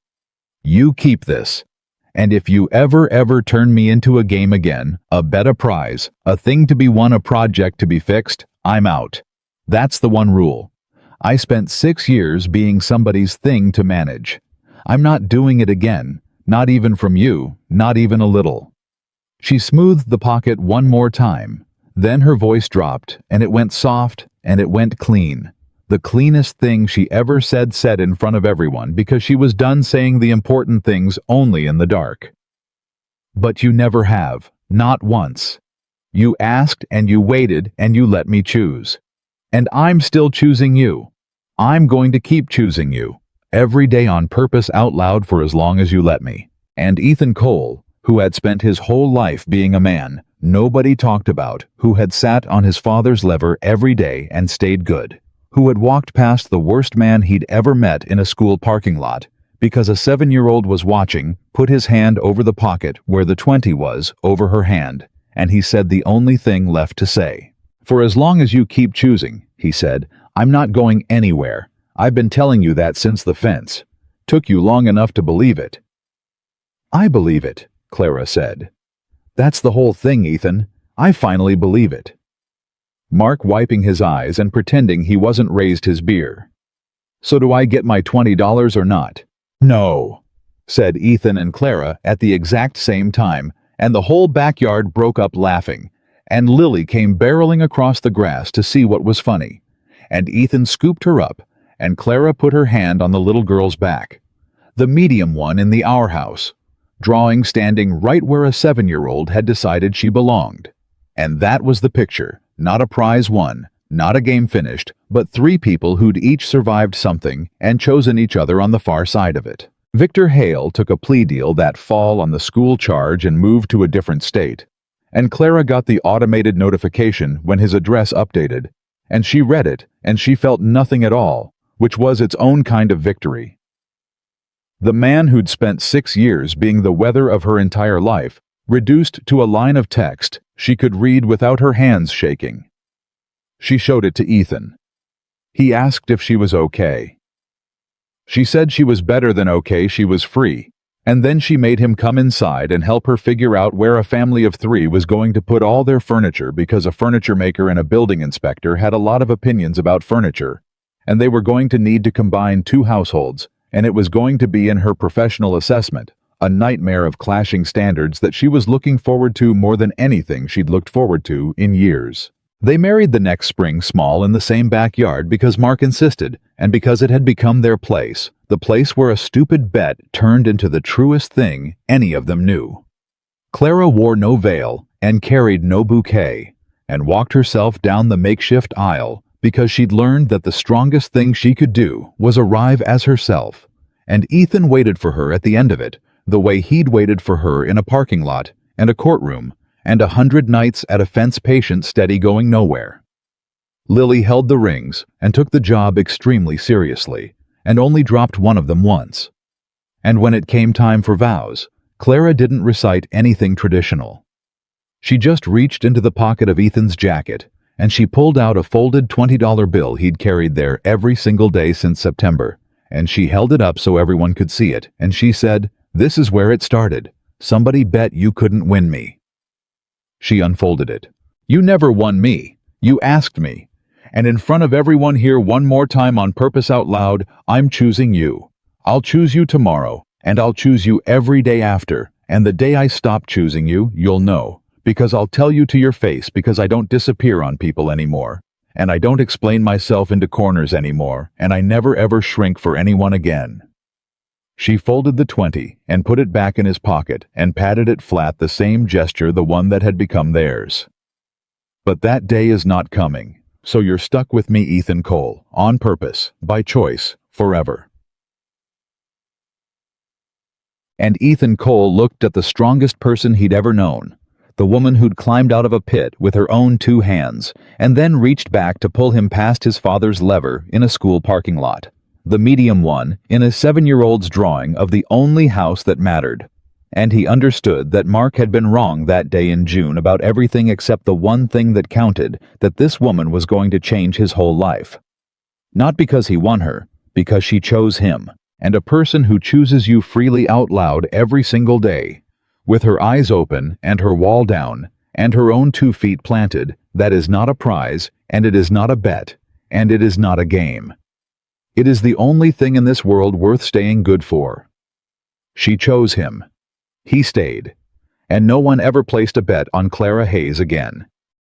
"You keep this. And if you ever turn me into a game again, a bet, a prize, a thing to be won, a project to be fixed, I'm out. That's the one rule. I spent 6 years being somebody's thing to manage. I'm not doing it again, not even from you, not even a little." She smoothed the pocket one more time. Then her voice dropped, and it went soft, and it went clean. The cleanest thing she ever said in front of everyone, because she was done saying the important things only in the dark. "But you never have, not once. You asked and you waited and you let me choose. And I'm still choosing you. I'm going to keep choosing you, every day on purpose, out loud, for as long as you let me." And Ethan Cole, who had spent his whole life being a man nobody talked about, who had sat on his father's lever every day and stayed good, who had walked past the worst man he'd ever met in a school parking lot, because a 7-year-old was watching, put his hand over the pocket where the 20 was, over her hand, and he said the only thing left to say. "For as long as you keep choosing," he said, "I'm not going anywhere. I've been telling you that since the fence. Took you long enough to believe it." "I believe it," Clara said. "That's the whole thing, Ethan. I finally believe it." Mark, wiping his eyes and pretending he wasn't, raised his beer. "So do I get my $20 or not?" "No," said Ethan and Clara at the exact same time, and the whole backyard broke up laughing, and Lily came barreling across the grass to see what was funny, and Ethan scooped her up, and Clara put her hand on the little girl's back, the medium one in the Our House, drawing standing right where a 7-year-old had decided she belonged. And that was the picture, not a prize won, not a game finished, but 3 people who'd each survived something and chosen each other on the far side of it. Victor Hale took a plea deal that fall on the school charge and moved to a different state, and Clara got the automated notification when his address updated, and she read it, and she felt nothing at all, which was its own kind of victory. The man who'd spent 6 years being the weather of her entire life, reduced to a line of text she could read without her hands shaking. She showed it to Ethan. He asked if she was okay. She said she was better than okay, she was free, and then she made him come inside and help her figure out where a family of 3 was going to put all their furniture because a furniture maker and a building inspector had a lot of opinions about furniture, and they were going to need to combine 2 households, and it was going to be in her professional assessment, a nightmare of clashing standards that she was looking forward to more than anything she'd looked forward to in years. They married the next spring small in the same backyard because Mark insisted, and because it had become their place, the place where a stupid bet turned into the truest thing any of them knew. Clara wore no veil and carried no bouquet, and walked herself down the makeshift aisle because she'd learned that the strongest thing she could do was arrive as herself, and Ethan waited for her at the end of it, the way he'd waited for her in a parking lot and a courtroom and 100 nights at a fence patient steady going nowhere. Lily held the rings and took the job extremely seriously, and only dropped one of them once. And when it came time for vows, Clara didn't recite anything traditional. She just reached into the pocket of Ethan's jacket, and she pulled out a folded $20 bill he'd carried there every single day since September, and she held it up so everyone could see it, and she said, "This is where it started. Somebody bet you couldn't win me." She unfolded it. "You never won me. You asked me. And in front of everyone here one more time on purpose out loud, I'm choosing you. I'll choose you tomorrow, and I'll choose you every day after, and the day I stop choosing you, you'll know, because I'll tell you to your face because I don't disappear on people anymore, and I don't explain myself into corners anymore, and I never ever shrink for anyone again." She folded the 20 and put it back in his pocket and patted it flat, the same gesture, the one that had become theirs. "But that day is not coming, so you're stuck with me, Ethan Cole, on purpose, by choice, forever." And Ethan Cole looked at the strongest person he'd ever known, the woman who'd climbed out of a pit with her own 2 hands, and then reached back to pull him past his father's lever in a school parking lot. The medium one in a 7-year-old's drawing of the only house that mattered. And he understood that Mark had been wrong that day in June about everything except the one thing that counted, that this woman was going to change his whole life. Not because he won her, because she chose him, and a person who chooses you freely out loud every single day, with her eyes open and her wall down, and her own 2 feet planted, that is not a prize, and it is not a bet, and it is not a game. It is the only thing in this world worth staying good for. She chose him. He stayed. And no one ever placed a bet on Clara Hayes again.